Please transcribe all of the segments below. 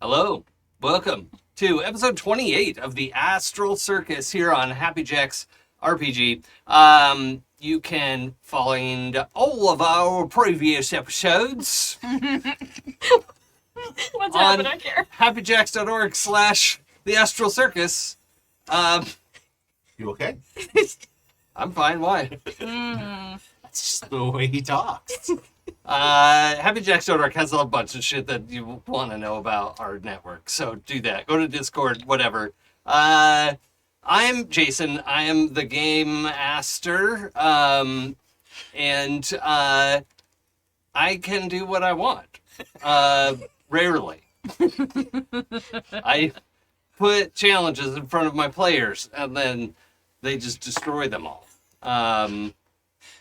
Hello, welcome to episode 28 of the Astral Circus here on Happy Jacks RPG. You can find all of our previous episodes What's on happening here? happyjacks.org/the Astral Circus. You okay? I'm fine, why? That's just the way he talks. happyjacks.org has a bunch of shit that you want to know about our network, so do that. Go to Discord, whatever. I'm Jason. I am the game master, and I can do what I want. Rarely. I put challenges in front of my players, and then they just destroy them all.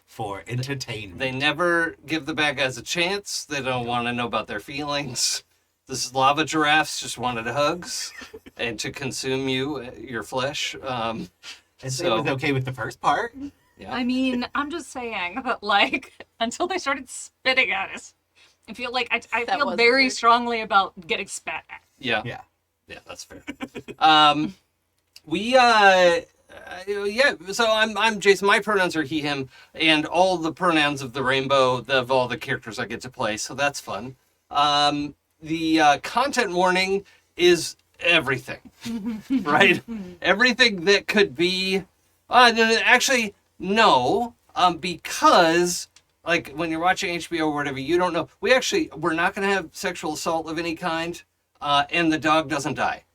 For entertainment. They never give the bad guys a chance. They don't want to know about their feelings. This lava giraffes just wanted hugs and to consume your flesh. And so it was okay with the first part. Yeah. I mean, I'm just saying that, like, until they started spitting at us, I feel like I feel very strongly about getting spat at. Yeah. Yeah. Yeah, that's fair. So I'm Jason. My pronouns are he, him, and all the pronouns of the rainbow of all the characters I get to play, so that's fun. The content warning is everything, right? Everything that could be... actually, no, because... Like, when you're watching HBO or whatever, you don't know. We're not going to have sexual assault of any kind, and the dog doesn't die.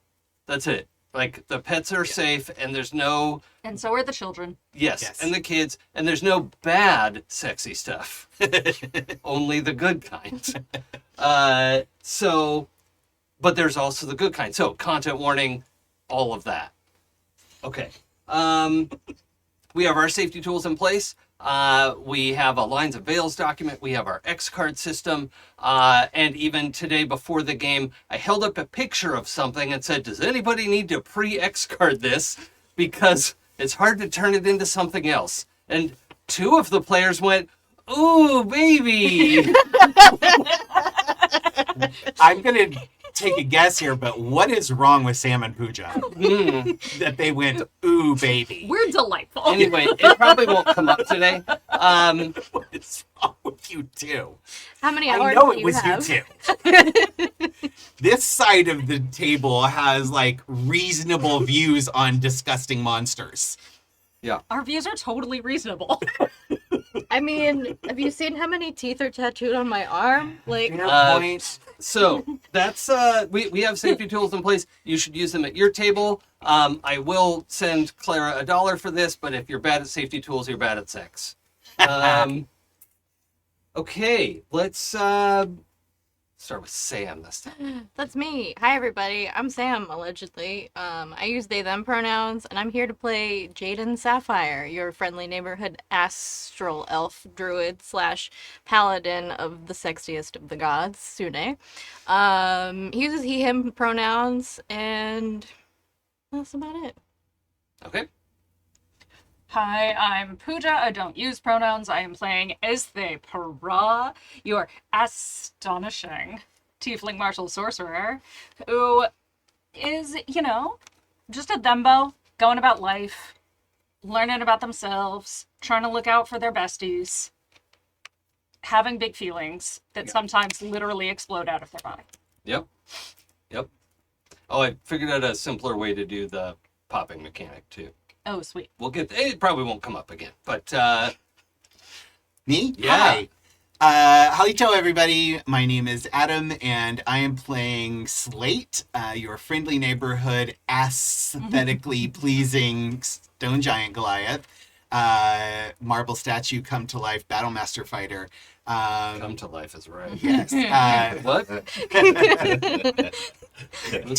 That's it. Like, the pets are safe, and there's no... And so are the children. Yes, and the kids, and there's no bad sexy stuff. Only the good kind. But there's also the good kind. So, content warning, all of that. Okay. We have our safety tools in place. We have a Lines of Veils document. We have our X card system. And even today before the game, I held up a picture of something and said, does anybody need to pre-X card this? Because it's hard to turn it into something else. And two of the players went, ooh, baby. I'm going to take a guess here, but what is wrong with Sam and Pooja? That they went, ooh, baby. We're delightful. Anyway, it probably won't come up today. What is wrong with you two? How many I hours know do it was have? you two. This side of the table has, like, reasonable views on disgusting monsters. Yeah. Our views are totally reasonable. I mean, have you seen how many teeth are tattooed on my arm? Like, Point. So that's we have safety tools in place. You should use them at your table. I will send Clara $1 for this, but if you're bad at safety tools, you're bad at sex. Okay, let's start with Sam this time. that's me. Hi, everybody. I'm Sam, allegedly. I use they, them pronouns, and I'm here to play Jaden Sapphire, your friendly neighborhood astral elf druid / paladin of the sexiest of the gods, Sune. He uses he, him pronouns, and that's about it. Okay. Hi, I'm Pooja. I don't use pronouns. I am playing Ezthe Perah, your astonishing tiefling martial sorcerer, who is, just a thembo, going about life, learning about themselves, trying to look out for their besties, having big feelings that sometimes literally explode out of their body. Yep. Oh, I figured out a simpler way to do the popping mechanic too. Oh, sweet. We'll get it. Probably won't come up again, but Me? Yeah. Hi. Halito, everybody. My name is Adam, and I am playing Slate, your friendly neighborhood, aesthetically pleasing stone giant Goliath, marble statue come to life, Battlemaster fighter. come to life is right. Yes. What? Was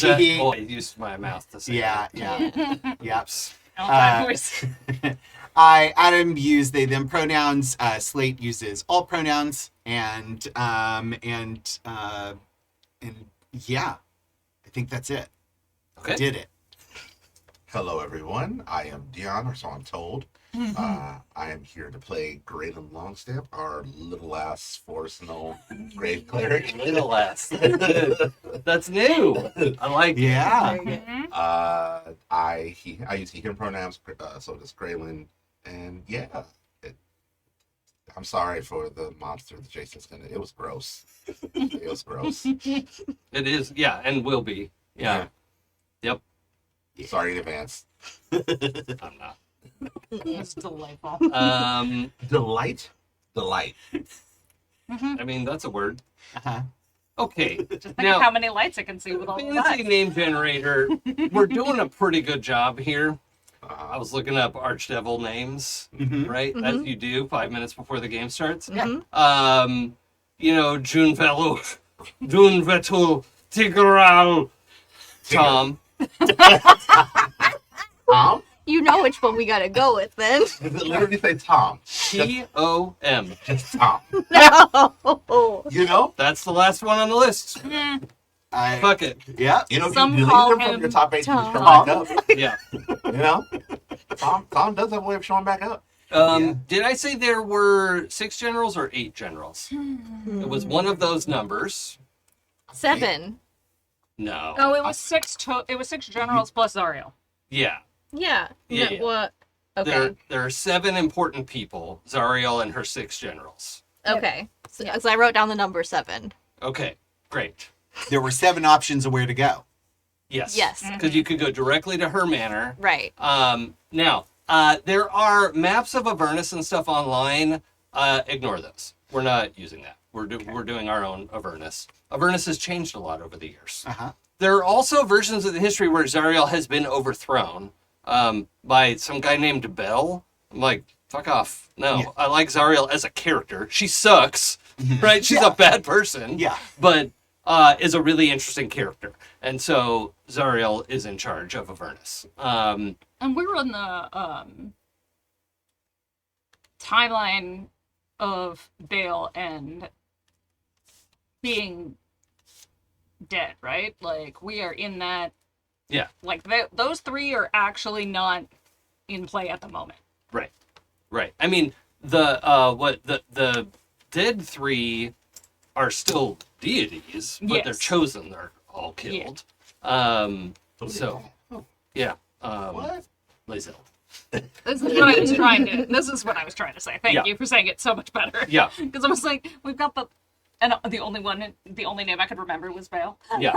that? Oh, I used my mouth to say Yeah. that. Yep. Voice. Adam used they them pronouns. Slate uses all pronouns, and yeah, I think that's it. Okay. Did it. Hello, everyone. I am Dion, or so I'm told. I am here to play Gralen Longstamp, our little ass force gnome grave cleric. Little ass. That's new. I like it. Yeah. Very good. I use he him pronouns, so does Gralen, and yeah, I'm sorry for the monster that Jason's gonna. It was gross. It was gross. It is, yeah, and will be. Yeah. Yep. Sorry in advance. I'm not. It's delightful. Delight. I mean, that's a word. Uh-huh. Okay. Just think Now, of how many lights it can see with all of fantasy that. name generator. We're doing a pretty good job here. I Uh, was looking up Archdevil names, Mhm. right? As you do 5 minutes before the game starts. Mhm. You know, Junvelu, Dunvetul, Tigral, Tom. Tom? You know which one we gotta go with then. Does it literally say Tom? T-O-M. Just Tom. No. You know? That's the last one on the list. I, Fuck it. yeah. You know, if Some you delete call them from him your top 8, you just Tom. come back up. Yeah. You know? Tom does have a way of showing back up. Yeah. Did I say there were 6 generals or 8 generals? It was one of those numbers. 7. No. Oh, it was it was 6 generals plus Zariel. Yeah. Yeah. Yeah, No, yeah. what? Okay. There are 7 important people. Zariel and her 6 generals. Okay. So I wrote down the number 7. Okay. Great. There were 7 options of where to go. Yes. Yes. Because you could go directly to her manor. Right. Now, there are maps of Avernus and stuff online. Ignore those. We're not using that. We're doing our own Avernus. Avernus has changed a lot over the years. Uh-huh. There are also versions of the history where Zariel has been overthrown by some guy named Bell. I'm like, fuck off. No, Yeah. I like Zariel as a character. She sucks, right? She's a bad person. Yeah. But is a really interesting character. And so Zariel is in charge of Avernus. And we were on the timeline of Bale and being dead, right? Like, we are in that. Yeah. Like, those 3 are actually not in play at the moment. Right. Right. I mean, the dead 3 are still deities, but they're Yes. chosen. They're all killed. So, yeah. What? Lazel. This is what I was trying to. This is what I was trying to say. Thank Yeah. you for saying it so much better. Yeah. Because I was like, we've got the only name I could remember was Bale. Yeah.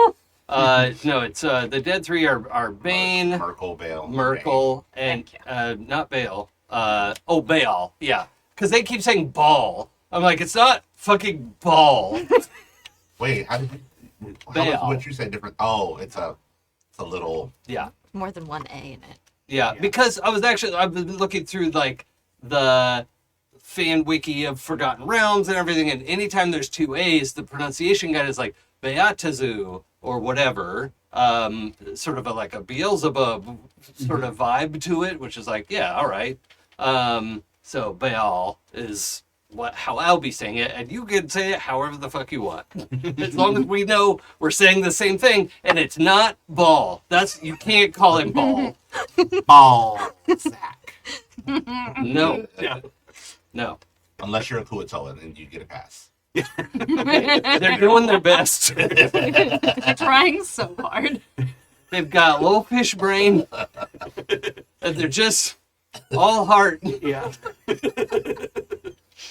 No, it's the dead 3 are Bane, Merkel, Bale. Merkel, and Thank not Bale. Baal. Yeah. Because they keep saying Ball. I'm like, it's not fucking Ball. Wait, how Bale. what you say different? Oh, it's a little. Yeah. More than one A in it. Yeah, because I've been looking through like the fan wiki of Forgotten Realms and everything, and anytime there's 2 A's, the pronunciation guide is like Beatazu or whatever, sort of like a Beelzebub sort of vibe to it, which is like, yeah, all right. So Baal is how I'll be saying it, and you can say it however the fuck you want, as long as we know we're saying the same thing, and it's not Ball. You can't call him Ball. Ball sack. No. Yeah. No. Unless you're a Kuatoa, then you get a pass. They're doing their best. They're trying so hard. They've got little fish brain, and they're just all heart. Yeah.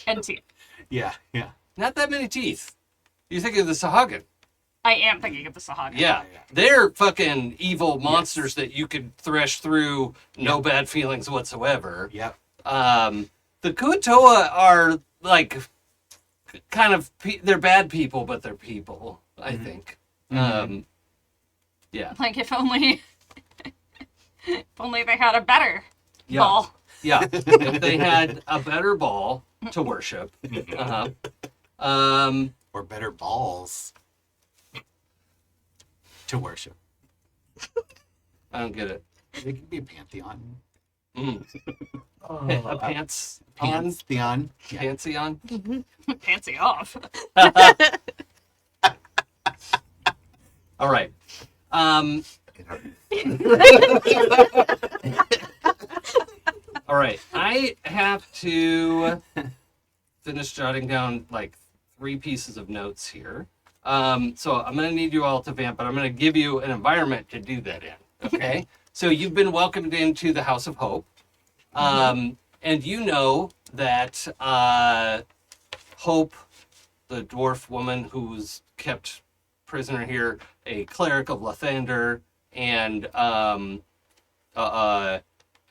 And teeth. Yeah. Yeah. Not that many teeth. You think of the Sahagin. I am thinking of the Sahagin. Yeah. They're fucking evil monsters that you could thresh through, no bad feelings whatsoever. Yep. The Kuatoa are like kind of they're bad people, but they're people. I think. Yeah. Like, if only they had a better Yeah. ball. Yeah. If they had a better ball to worship. Or better balls to worship. I don't get it. It could be a pantheon. A pants on? Pantheon. Yeah. Pantheon? Fancy off. All right. It hurt. All right, I have to finish jotting down like 3 pieces of notes here. So I'm going to need you all to vamp, but I'm going to give you an environment to do that in. Okay? So you've been welcomed into the House of Hope. And you know that Hope, the dwarf woman who's kept prisoner here, a cleric of Lathander, and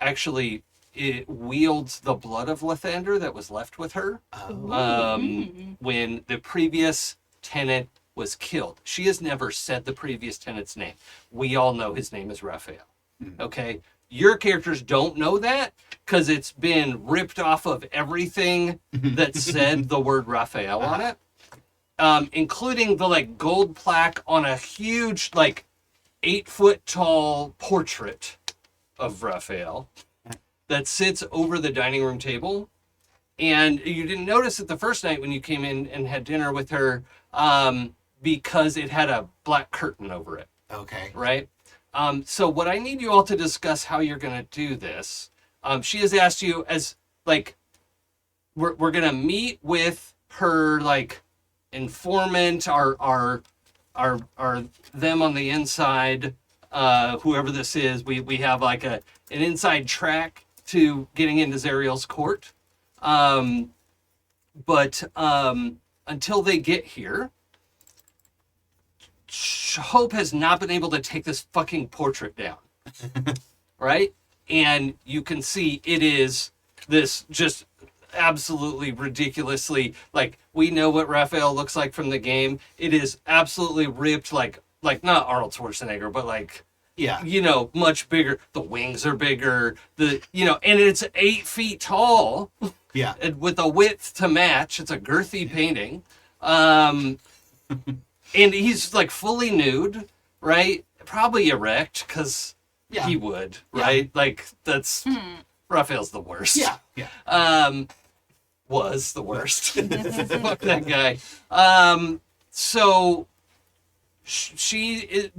actually it wields the blood of Lathander that was left with her when the previous tenant was killed. She has never said the previous tenant's name. We all know his name is Raphael. Okay? Your characters don't know that because it's been ripped off of everything that said the word Raphael on it, including the like gold plaque on a huge, like 8-foot tall portrait of Raphael that sits over the dining room table. And you didn't notice it the first night when you came in and had dinner with her because it had a black curtain over it. Okay. Right? So what I need you all to discuss how you're going to do this. She has asked you as like, we're going to meet with her like informant, our them on the inside, whoever this is. We have like an inside track to getting into Zariel's court. But until they get here, Hope has not been able to take this fucking portrait down. Right? And you can see it is this just absolutely ridiculously, like, we know what Raphael looks like from the game. It is absolutely ripped, like not Arnold Schwarzenegger, but like, Yeah. you know, much bigger. The wings are bigger, and it's 8 feet tall. Yeah. And with a width to match. It's a girthy painting. And he's like fully nude, right? Probably erect, because he would, right? Like, that's, Raphael's the worst. Yeah. Yeah. Was the worst. Fuck that guy. So she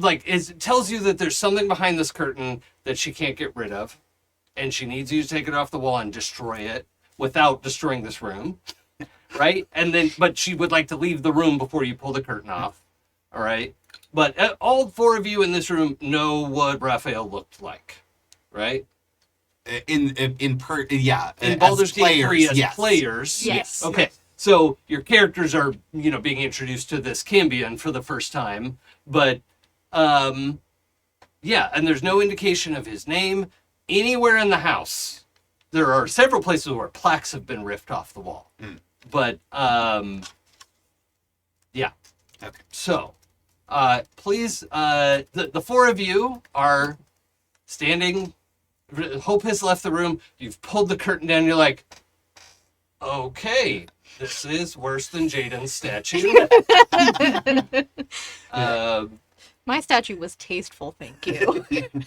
tells you that there's something behind this curtain that she can't get rid of, and she needs you to take it off the wall and destroy it without destroying this room, right? But she would like to leave the room before you pull the curtain off, all right? But all 4 of you in this room know what Raphael looked like, right? In Baldur's Gate 3 as yes. players. Yes. Okay. So your characters are, being introduced to this Cambion for the first time, but and there's no indication of his name anywhere in the house. There are several places where plaques have been ripped off the wall. But Okay. So please, the 4 of you are standing. Hope has left the room. You've pulled the curtain down. You're like, okay, this is worse than Jaden's statue. My statue was tasteful, thank you.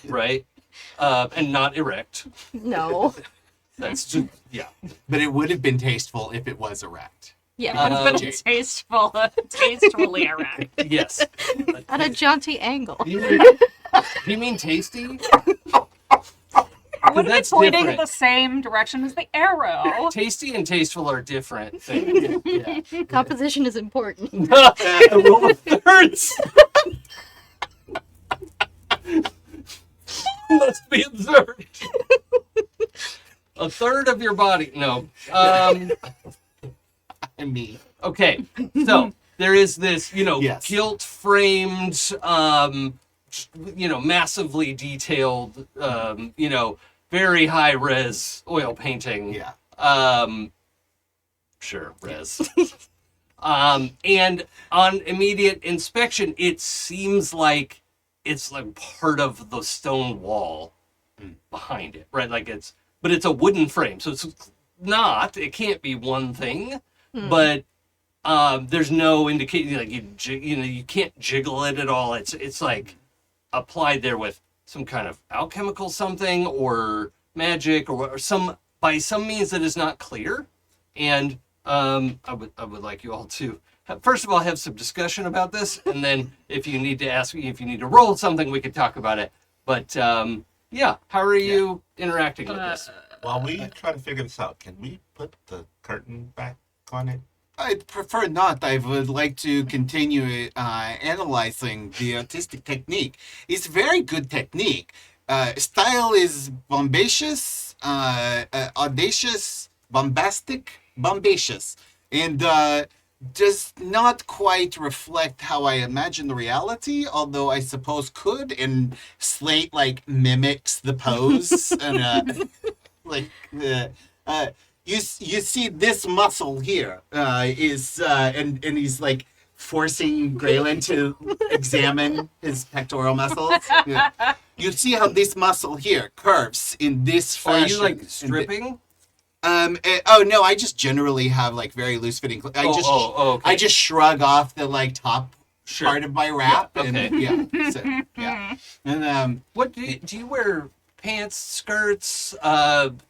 Right? And not erect. No. That's just, yeah. But it would have been tasteful if it was erect. Yeah. It's been tastefully erect. Yes. At a jaunty angle. Do you mean tasty? Wouldn't That's be pointing different. in the same direction as the arrow. Tasty and tasteful are different things. Yeah. Composition is important. A roll of thirds. Must be observed. A third of your body. No. Me. Okay. So there is this, Yes. gilt-framed, massively detailed, very high-res oil painting. Yeah. Sure, res. And on immediate inspection, it seems like it's like part of the stone wall behind it, right? But it's a wooden frame, so it can't be one thing, but there's no indication, like you can't jiggle it at all. It's like applied there with some kind of alchemical something or magic or by some means that is not clear. And I would like you all to first of all have some discussion about this, and then if you need to roll something, we could talk about it. But yeah, how are you interacting with this? While we try to figure this out, can we put the curtain back on it? I'd prefer not. I would like to continue analyzing the artistic technique. It's very good technique. Style is bombacious, audacious, bombastic, bombacious, and does not quite reflect how I imagine the reality, although I suppose could. And Slate like mimics the pose and like you see this muscle here is and he's like forcing Gralen to examine his pectoral muscles. Yeah. You see how this muscle here curves in this Are fashion. you like stripping? Oh no, I just generally have like very loose fitting clothes. Okay. I just shrug off the like top Sure. part of my wrap Yeah, and okay. yeah. So, yeah. And What do you wear? Pants, skirts,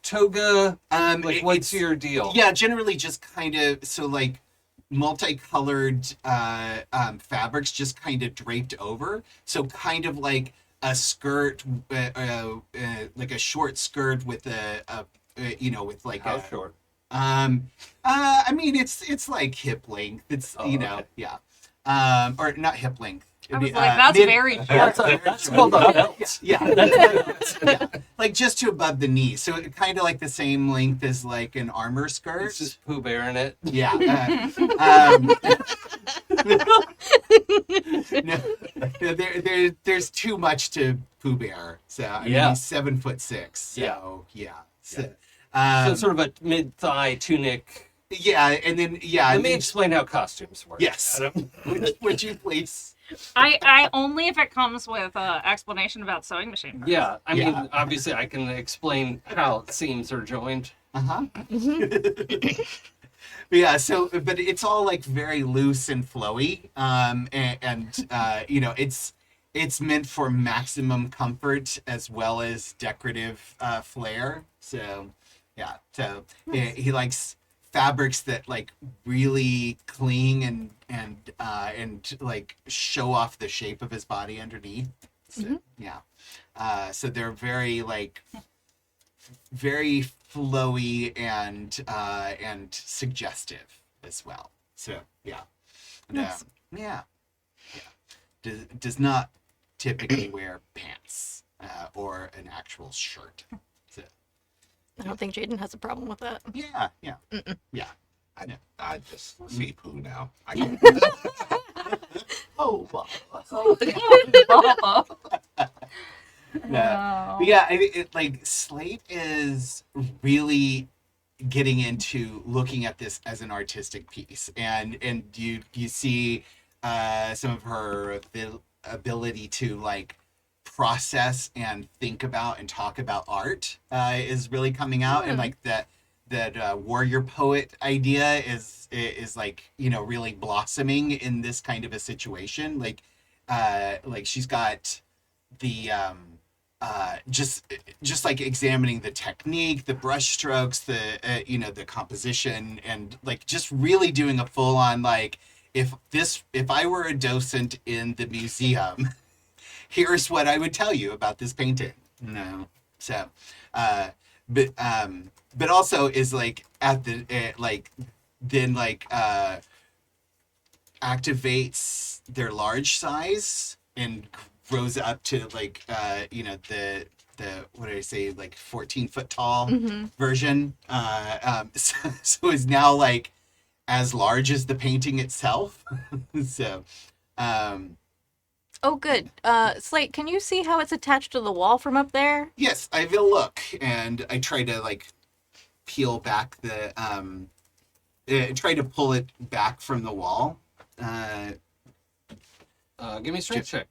toga? Like, what's your deal? Yeah, generally just kind of so like multicolored fabrics just kind of draped over. So kind of like a skirt, like a short skirt with a with like How a short? I mean it's like hip length. It's Oh, you know okay. yeah, or not hip length. I was like, that's very short. That's called a belt. Yeah, yeah, like just to above the knee, so it kind of like the same length as like an armor skirt. It's just Pooh Bear in it. Yeah. No, there's too much to Pooh Bear. So I mean, Yeah. he's 7'6". So yeah. So, So it's sort of a mid-thigh tunic. yeah, and then yeah. Let and me then- explain how costumes work. Yes. Adam. Would you please? I only if it comes with explanation about sewing machine parts. Yeah, I mean, Yeah. obviously, I can explain how seams are joined. Uh-huh. Yeah, so but it's all like very loose and flowy. It's meant for maximum comfort as well as decorative flair. So yeah, so he likes fabrics that like really cling and like show off the shape of his body underneath. So, yeah. So they're very like very flowy and suggestive as well. So yeah. And, Nice. yeah. Does not typically wear pants or an actual shirt. So I don't think Jaden has a problem with that. yeah. Yeah. I just see poo now. I can... oh, wow. Yeah. Wow. But yeah, like Slate is really getting into looking at this as an artistic piece, and you see some of her ability to like process and think about and talk about art is really coming out, and like that warrior poet idea is like really blossoming in this kind of a situation. Like she's got the just like examining the technique, the brush strokes, the the composition, and like just really doing a full on like if I were a docent in the museum, here's what I would tell you about this painting. No, so but also is like at the then activates their large size and grows up to like the what did I say, like 14-foot tall version, so is now like as large as the painting itself. So Oh, good. Slate, can you see how it's attached to the wall from up there? yes, I will look, and I try to like peel back the try to pull it back from the wall. Give me a strength check.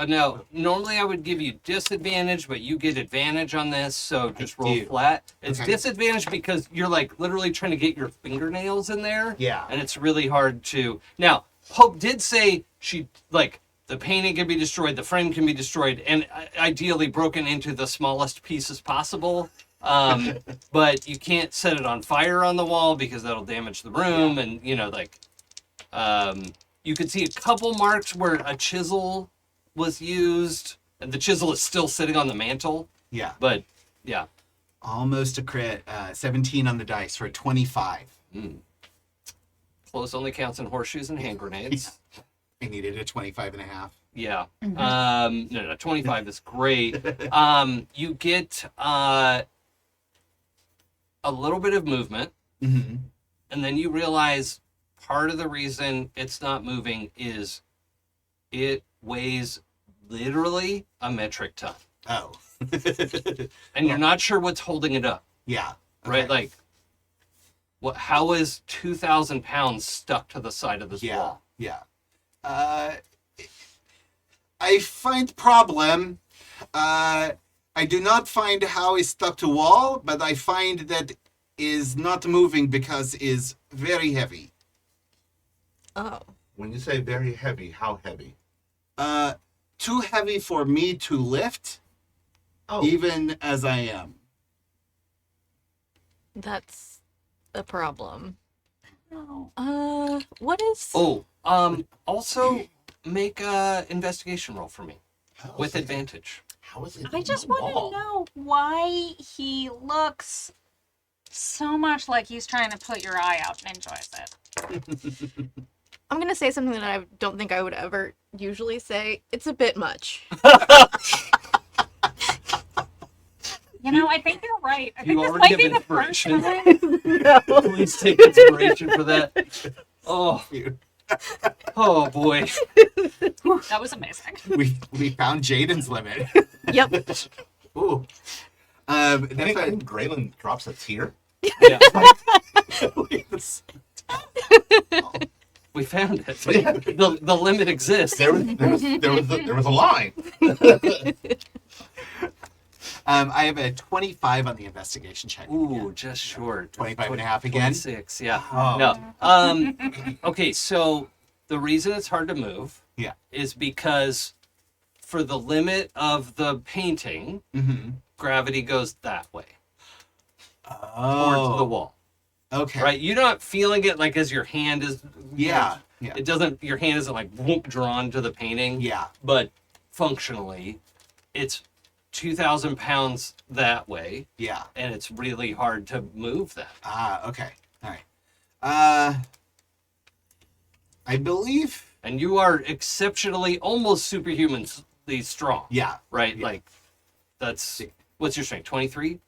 No, normally I would give you disadvantage, but you get advantage on this, so just roll do. flat. It's Okay. disadvantage because you're like literally trying to get your fingernails in there. Yeah. And it's really hard to. Now, Hope did say she, like, the painting can be destroyed, the frame can be destroyed, and ideally broken into the smallest pieces possible. But you can't set it on fire on the wall because that'll damage the room, and, you could see a couple marks where a chisel was used, and the chisel is still sitting on the mantle. Yeah. But yeah, Almost a crit. 17 on the dice for a 25. close only counts in horseshoes and hand grenades. I needed a 25 and a half. Yeah. No, 25 is great. You get a little bit of movement, Mm-hmm. and then you realize part of the reason it's not moving is it weighs literally a metric ton. Oh. And you're not sure what's holding it up, Yeah. right? Okay. Like, how is 2,000 pounds stuck to the side of this Yeah. wall? Yeah. I find problem. I do not find how it's stuck to wall, but I find that is not moving because is very heavy. Oh. When you say very heavy, how heavy? Too heavy for me to lift, Oh, even as I am. That's a problem. No. What is... Oh, also make a investigation roll for me how with is it- advantage. How is it? I just want want to know why he looks so much like he's trying to put your eye out and enjoys it. I'm gonna say something that I don't think I would ever usually say. It's a bit much. You know, I think you're right. I You think this already might have be the first inspiration. time. Please take inspiration for that. Oh, oh boy. That was amazing. We found Jaden's limit. Yep. Ooh. I That's think Gralen drops a tear. Yeah, a, we found it. The limit exists. There was a line. I have a 25 on the investigation check. Ooh, just short. 25 and a half again? 26, yeah. Oh. No. Okay, so the reason it's hard to move Yeah. is because for the limit of the painting, Mm-hmm. gravity goes that way, Oh. towards the wall. Okay. Right? You're not feeling it like as your hand is. Yeah. Yeah. It doesn't. Your hand isn't like whoop, drawn to the painting. Yeah. But functionally, it's 2,000 pounds that way, Yeah. and it's really hard to move that. Ah, okay. All right. I believe. And you are exceptionally, almost superhumanly strong. Yeah. Right? Yeah. Like, that's. What's your strength? 23?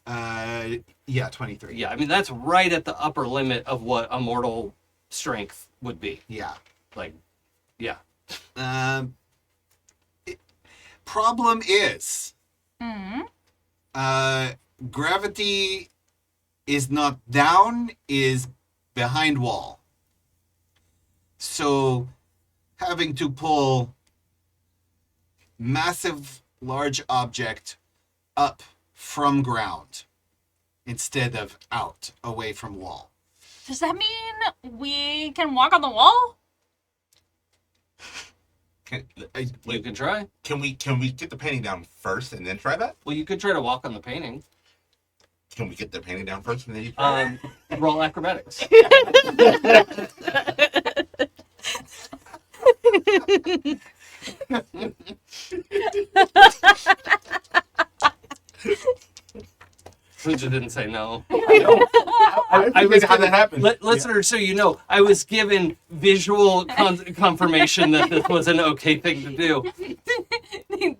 Yeah, 23. Yeah, I mean, that's right at the upper limit of what a mortal strength would be. Yeah. Like, yeah. Problem is, Mm-hmm. gravity is not down, is behind wall. So, having to pull massive, large object up from ground instead of out, away from wall. Does that mean we can walk on the wall? You can try. Can we get the painting down first and then try that? Well, you could try to walk on the painting. Can we get the painting down first and then you try? Roll acrobatics. Pooja didn't say no. I was how that happened. Listeners, so you know, I was given visual confirmation that this was an okay thing to do.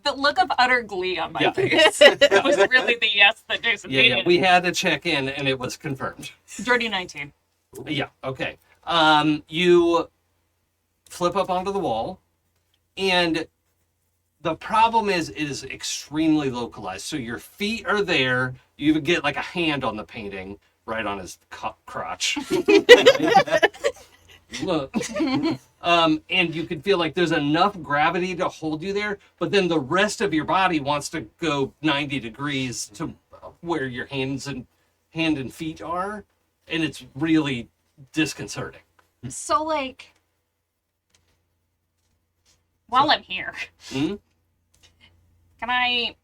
The look of utter glee on my Yeah. face. That was really the yes that Jason Yeah, needed. yeah, we had to check in, and it was confirmed. Dirty 19. Yeah, okay. You flip up onto the wall, and the problem is it is extremely localized. So your feet are there. You would get like a hand on the painting, right on his crotch. Look. And you can feel like there's enough gravity to hold you there, but then the rest of your body wants to go 90 degrees to where your hand and feet are, and it's really disconcerting. So, like, while I'm here, Hmm? can I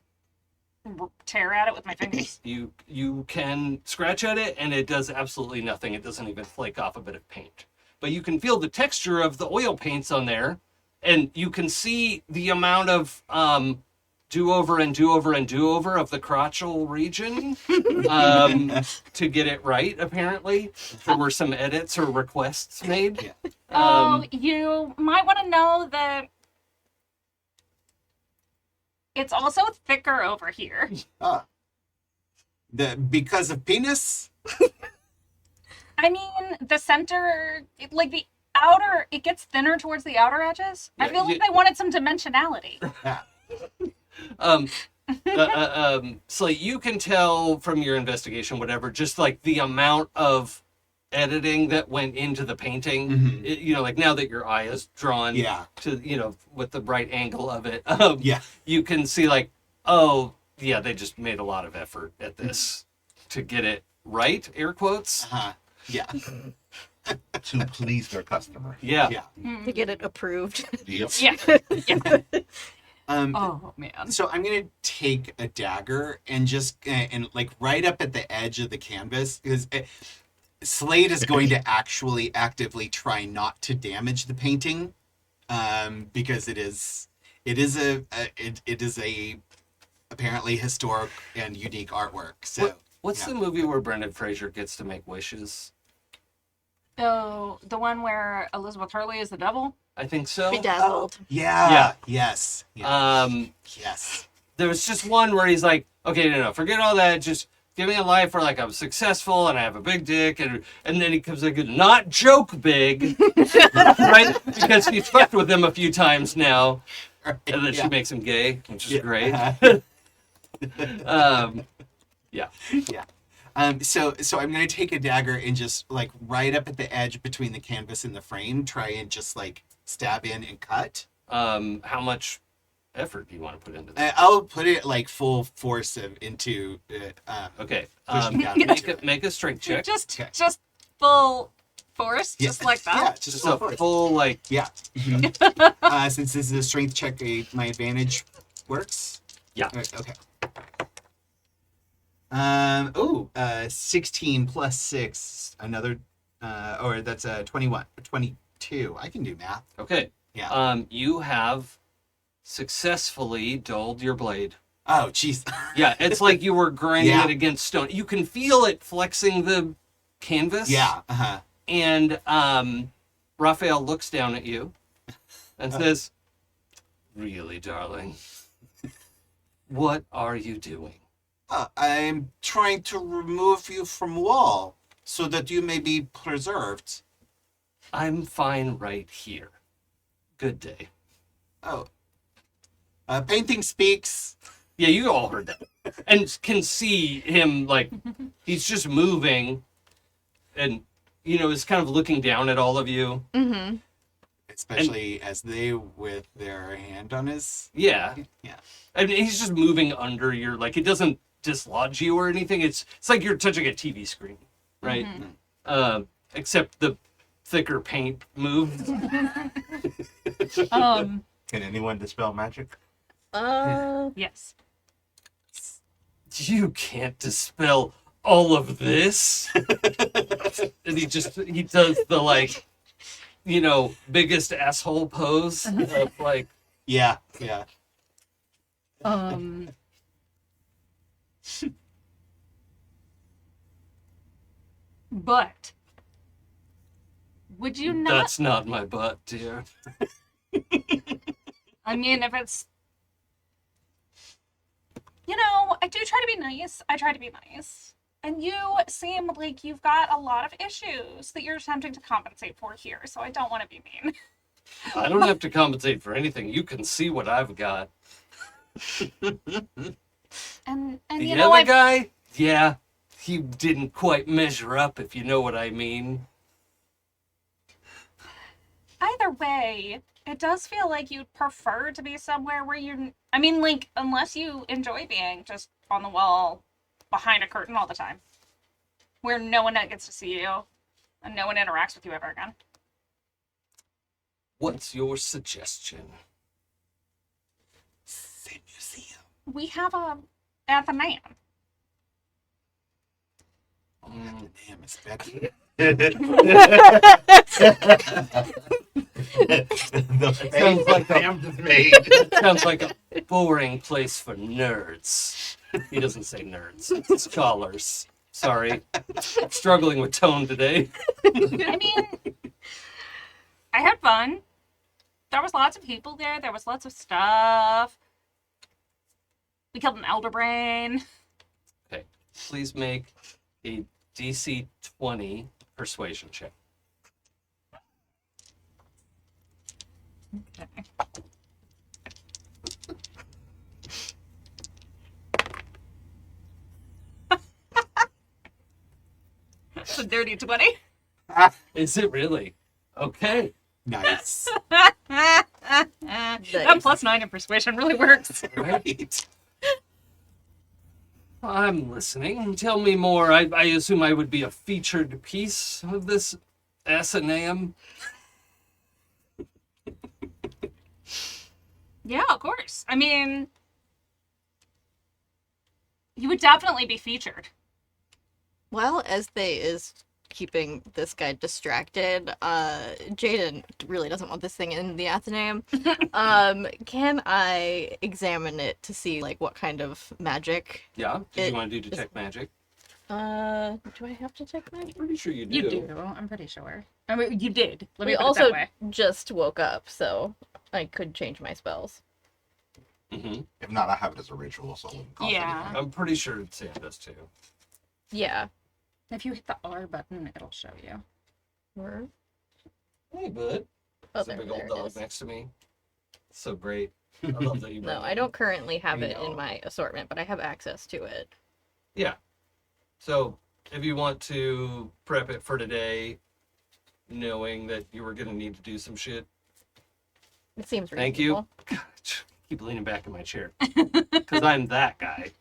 tear at it with my fingers? You can scratch at it, and it does absolutely nothing. It doesn't even flake off a bit of paint. But you can feel the texture of the oil paints on there, and you can see the amount of do-over and do-over and do-over of the crotchal region to get it right, apparently. There were some edits or requests made. Yeah. You might want to know that it's also thicker over here. Ah. Because of penis? I mean, the center, like the outer, it gets thinner towards the outer edges. I Yeah, feel like yeah. they wanted some dimensionality. Slate, you can tell from your investigation, whatever, just like the amount of editing that went into the painting. Mhm. You know, like now that your eye is drawn Yeah. to, you know, with the right angle of it, Yeah. you can see like, oh, yeah, they just made a lot of effort at this to get it right, air quotes. Uh-huh. Yeah. To please their customer. Yeah. Yeah. To get it approved. Yep. Yeah. Yeah. Oh, man. So I'm gonna take a dagger and just and like right up at the edge of the canvas, because Slate is going to actually actively try not to damage the painting, because it is a apparently historic and unique artwork. So What's yeah. the movie where Brendan Fraser gets to make wishes? Oh, the one where Elizabeth Hurley is the devil? I think so. Bedazzled. Yeah. Yeah. Yes. Yeah. Yes. There was just one where he's like, okay, no, forget all that. Just give me a life where like I'm successful and I have a big dick, and then he comes like, not joke big, right? Because he's fucked with him a few times now, and then she makes him gay, which is great. Yeah. So I'm gonna take a dagger and just like right up at the edge between the canvas and the frame, try and just like stab in and cut. How much effort do you want to put into that? I'll put it like full force into. Okay. pushing down Make a strength check. Just full force, Yeah. just like that. Yeah, Just just a full force. full like. Yeah. Since this is a strength check, my advantage works. Yeah. Okay. 16 plus 6, another, or that's 21, 22. I can do math. Okay. Yeah. You have successfully dulled your blade. Oh, jeez. Yeah, it's like you were grinding Yeah. it against stone. You can feel it flexing the canvas. Yeah. Uh-huh. And Raphael looks down at you and says, "Really, darling, what are you doing?" I'm trying to remove you from wall so that you may be preserved. "I'm fine right here. Good day." Oh. Painting speaks. Yeah, you all heard that. And can see him, like, he's just moving and, you know, is kind of looking down at all of you. Mm-hmm. Especially as they with their hand on his. Yeah. Yeah. And he's just moving under your, like, it doesn't dislodge you or anything. It's like you're touching a TV screen, right? Except the thicker paint moved. Can anyone dispel magic? Yes. You can't dispel all of this. And he does the, like, you know, biggest asshole pose of, like, Yeah. Yeah. But would you not? that's not my butt, dear. I mean, if it's, you know, I do try to be nice. I try to be nice. And you seem like you've got a lot of issues that you're attempting to compensate for here, so I don't want to be mean. I don't have to compensate for anything. You can see what I've got. And The you know, other I guy, yeah, he didn't quite measure up, if you know what I mean. either way, it does feel like you'd prefer to be somewhere where you're. I mean, like, unless you enjoy being just on the wall behind a curtain all the time, where no one gets to see you and no one interacts with you ever again. What's your suggestion? Same museum. We have a Athenaeum. Oh, the name is Becky. Sounds like Sam just made. Sounds like a boring place for nerds. He doesn't say nerds. It's scholars. Sorry. Struggling with tone today. I mean, I had fun. There was lots of people there. There was lots of stuff. We killed an elder brain. Okay. Please make a DC 20 persuasion check. Okay. It's a dirty 20. Is it really? Okay. Nice. That +9 in persuasion really works. Right. I'm listening. Tell me more. I assume I would be a featured piece of this S&M. Yeah, of course. I mean, you would definitely be featured. While Ezthe is keeping this guy distracted, Jaden really doesn't want this thing in the Athenaeum. Can I examine it to see like what kind of magic? Yeah? Did you want to do detect magic? Do I have to check magic? Pretty sure you do. You do, I'm pretty sure. I mean, you did. Let me We put also it that way. just woke up, so I could change my spells. Mm-hmm. If not, I have it as a ritual, so I wouldn't cost Yeah. anything. I'm pretty sure Sam does too. Yeah. If you hit the R button, it'll show you. Where? Hey, bud. Oh, There's a there, big old there it dog is. next to me. So great. I love that you brought No, it I don't currently have I it know. in my assortment, but I have access to it. Yeah. So if you want to prep it for today, knowing that you were going to need to do some shit, It seems thank reasonable. you. God, keep leaning back in my chair. Because I'm that guy.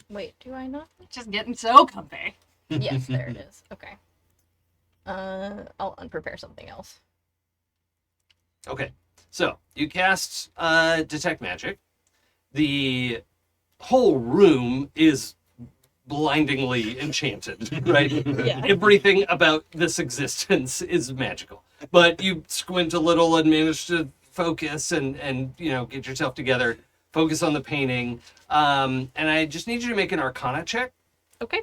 Wait, do I not? Just getting so comfy. Yes, there it is. Okay. I'll unprepare something else. Okay. So you cast Detect Magic. The whole room is blindingly enchanted, right? Yeah. Everything about this existence is magical. But you squint a little and manage to focus and you know, get yourself together, focus on the painting. And I just need you to make an Arcana check. Okay.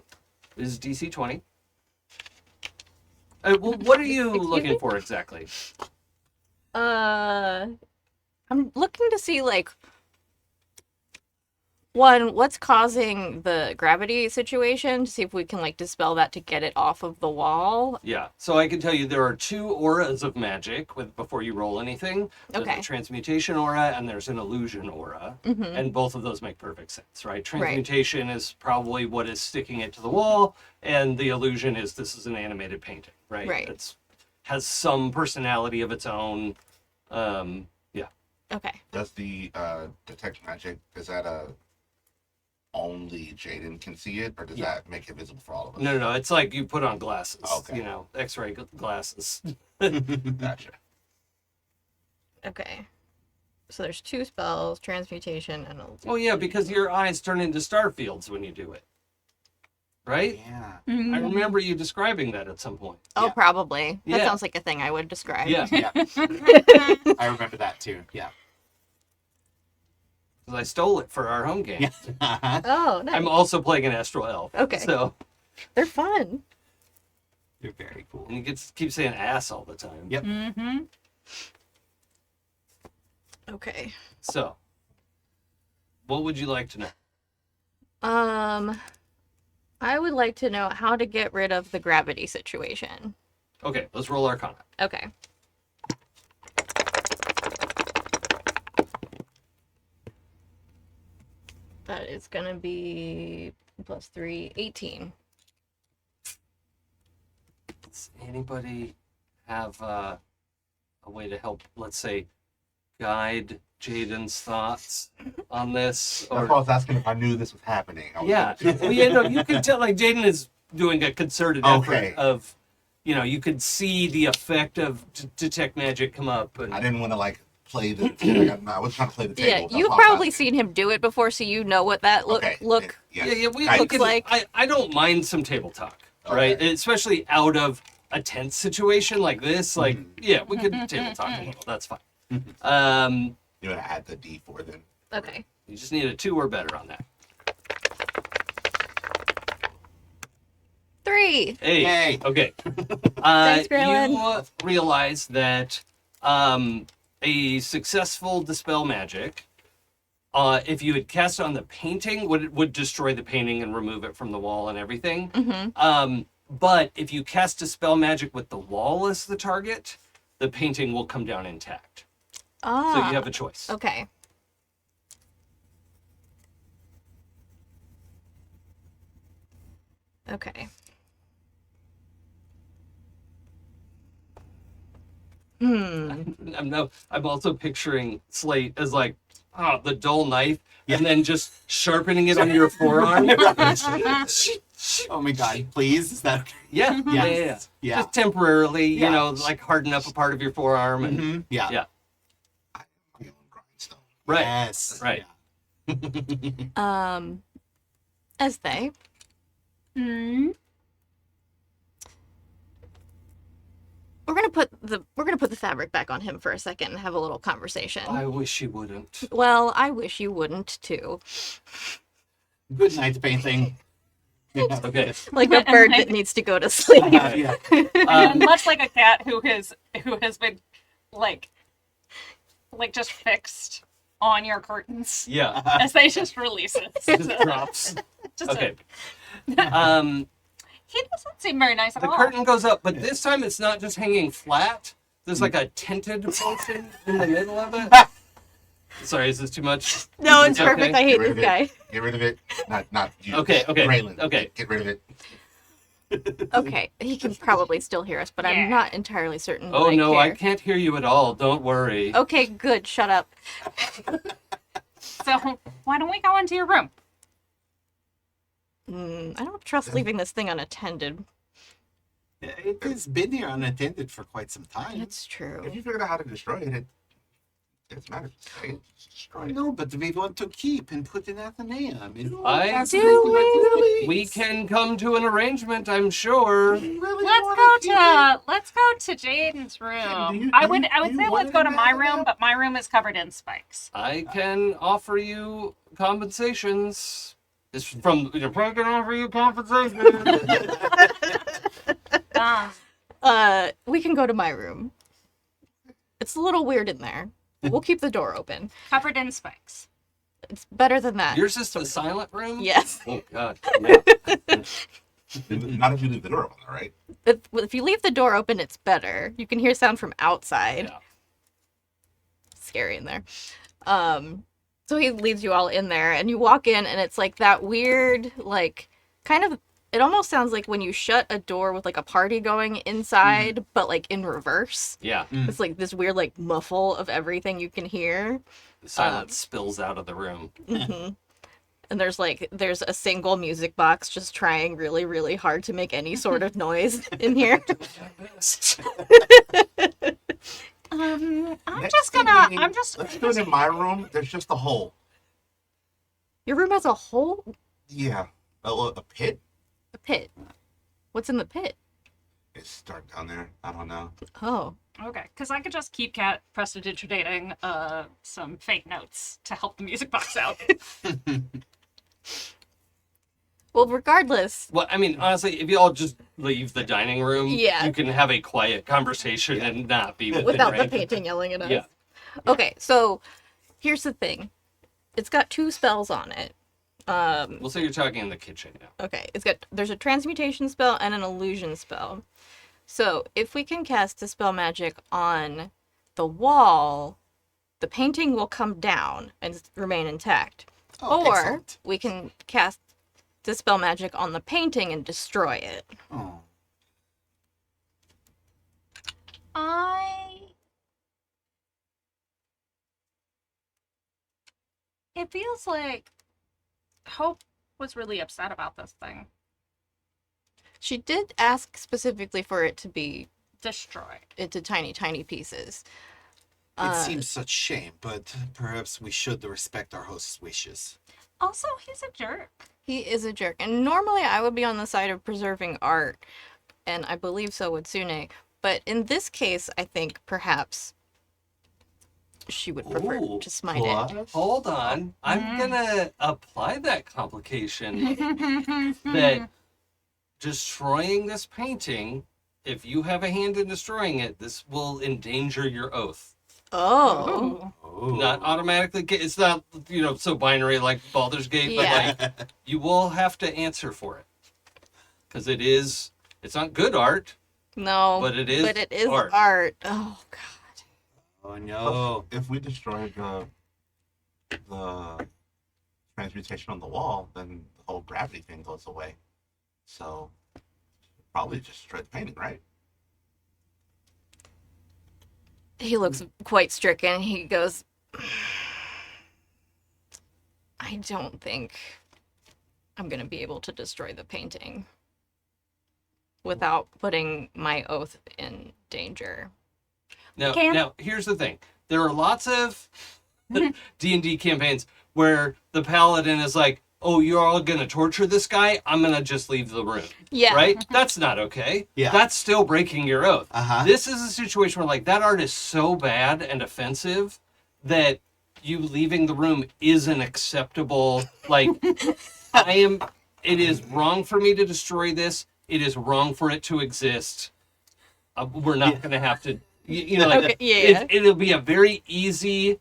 This is DC 20. Well, what are you Excuse looking me? for exactly? I'm looking to see like one, what's causing the gravity situation, to see if we can like dispel that to get it off of the wall. Yeah, so I can tell you there are two auras of magic before you roll anything. There's Okay. a transmutation aura and there's an illusion aura. Mm-hmm. And both of those make perfect sense, right? Transmutation is probably what is sticking it to the wall, and the illusion is this is an animated painting, right? Right. It's has some personality of its own. Yeah. Okay. Does the detect magic, is that only Jaden can see it, or does Yeah. that make it visible for all of us? No. It's like you put on glasses, Okay. you know, X-ray glasses. Gotcha. Okay. So there's two spells, transmutation and illusion. Oh yeah, because your eyes turn into star fields when you do it, right? Yeah. I remember you describing that at some point. Oh, Yeah. probably. That Yeah. sounds like a thing I would describe. Yeah, Yeah. I remember that too. Yeah. because I stole it for our home game. Yeah. Oh, nice. I'm also playing an Astral Elf. Okay. So, They're fun. You're very cool. and you keep saying ass all the time. Yep. Mm-hmm. Okay. So, what would you like to know? I would like to know how to get rid of the gravity situation. Okay, let's roll Arcana. Okay. That is gonna be +3, 18. Does anybody have a way to help, let's say, guide Jaden's thoughts on this? That's why I was asking if I knew this was happening. I was Yeah, like- well, you know, you can tell like Jaden is doing a concerted Okay. effort of, you know, you could see the effect of detect magic come up, and I didn't want to like play the. I was trying to play the table. Yeah, That's you've why I was probably asking. seen him do it before, so you know what that look. Okay. Look. Yeah. yeah, we I- look Looks like- I don't mind some table talk, right? Okay. Especially out of a tense situation like this, like, yeah, we could table talk a little. That's fine. You want to add the D4 then? Okay. You just need a 2 or better on that. 3. Hey. Yay. Okay. Thanks, Gralen. You realize that a successful Dispel Magic, if you had cast it on the painting, would destroy the painting and remove it from the wall and everything. But if you cast Dispel Magic with the wall as the target, the painting will come down intact. Ah. So you have a choice. Okay. Okay. I'm also picturing Slate as like the dull knife, and then just sharpening it on your forearm. Oh my god, please, is that okay? Yeah, Yes. yeah. Yeah. Just temporarily, you Yeah. know, like harden up a part of your forearm, and Mhm. Yeah. yeah, I am my own grindstone. right, Yes. right. Ezthe, Hmm. we're gonna put the fabric back on him for a second and have a little conversation. I wish you wouldn't. Well, I wish you wouldn't too. Good night, painting. Yeah. Okay. Like a And bird like- that needs to go to sleep. Yeah. And much like a cat who has been like just fixed on your curtains Yeah. as they just release it. Just drops. Just Okay. he doesn't seem very nice at The all. curtain goes up, but this time it's not just hanging flat. There's like a tinted portion in the middle of it. Sorry, is this too much? No, it's Okay. perfect. I hate Get rid this of it. guy. Get rid of it. Not you. Okay, Gralen. okay. Get rid of it. Okay, he can probably still hear us, but Yeah. I'm not entirely certain. Oh that no, I care. can't hear you at all. Don't worry. Okay, good. Shut up. So why don't we go into your room? I don't trust leaving this thing unattended. It has been here unattended for quite some time. That's true. If you figured out how to destroy it, it doesn't matter. Just destroy it. No, but we want to keep and put in Athenaeum. I Do we can come to an arrangement, I'm sure. Let's go to Jaden's room. Do you- I do would you- say do you let's want go to to my do room, that? but my room is covered in spikes. I can offer you compensations. It's from you're probably gonna offer you compensation. We can go to my room. It's a little weird in there. We'll keep the door open. Covered in spikes. It's better than that. Yours is the silent room? Yes. Oh god. Yeah. Not if you leave the door open, all right? If you leave the door open, it's better. You can hear sound from outside. Yeah. Scary in there. So he leads you all in there, and you walk in, and it's like that weird, like, kind of. It almost sounds like when you shut a door with like a party going inside, but like in reverse. Yeah. It's like this weird, like, muffle of everything you can hear. The silence spills out of the room. hmm And there's a single music box just trying really, really hard to make any sort of noise in here. I'm Next just thing gonna. we need- I'm just. Let's do it in my room. There's just a hole. Your room has a hole? Yeah. A pit? A pit. What's in the pit? It's dark down there. I don't know. Oh. Okay, because I could just keep Cat prestidigitating some fake notes to help the music box out. Well, regardless, Well, I mean, honestly, if you all just leave the dining room, Yeah. you can have a quiet conversation and not be with without it, the right? painting yelling at us. Yeah. Okay, so here's the thing. It's got 2 spells on it. Well, so you're talking in the kitchen now. Okay, there's a transmutation spell and an illusion spell. So if we can cast Dispel Magic on the wall, the painting will come down and remain intact. Oh, or excellent. we can cast Dispel Magic on the painting and destroy it. Oh. It feels like Hope was really upset about this thing. She did ask specifically for it to be Destroyed. into tiny, tiny pieces. It seems such shame, but perhaps we should respect our host's wishes. Also, he's a jerk. He is a jerk. And normally I would be on the side of preserving art. and I believe so would Sune. But in this case, I think perhaps she would prefer Ooh, to smite it. Plus- Hold on. I'm gonna apply that complication that destroying this painting, if you have a hand in destroying it, this will endanger your oath. Oh. Ooh. Not automatically it's not, so binary like Baldur's Gate, Yeah. but like you will have to answer for it. Because it's not good art, No. but it is art. art. Oh, God. Oh no. If we destroy the transmutation on the wall, then the whole gravity thing goes away. So probably just destroy the painting, right? He looks quite stricken. He goes, I don't think I'm going to be able to destroy the painting without putting my oath in danger. Now, here's the thing. There are lots of D&D campaigns where the paladin is like, oh, you're all going to torture this guy? I'm going to just leave the room. Yeah. Right? That's not okay. Yeah. That's still breaking your oath. Uh-huh. This is a situation where, like, that art is so bad and offensive that you leaving the room isn't acceptable. Like, it is wrong for me to destroy this. It is wrong for it to exist. We're not going to have to, like Okay, yeah. It'll be a very easy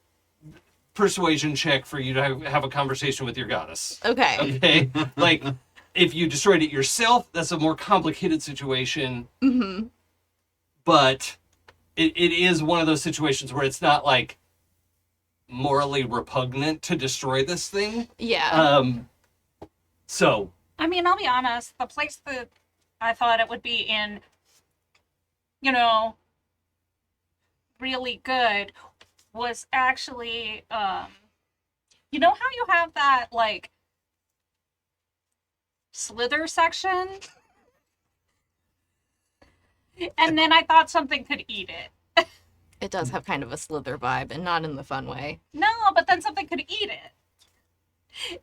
persuasion check for you to have a conversation with your goddess. Okay. Okay? Like, if you destroyed it yourself, that's a more complicated situation. Mm-hmm. But it is one of those situations where it's not, like, morally repugnant to destroy this thing. Yeah. So, I mean, I'll be honest, the place that I thought it would be in, really good was actually, how you have that, like, slither section? And then I thought something could eat it. It does have kind of a slither vibe, and not in the fun way. No, but then something could eat it.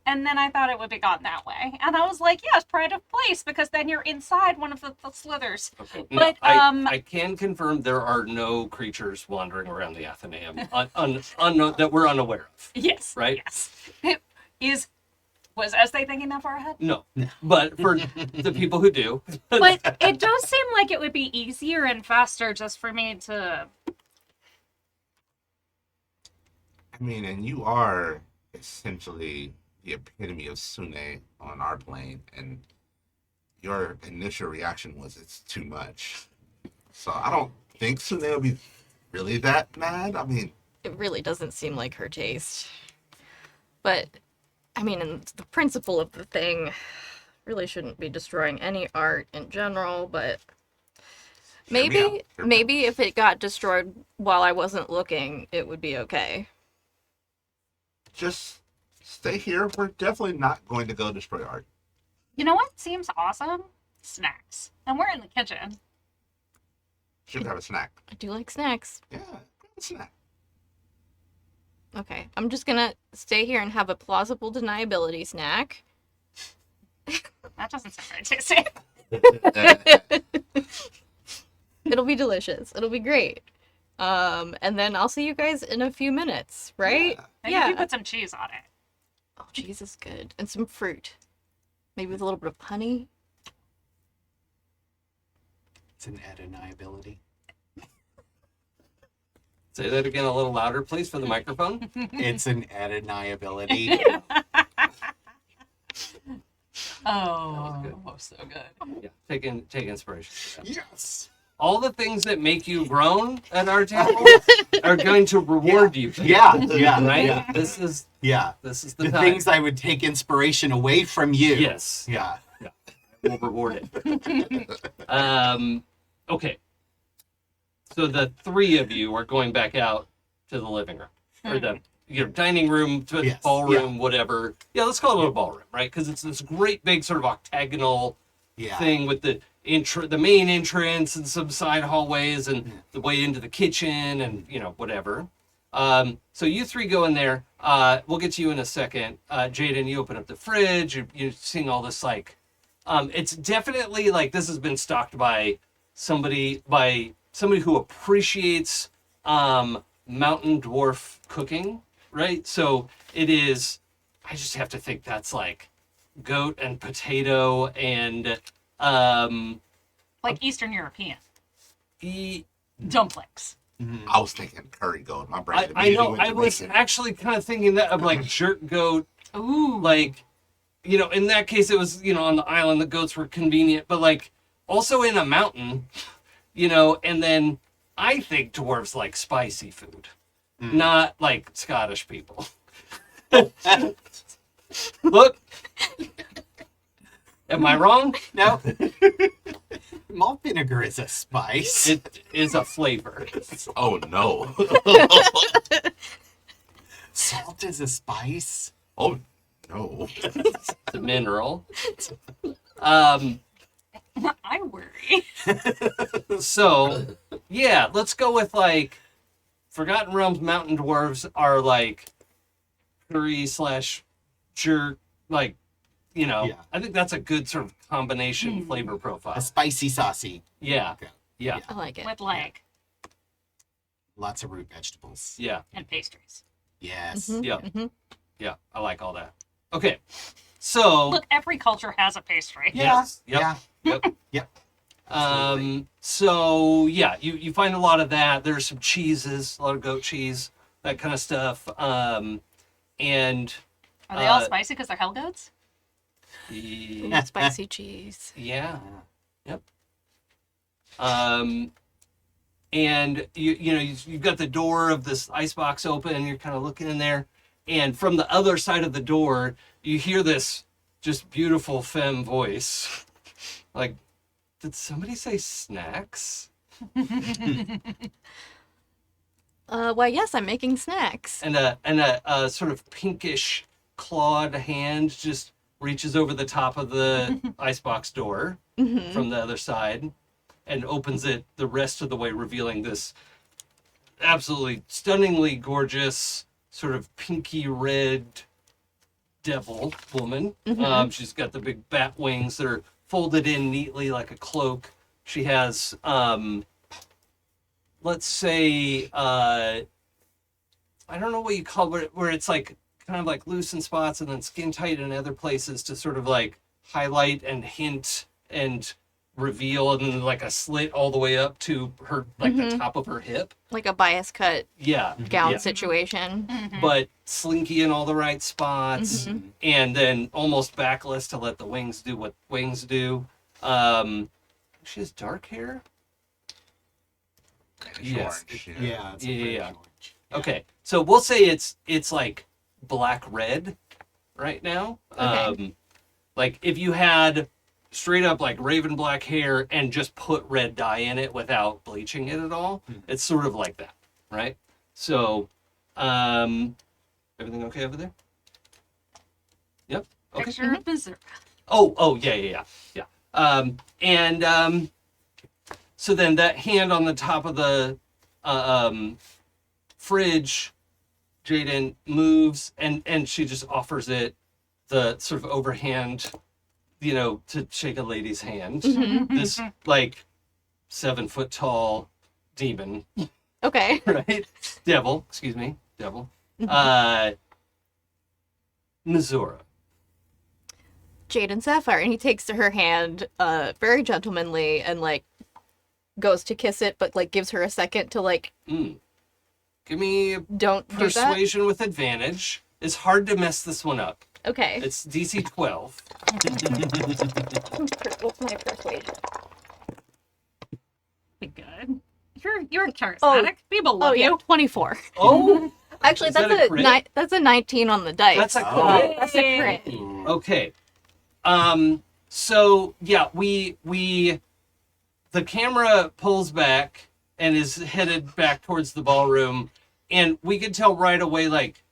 And then I thought it would be gone that way. And I was like, yes, pride of place, because then you're inside one of the slithers. okay. But, I can confirm there are no creatures wandering around the Athenaeum that we're unaware of. Yes. Right? Yes. Was Ezthe thinking that far ahead? No. But for the people who do. But it does seem like it would be easier and faster just for me to... I mean, and you are essentially the epitome of Sune on our plane, and your initial reaction was it's too much. So I don't think Sune will be really that mad. I mean, It really doesn't seem like her taste. But, I mean, and the principle of the thing really shouldn't be destroying any art in general, but Hear me out. Hear me maybe if it got destroyed while I wasn't looking, it would be okay. just stay here. We're definitely not going to go destroy art. You know what seems awesome? Snacks. And we're in the kitchen. Should have a snack. I do like snacks. Yeah, grab a snack. Okay, I'm just gonna stay here and have a plausible deniability snack. That doesn't sound very tasty. It'll be delicious. It'll be great. And then I'll see you guys in a few minutes, right? Maybe if you put some cheese on it. Oh, cheese is good. And some fruit. Maybe with a little bit of honey. It's an undeniability. Say that again a little louder, please, for the microphone. It's an undeniability. Oh, good. so good. Yeah, take inspiration. from that. Yes. All the things that make you groan at our table are going to reward you. Yeah, yeah, Right? yeah. This is Yeah. the The time. things I would take inspiration away from you. Yes. Yeah. We'll reward it. Okay. So the three of you are going back out to the living room or the dining room to the Yes, ballroom, whatever. Yeah, let's call it a ballroom, right? Because it's this great big sort of octagonal Yeah. thing with the main entrance and some side hallways and the way into the kitchen and whatever. So you three go in there. We'll get to you in a second. Jaden, you open up the fridge. You're seeing all this like It's definitely like this has been stocked by somebody who appreciates mountain dwarf cooking, right? So it is. I just have to think that's like goat and potato and Like Eastern European e- dumplings. I was thinking curry goat. My brain I immediately know. went to I was bacon. actually kind of thinking that of like jerk goat, Ooh. like, you know, in that case it was, you know, on the island the goats were convenient, but like also in a mountain, you know, and then I think dwarves like spicy food, not like Scottish people. Look, am I wrong? No. Malt vinegar is a spice. It is a flavor. Oh no. Salt is a spice. Oh no. It's a mineral. I worry. So, yeah, let's go with like Forgotten Realms mountain dwarves are like curry / jerk, like, you know, Yeah. I think that's a good sort of combination flavor profile. A spicy saucy. Yeah, Okay. yeah, I like it. With leg Lots of root vegetables. yeah, and pastries. Yes. yeah, Mhm. yeah. I like all that. Okay, so Look, every culture has a pastry. yes, yep, Yeah. yep. Yep. So yeah, you find a lot of that. There's some cheeses, a lot of goat cheese, that kind of stuff. And Are they all Uh, spicy because they're hell goats? the- Ooh, spicy cheese. yeah, yep. And you've got the door of this icebox open, and you're kind of looking in there, and from the other side of the door, you hear this just beautiful femme voice, like, did somebody say snacks? Why, yes, I'm making snacks. And a sort of pinkish clawed hand just reaches over the top of the icebox door from the other side and opens it the rest of the way, revealing this absolutely stunningly gorgeous sort of pinky red devil woman. She's got the big bat wings that are folded in neatly like a cloak. She has let's say I don't know what you call it, where it's like kind of like loose in spots and then skin tight in other places to sort of like highlight and hint and reveal, and then like a slit all the way up to her, like the top of her hip. Like a bias cut Yeah. gown yeah. situation. But slinky in all the right spots, and then almost backless to let the wings do what wings do. She has dark hair. Yes. Orange, Yeah. It's a Yeah, pretty yeah. orange. Okay, so we'll say it's like black red right now. Okay. Like if you had straight up like raven black hair and just put red dye in it without bleaching it at all, it's sort of like that, right? So, everything okay over there? Yep. Okay. Picture of Berserk. Oh, yeah. So then that hand on the top of the fridge, Jaden moves, and she just offers it the sort of overhand, to shake a lady's hand. This like 7 foot tall demon, Okay. right? Devil. Missoura. Jaden Sapphire, and he takes her hand, very gentlemanly, and like goes to kiss it, but like gives her a second to like Give me don't do that. persuasion with advantage. It's hard to mess this one up. Okay. It's DC 12. What's my persuasion? Be good. You're charismatic. People love Oh yeah, you. 24. Oh, Actually, Is that a crit? that's a 19 on the dice. that's a Oh. crit. That's a crit. Okay. So yeah, we the camera pulls back and is headed back towards the ballroom, and we can tell right away like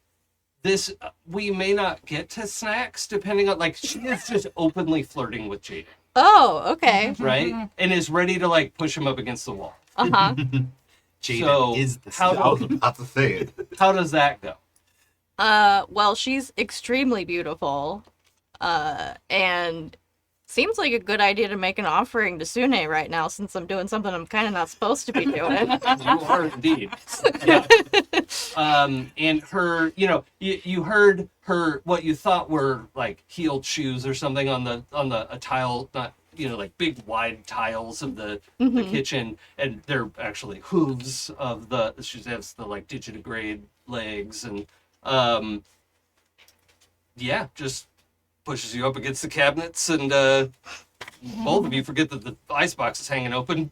this. We may not get to snacks depending on like she is just openly flirting with Jaden, Oh, okay. right? And is ready to like push him up against the wall. Uh-huh. Jaden So, is the how- I was about to say it. How does that go? Well, she's extremely beautiful. And Seems like a good idea to make an offering to Sune right now, since I'm doing something I'm kind of not supposed to be doing. You are indeed. Yeah. And her, you heard her what you thought were like heeled shoes or something on a tile, not like big wide tiles of the kitchen, and they're actually hooves of she has the like digitigrade legs, and just pushes you up against the cabinets, and both of you forget that the icebox is hanging open.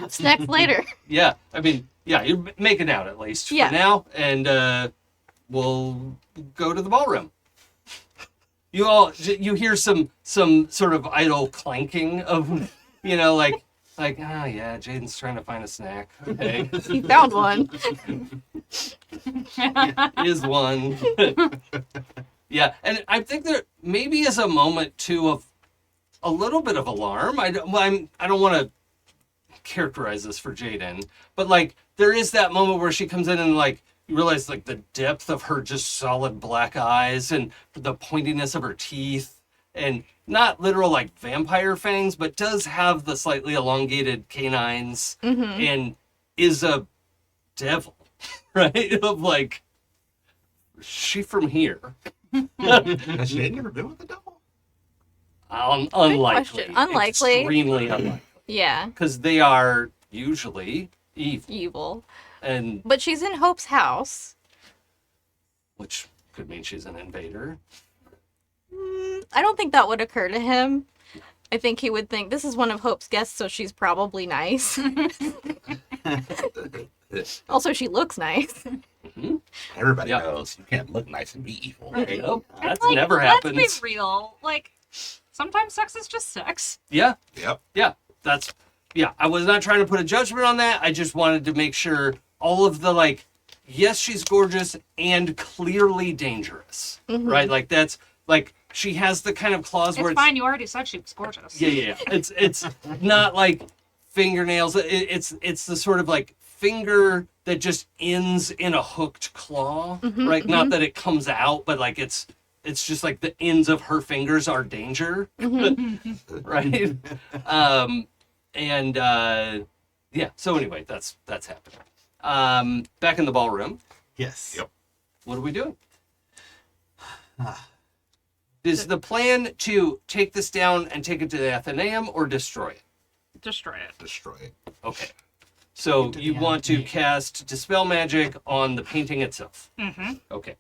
Snacks later. Yeah, I mean, you're making out at least for Yeah. now, and we'll go to the ballroom. You hear some sort of idle clanking of, like, oh yeah, Jaden's trying to find a snack. Okay, He found one. is one. Yeah, and I think there maybe is a moment too of a little bit of alarm. I don't want to characterize this for Jaden, but like there is that moment where she comes in and like you realize like the depth of her just solid black eyes and the pointiness of her teeth, and not literal like vampire fangs, but does have the slightly elongated canines, and is a devil, right? Of like, is she from here? Has Jaden ever been with the devil? Unlikely. question. Unlikely. Extremely unlikely. Yeah. Because they are usually evil. Evil. And But she's in Hope's house. which could mean she's an invader. I don't think that would occur to him. I think he would think, this is one of Hope's guests, so she's probably nice. Also, she looks nice. Everybody Yeah. knows you can't look nice and be evil. Right. Nope, And, that's like, never happened. Let's be real. Like, sometimes sex is just sex. Yeah, Yep. I was not trying to put a judgment on that. I just wanted to make sure all of the like, yes, she's gorgeous and clearly dangerous, right? Like that's like she has the kind of claws where It's fine. You already said she was gorgeous. Yeah. It's not like fingernails. It's the sort of like finger that just ends in a hooked claw, right? Not that it comes out, but like it's just like the ends of her fingers are danger, right? So anyway, that's happening. Back in the ballroom, Yes. Yep. what are we doing? Is the plan to take this down and take it to the Athenaeum or destroy it? Destroy it. Destroy it. Okay. So Into the you want to Athenaeum. cast Dispel Magic on the painting itself. Mm-hmm. Okay.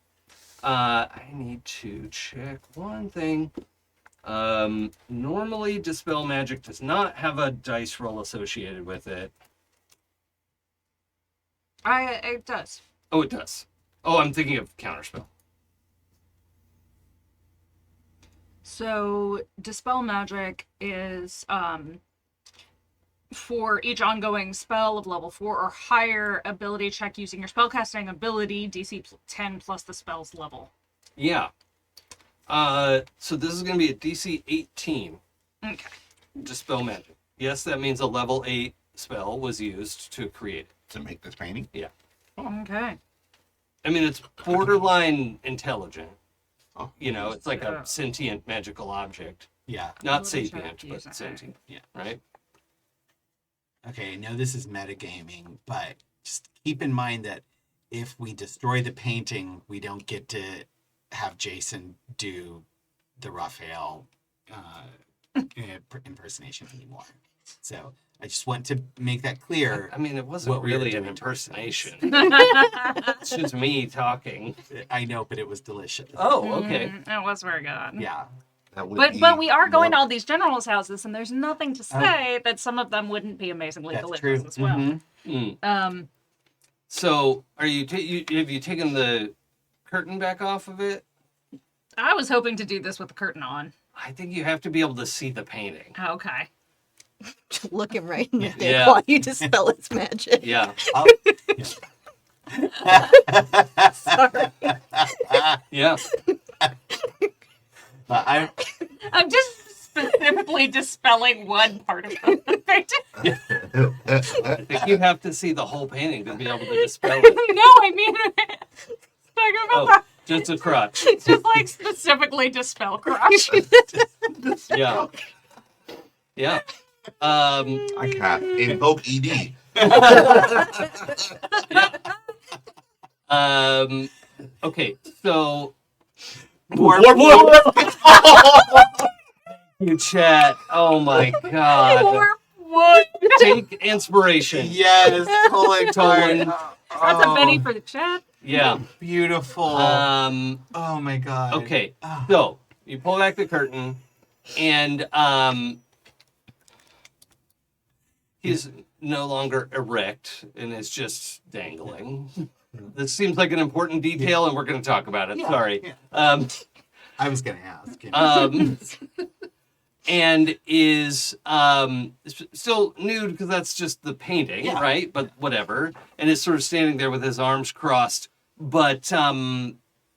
I need to check one thing. Normally, Dispel Magic does not have a dice roll associated with it. It does. Oh, it does. Oh, I'm thinking of Counterspell. So, Dispel Magic is for each ongoing spell of level 4 or higher ability check using your spellcasting ability, DC 10 plus the spell's level. Yeah. So this is going to be a DC 18 Okay. Dispel Magic. Yes, that means a level 8 spell was used to create it. To make this painting? Okay. I mean, it's borderline intelligent. Oh. It's like Yeah. a sentient magical object. Yeah. Not Ability check sapient, but using it. sentient. Yeah. Right? Okay, I know this is metagaming, but just keep in mind that if we destroy the painting, we don't get to have Jason do the Raphael impersonation anymore. So I just want to make that clear. I mean, it wasn't What we were really an doing impersonation. It It's just me talking. I know, but it was delicious. Oh, okay. was very good. Yeah. That would But be we are going to more- all these generals' houses, and there's nothing to say that some of them wouldn't be amazingly That's delicious true. as well. Mhm. Mm. So, are you have you taken the curtain back off of it? I was hoping to do this with the curtain on. I think you have to be able to see the painting. Okay. Look him right in the Yeah. dick Yeah. while you dispel its magic. Yeah. I'll- Sorry. Yeah. I'm I'm just specifically dispelling one part of the painting. I think you have to see the whole painting to be able to dispel it. No, I mean, talking about Oh, just a crotch. just like specifically dispel crotch. Yeah. Yeah. I can't invoke ED. Okay, so Warp. you chat. Oh my god. What? Take inspiration. Yes, pulling Colin. card. That's a Benny for the chat. Yeah. Beautiful. Um Oh my god. okay. Oh. So you pull back the curtain and he's no longer erect and is just dangling. This seems like an important detail, and we're going to talk about it. Yeah, Sorry. yeah. I was gonna ask. And is still nude because that's just the painting, Yeah. right? But whatever. And is sort of standing there with his arms crossed. But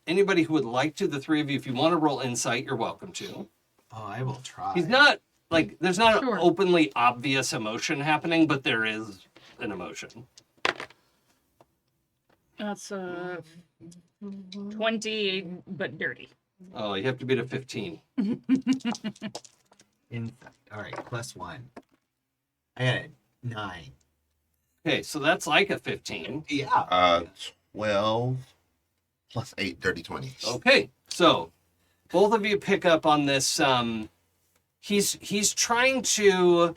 anybody who would like to, the three of you, if you want to roll insight, you're welcome to. Oh, I will try. He's not like there's not Sure. an openly obvious emotion happening, but there is an emotion. That's 20, but dirty. Oh, you have to beat a 15. All right, +1. I got a 9. Okay, so that's like a 15. Yeah. 12 plus 8, dirty 20. Okay, so both of you pick up on this. He's trying to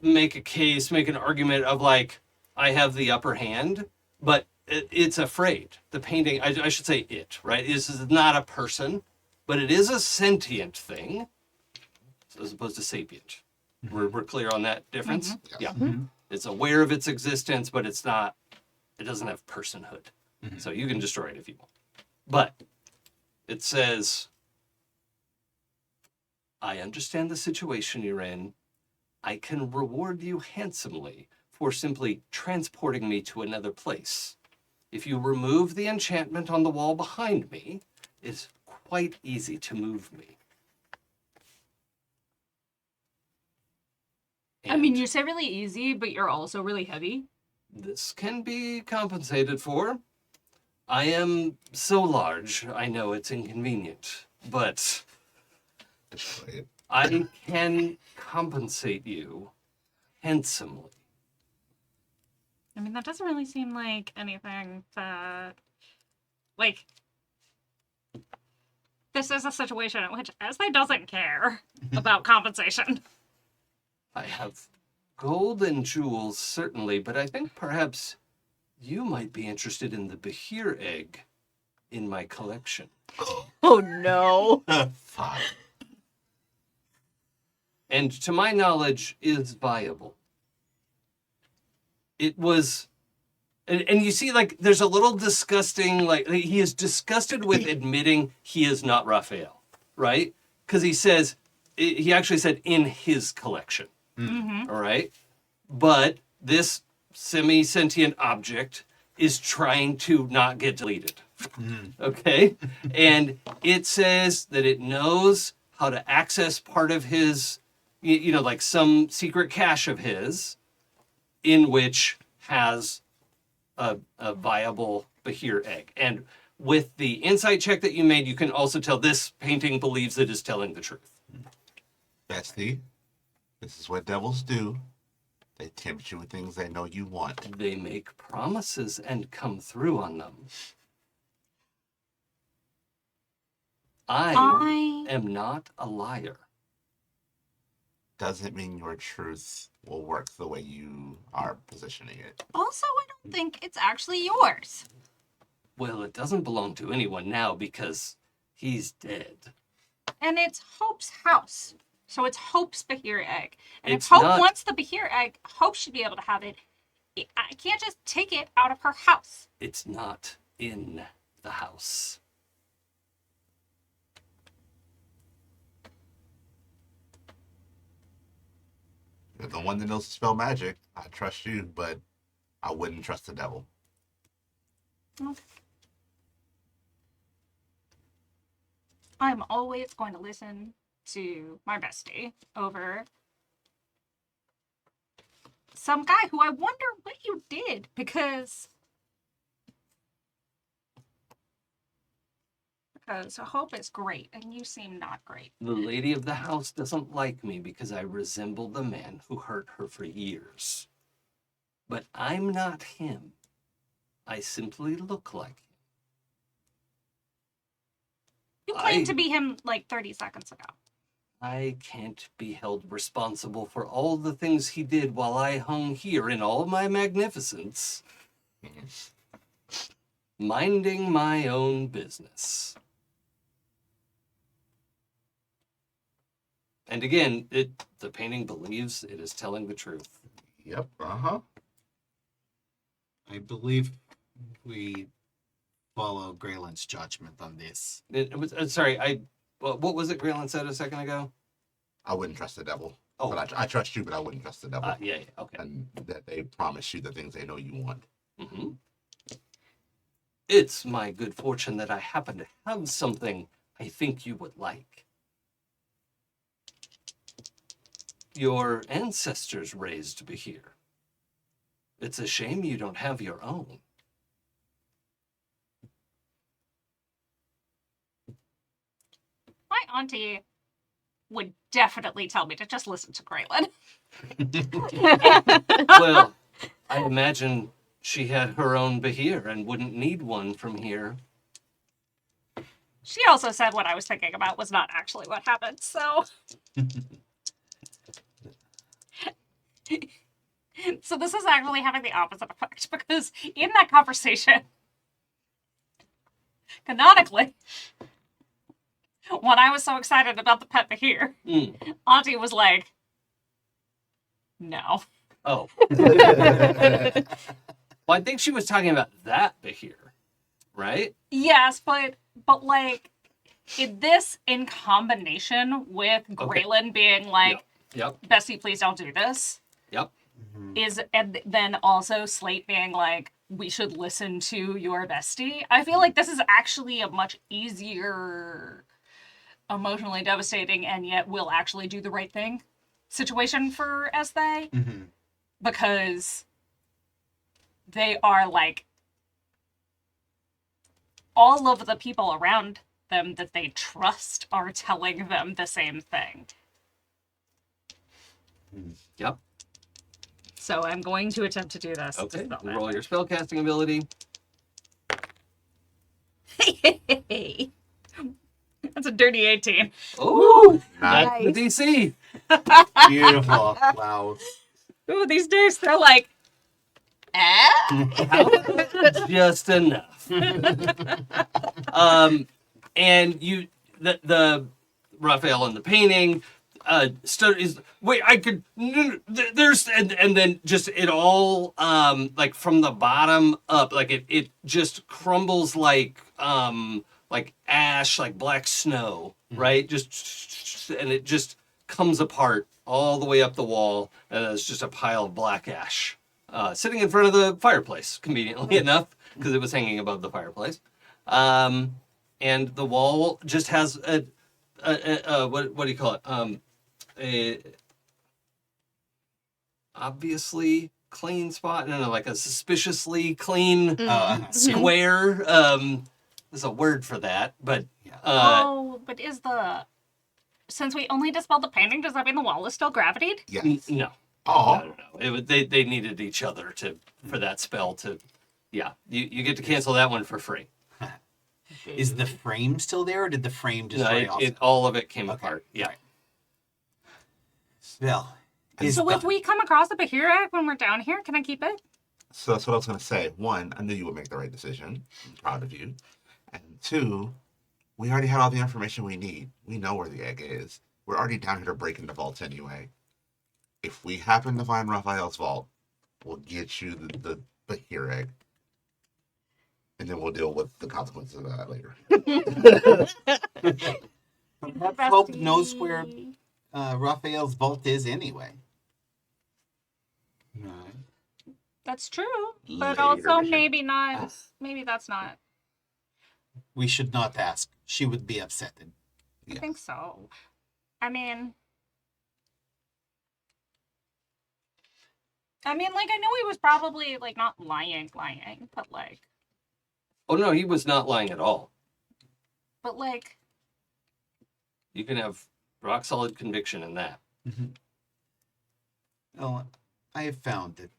make a case, make an argument of like, I have the upper hand, but it's afraid. The painting, I should say it, right? This is not a person, but it is a sentient thing, as opposed to sapient. We're clear on that difference? Yeah. It's aware of its existence, but it doesn't have personhood. So you can destroy it if you want. But it says, I understand the situation you're in. I can reward you handsomely for simply transporting me to another place. If you remove the enchantment on the wall behind me, it's quite easy to move me. I mean, And you say really easy, but you're also really heavy. this can be compensated for. I am so large, I know it's inconvenient, but Destroy it. I can compensate you handsomely. I mean, that doesn't really seem like anything that, like, this is a situation in which Ezthe doesn't care about compensation. I have gold and jewels, certainly, but I think perhaps you might be interested in the Behir egg in my collection. Oh no. Fuck. And to my knowledge, is viable. It was, and you see, like, there's a little disgusting, like, he is disgusted with admitting he is not Raphael, right? Because he says, he actually said in his collection, all right? But this semi-sentient object is trying to not get deleted, okay? And it says that it knows how to access part of his, you know, like some secret cache of his, in which has a viable Behir egg. And with the insight check that you made, you can also tell this painting believes it is telling the truth. Bestie, this is what devils do. They tempt you with things they know you want. They make promises and come through on them. I am not a liar. Doesn't mean your truth will work the way you are positioning it. Also, I don't think it's actually yours. Well, it doesn't belong to anyone now because he's dead. And it's Hope's house. So it's Hope's Behir egg. And It's if Hope not- wants the Behir egg, Hope should be able to have it. I can't just take it out of her house. It's not in the house. You're the one that knows to spell magic. I trust you, but I wouldn't trust the devil. I'm always going to listen to my bestie over some guy who I wonder what you did, because because Hope is great and you seem not great. The lady of the house doesn't like me because I resemble the man who hurt her for years. But I'm not him. I simply look like him. You claimed I- to be him like 30 seconds ago. I can't be held responsible for all the things he did while I hung here in all my magnificence, minding my own business. And again, the painting believes it is telling the truth. Yep. Uh-huh. I believe we follow Gralen's judgment on this. It was what was it Gralen said a second ago? I wouldn't trust the devil. Oh. But I trust you, but I wouldn't trust the devil. Yeah, okay. And that they promise you the things they know you want. Mm-hmm. It's my good fortune that I happen to have something I think you would like. Your ancestors raised Behir. It's a shame you don't have your own. My auntie would definitely tell me to just listen to Gralen. Well, I imagine she had her own Behir and wouldn't need one from here. She also said what I was thinking about was not actually what happened, so. So this is actually having the opposite effect because in that conversation, canonically, when I was so excited about the pet Behir, Auntie was like, no. Oh. Well, I think she was talking about that Behir, right? Yes, but like, in combination with Gralen being like, Yep. Bessie, please don't do this. Yep. And then also Slate being like, we should listen to your bestie. I feel like this is actually a much easier, emotionally devastating, and yet will actually do the right thing situation for Ezthe. Mm-hmm. Because they are like, all of the people around them that they trust are telling them the same thing. Yep. So I'm going to attempt to do this. Okay. Spell Roll your spellcasting ability. Hey. That's a dirty 18. Oh, Nice. that's the DC. Beautiful. Wow. Ooh, these days they're like, Just enough. And you, the Raphael in the painting, is wait. I could. There's and then just it all like from the bottom up, like it just crumbles like ash, like black snow, right? Just and it just comes apart all the way up the wall, and it's just a pile of black ash. Sitting in front of the fireplace, conveniently enough, because it was hanging above the fireplace. And the wall just has a what do you call it? A obviously clean spot. No, like a suspiciously clean square. There's a word for that, but but since we only dispelled the painting, does that mean the wall is still gravitated? Yes. no. Oh. No. They needed each other for that spell to, yeah. You get to cancel that one for free. Is the frame still there, or did the frame just No, fray off? all of it came apart. Yeah. Right. Well, So if we come across a Behir when we're down here, can I keep it? So that's what I was going to say. One, I knew you would make the right decision. I'm proud of you. And two, we already had all the information we need. We know where the egg is. We're already down here to break into vaults anyway. If we happen to find Raphael's vault, we'll get you the Behir egg. And then we'll deal with the consequences of that later. perhaps Hope knows where Raphael's vault is anyway. Right. That's true, but Later also mission. maybe not. Maybe that's not. We should not ask. She would be upset. I think so. I mean, like, I know he was probably, like, not lying, but, like... Oh, no, he was not lying at all. But like, You can have rock solid conviction in that. Oh, I have found that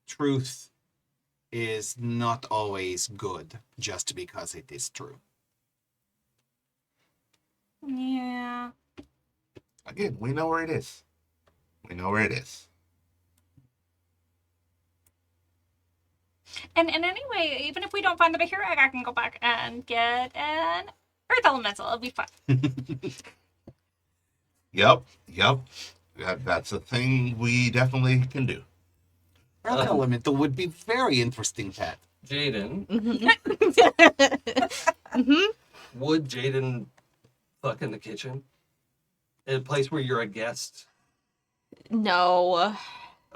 truth is not always good just because it is true. yeah. Again, we know where it is. We know where it is. And anyway, even if we don't find the Bahira, I can go back and get an Earth Elemental. It'll be fun. Yep. That's a thing we definitely can do. Earth Elemental would be very interesting, pet. Jaden, Mm-hmm. would Jaden fuck in the kitchen? In a place where you're a guest? No.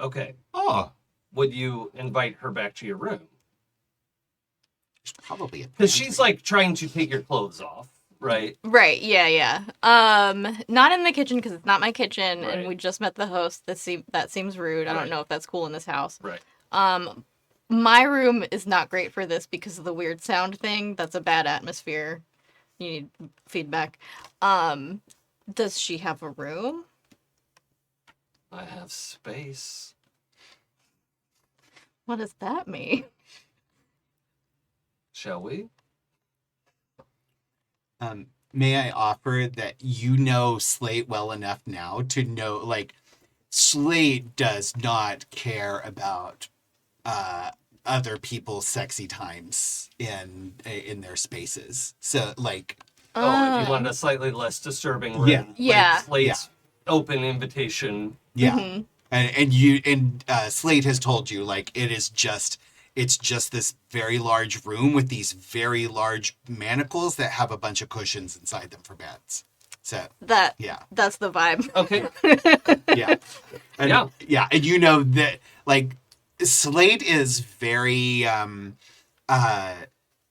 Okay. Oh, Would you invite her back to your room? There's probably a Because she's like trying to take your clothes off, right? Right, yeah. Not in the kitchen because it's not my kitchen, Right. and we just met the host. That seems rude. I Right. don't know if that's cool in this house. Right. My room is not great for this because of the weird sound thing. That's a bad atmosphere. You need feedback. Does she have a room? I have space. What does that mean? Shall we? May I offer that you know Slate well enough now to know, like, Slate does not care about other people's sexy times in their spaces. So, like, Oh, if you wanted a slightly less disturbing room. Yeah. like Yeah. Slate's open invitation. yeah, Mhm. and Slate has told you, like, it's just this very large room with these very large manacles that have a bunch of cushions inside them for beds. So yeah, That's the vibe. Okay. yeah, and, Yeah. and you know that, like, Slate is very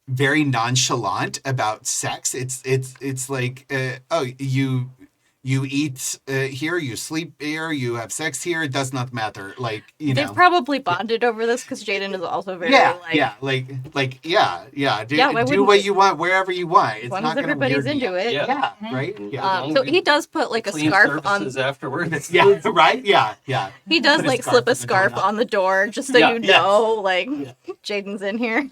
very nonchalant about sex. It's like, oh, you eat here, you sleep here, you have sex here. It does not matter. Like, you They've know. probably bonded over this because Jaden is also very Yeah, like. yeah, Do, Yeah, why do wouldn't what you? you want wherever you want. It's As long not as gonna everybody's weird me into out. it. Yeah. Yeah, right. As Yeah, long So as you he does put like a clean scarf on. surfaces afterwards. yeah, right. Yeah. He does Put a like scarf slip a on the scarf doorknob. on the door just so Yeah, you yes. know, like Yeah. Jaden's in here.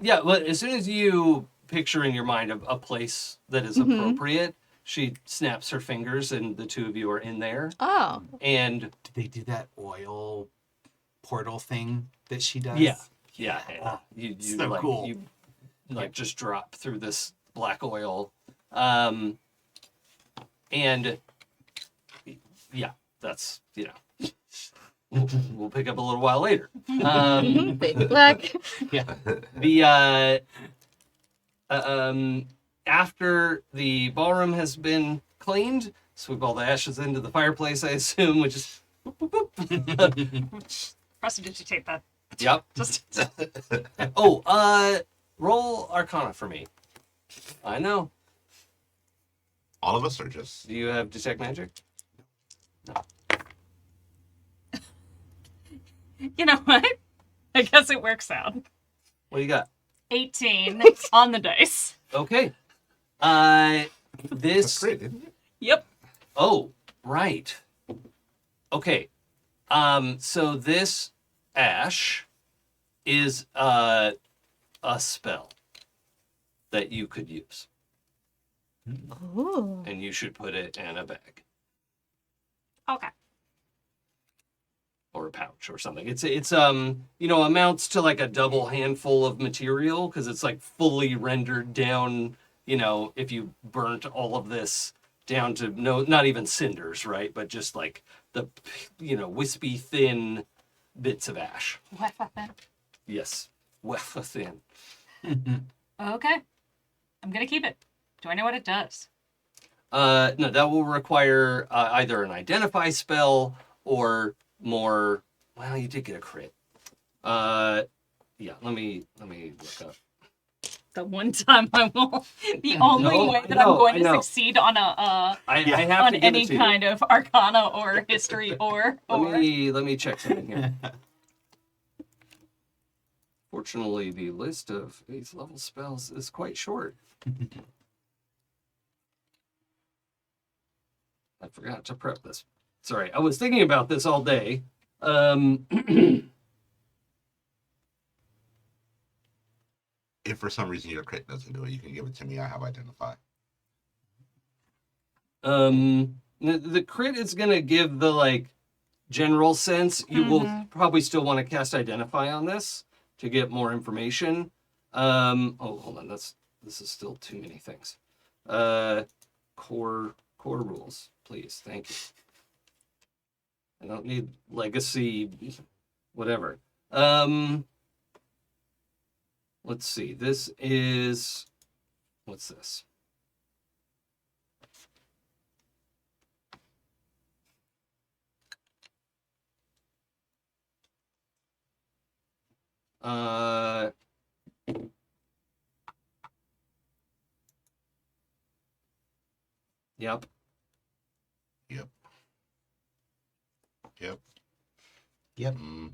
Yeah, well, as soon as you picture in your mind a place that is appropriate, she snaps her fingers and the two of you are in there. Oh, And Do they do that oil portal thing that she does? yeah, Ah, you so like cool. you like just drop through this black oil, and yeah, that's we'll pick up a little while later. baby black. Yeah. After the ballroom has been cleaned, sweep all the ashes into the fireplace, I assume, which is Prestidigitate that. yep. Just Roll Arcana for me. I know. all of us are just. Do you have detect magic? you know what? I guess it works out. What do you got? 18 on the dice. Okay. That's This. great, isn't it? Yep. Oh, right. Okay. So this ash is a spell that you could use, Ooh. and you should put it in a bag Okay. or a pouch or something. It's amounts to like a double handful of material because it's like fully rendered down. If you burnt all of this down to not even cinders, right? But just like the wispy thin bits of ash. Weapon. Yes, wafer thin. Okay. I'm gonna keep it. Do I know what it does? No, that will require either an identify spell or more. Well, you did get a crit. Yeah. Let me look up. The one time I will. The only No, way I that know, I'm going I to know. succeed on a I have on to give any it to kind of arcana or history or you. Let me check something here. Fortunately, the list of 8th level spells is quite short. I forgot to prep this. Sorry, I was thinking about this all day. If for some reason your crit doesn't do it, you can give it to me. I have identify. The crit is gonna give the like general sense. You will probably still want to cast Identify on this to get more information. Oh, hold on. This is still too many things. Core rules, please. Thank you. I don't need legacy, whatever. Let's see. This is, what's this? Yep. Yep. Yep. I'm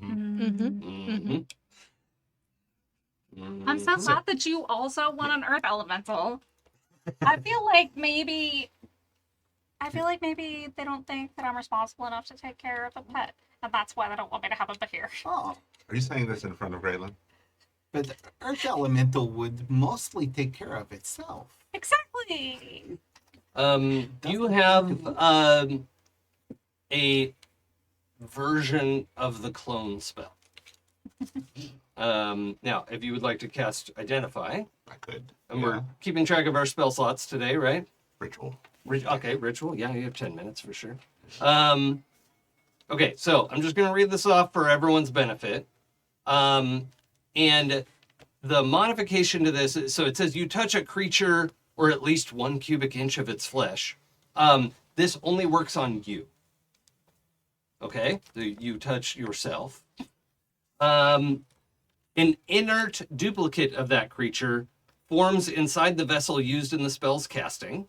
so glad that you also want an earth elemental. I feel like maybe they don't think that I'm responsible enough to take care of the pet, and that's why they don't want me to have it here. Oh, Are you saying this in front of Gralen? but the Earth Elemental would mostly take care of itself. Exactly. You have a version of the clone spell. Now, if you would like to cast Identify, I could. and we're keeping track of our spell slots today, right? Ritual. Okay, ritual. Yeah, you have 10 minutes for sure. Okay, so I'm just going to read this off for everyone's benefit. And the modification to this, so it says you touch a creature or at least 1 cubic inch of its flesh. This only works on you. Okay, so you touch yourself. An inert duplicate of that creature forms inside the vessel used in the spell's casting.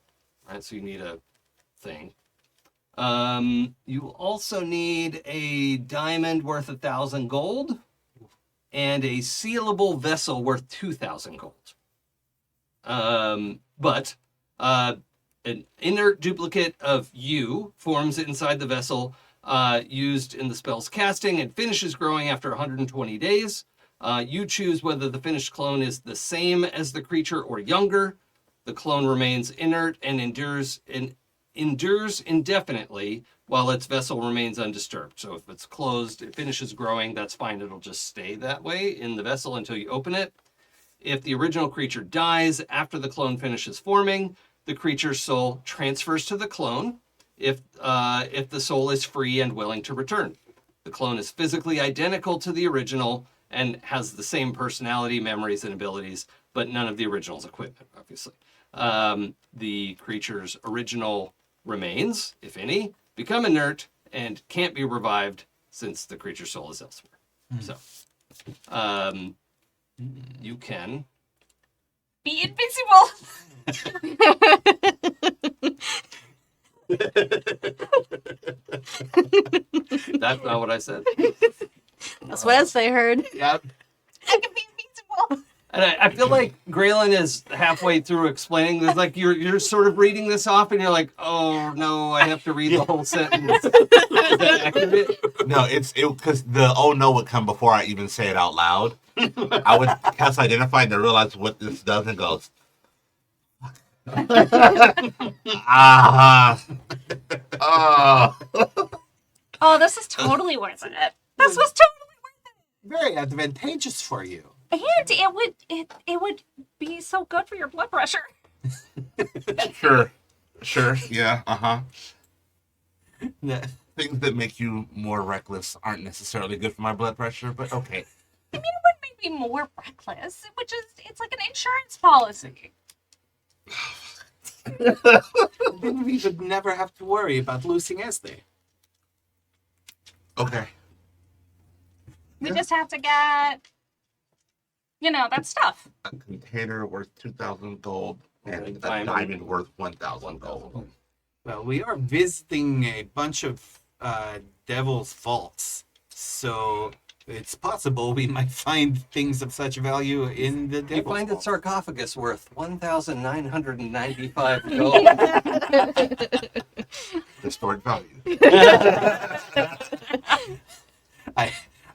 Right, so you need a thing. You also need a diamond worth 1,000 gold and a sealable vessel worth 2,000 gold. But an inert duplicate of you forms inside the vessel used in the spell's casting and finishes growing after 120 days. You choose whether the finished clone is the same as the creature or younger. The clone remains inert and endures indefinitely while its vessel remains undisturbed. So if it's closed, it finishes growing, that's fine. It'll just stay that way in the vessel until you open it. If the original creature dies after the clone finishes forming, the creature's soul transfers to the clone if the soul is free and willing to return. The clone is physically identical to the original and has the same personality, memories, and abilities, but none of the original's equipment, obviously. The creature's original remains, if any, become inert and can't be revived since the creature's soul is elsewhere. So, you can Be invisible. That's not what I said. That's what Ezthe heard. Yep. I can be invisible. And I feel like Gralen is halfway through explaining this. Like you're sort of reading this off, and you're like, "Oh no, I have to read the whole sentence." Is that accurate? No, it's because the oh no would come before I even say it out loud. I would cast Identify and realize what this does and goes. Oh, this is totally worth it. This was totally worth it. Very advantageous for you. And it would be so good for your blood pressure. Sure, yeah, Yeah. Things that make you more reckless aren't necessarily good for my blood pressure, but okay. I mean, it would make me more reckless, it's like an insurance policy. Then we would never have to worry about losing Ezthe. Okay. We just have to get, that stuff. A container worth 2,000 gold and a Diamond. diamond worth 1,000 gold. Well, we are visiting a bunch of devil's vaults, so it's possible we might find things of such value in the You Devil's find a Vault. sarcophagus worth 1,995 gold. Historic value.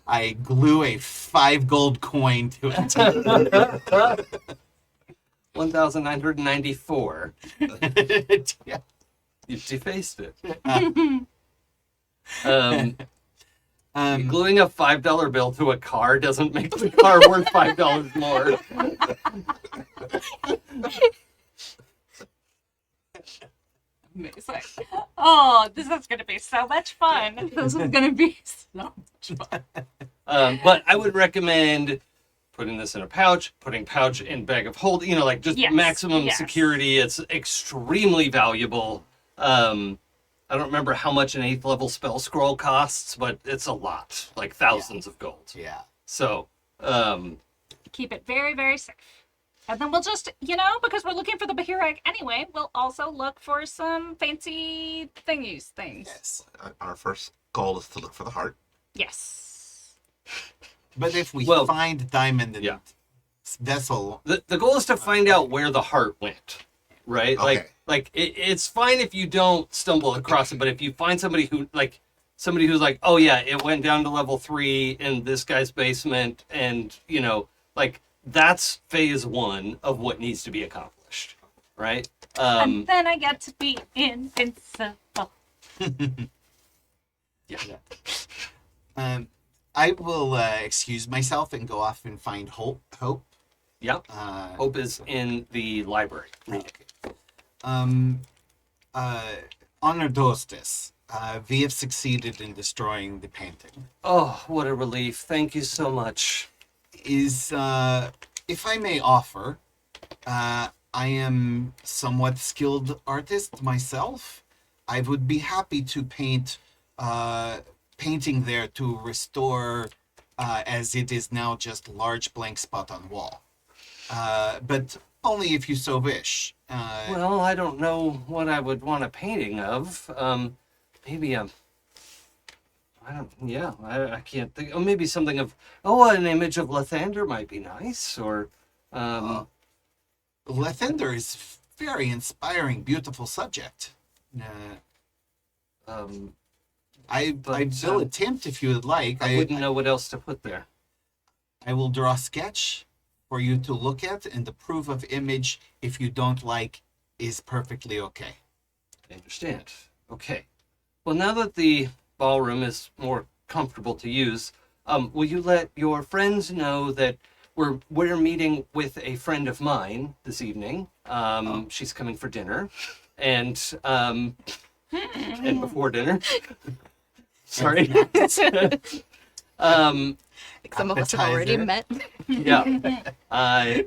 I glue a 5 gold coin to it. 1,994. Yeah. You've defaced it. Um, Gluing a $5 bill to a car doesn't make the car worth $5 more. Amazing. Oh, this is going to be so much fun. This is going to be so much fun. But I would recommend putting this in a pouch, putting pouch in bag of holding, like just Yes, maximum yes. security. It's extremely valuable. I don't remember how much an 8th level spell scroll costs, but it's a lot, like thousands of gold. yeah. So, Keep it very, very safe. And then we'll just, because we're looking for the Vithrak anyway, we'll also look for some fancy things. Yes. Our first goal is to look for the heart. Yes. But if we Well, find diamond and yeah. vessel, the goal is to find out where the heart went, right? Okay. Like it's fine if you don't stumble across it, but if you find somebody who's like, oh yeah, it went down to level 3 in this guy's basement, and like that's phase 1 of what needs to be accomplished, right? And then I get to be invincible. Yeah. I will excuse myself and go off and find Hope. Yeah. Uh, Hope is in the library. Honor Dostis. We have succeeded in destroying the painting. Oh, what a relief! Thank you so much. If I may offer, I am somewhat skilled artist myself. I would be happy to paint painting there to restore, as it is now just large blank spot on wall. But only if you so wish. Well, I don't know what I would want a painting of. Maybe I can't think. Oh, maybe something of. Oh, an image of Lathander might be nice, or. Lathander is very inspiring, beautiful subject. I will attempt if you would like. I wouldn't know what else to put there. I will draw a sketch for you to look at, and the proof of image, if you don't like, is perfectly okay. I understand. Okay. Well, now that the ballroom is more comfortable to use, will you let your friends know that we're meeting with a friend of mine this evening? She's coming for dinner, and before dinner. Sorry. Some of us have already Appetizer. met. Yeah.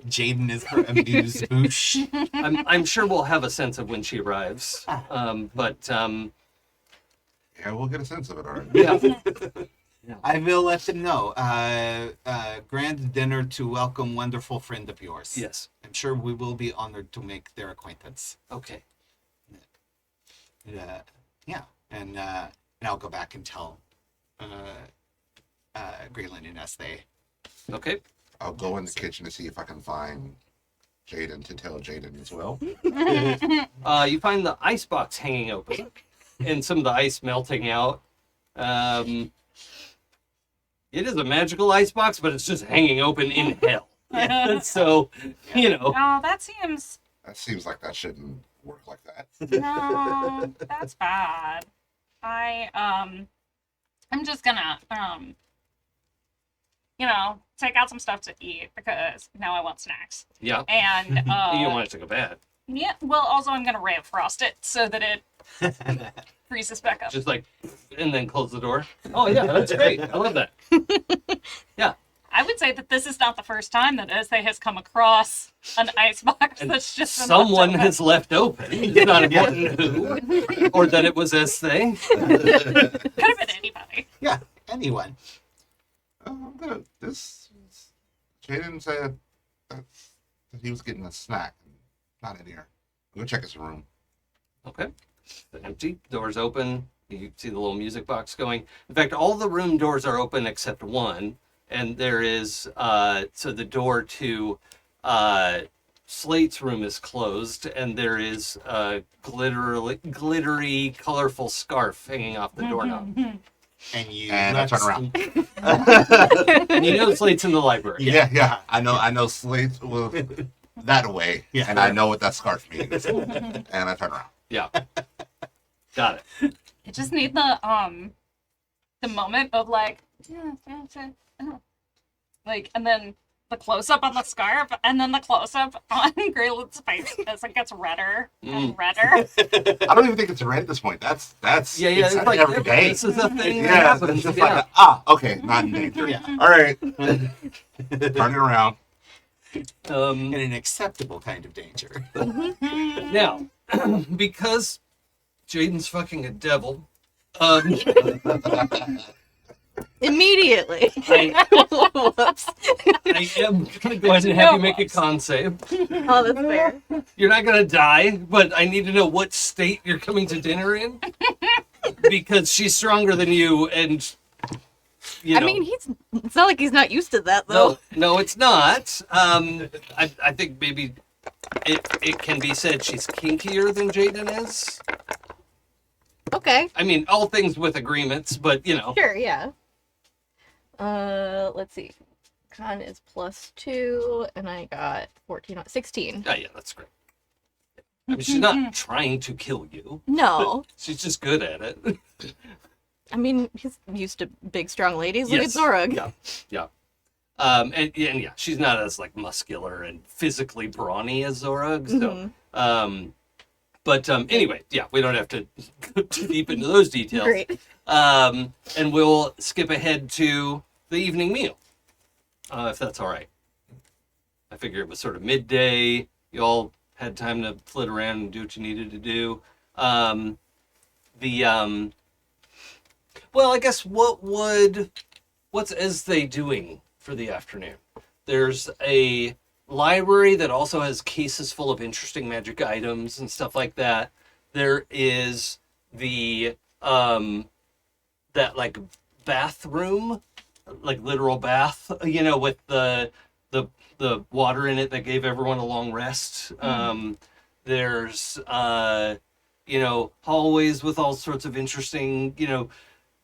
Jaden is her amuse bouche. I'm sure we'll have a sense of when she arrives. But Yeah, we'll get a sense of it, all right. yeah. I will let them know. Grand dinner to welcome wonderful friend of yours. Yes. I'm sure we will be honored to make their acquaintance. Okay. Yeah, and I'll go back and tell Gralen and Ezthe. Okay. I'll go in the kitchen to see if I can find Jaden to tell Jaden as well. You find the ice box hanging open, and some of the ice melting out. It is a magical ice box, but it's just hanging open in hell. So, Oh, that seems. That seems like that shouldn't work like that. No, that's bad. I'm just gonna, take out some stuff to eat because now I want snacks. Yeah. And, You don't want it to go bad. yeah, well, also I'm gonna ray of frost it so that it freezes back up. Just like, and then close the door. Oh, yeah, that's great. I love that. Yeah. I would say that this is not the first time that Ezthe has come across an icebox And that's just been someone left has left open. It's not important who, or that it was Ezthe. open. Could have been anybody. Yeah, anyone. Jaden said that he was getting a snack. Not in here. Go check his room. Okay. Empty. Doors open. You see the little music box going. In fact, all the room doors are open except one, and there is so the door to Slate's room is closed, and there is a glittery, colorful scarf hanging off the doorknob. And you And I turn around. And you know Slate's in the library. Yeah. I know Slate will that away. Yeah. And I know what that scarf means. And I turn around. Yeah. Got it. I just need the moment of like and then the close up on the scarf and then the close up on Gralen's face as it gets redder and redder. I don't even think it's red at this point. That's Yeah, it's it's like every day. this is a thing that Yeah, happens. it's just Yeah. like okay, not in danger. Yeah. All right. Turn it around. in an acceptable kind of danger. Now, because Jaden's fucking a devil, Immediately. Whoops. I am gonna go ahead and have you make a con save. Oh, that's fair. You're not gonna die, but I need to know what state you're coming to dinner in, because she's stronger than you, and you know. I mean, it's not like he's not used to that, though. No, it's not. I think maybe it can be said she's kinkier than Jaden is. Okay. I mean, all things with agreements, but you know. Sure, yeah. Let's see. Con is +2, and I got 14 16. Yeah, that's great. I mean, she's not trying to kill you. No. She's just good at it. I mean, he's used to big, strong ladies. Look Yes. at Zorug. Yeah. And yeah, she's not as like muscular and physically brawny as Zorug. So, anyway, yeah, we don't have to go too deep into those details. Great. And we'll skip ahead to the evening meal, if that's all right. I figure it was sort of midday. You all had time to flit around and do what you needed to do. Well, I guess what's Ezthe doing for the afternoon? There's a library that also has cases full of interesting magic items and stuff like that. There is the that like bathroom, like literal bath, you know, with the water in it that gave everyone a long rest. There's you know, hallways with all sorts of interesting, you know,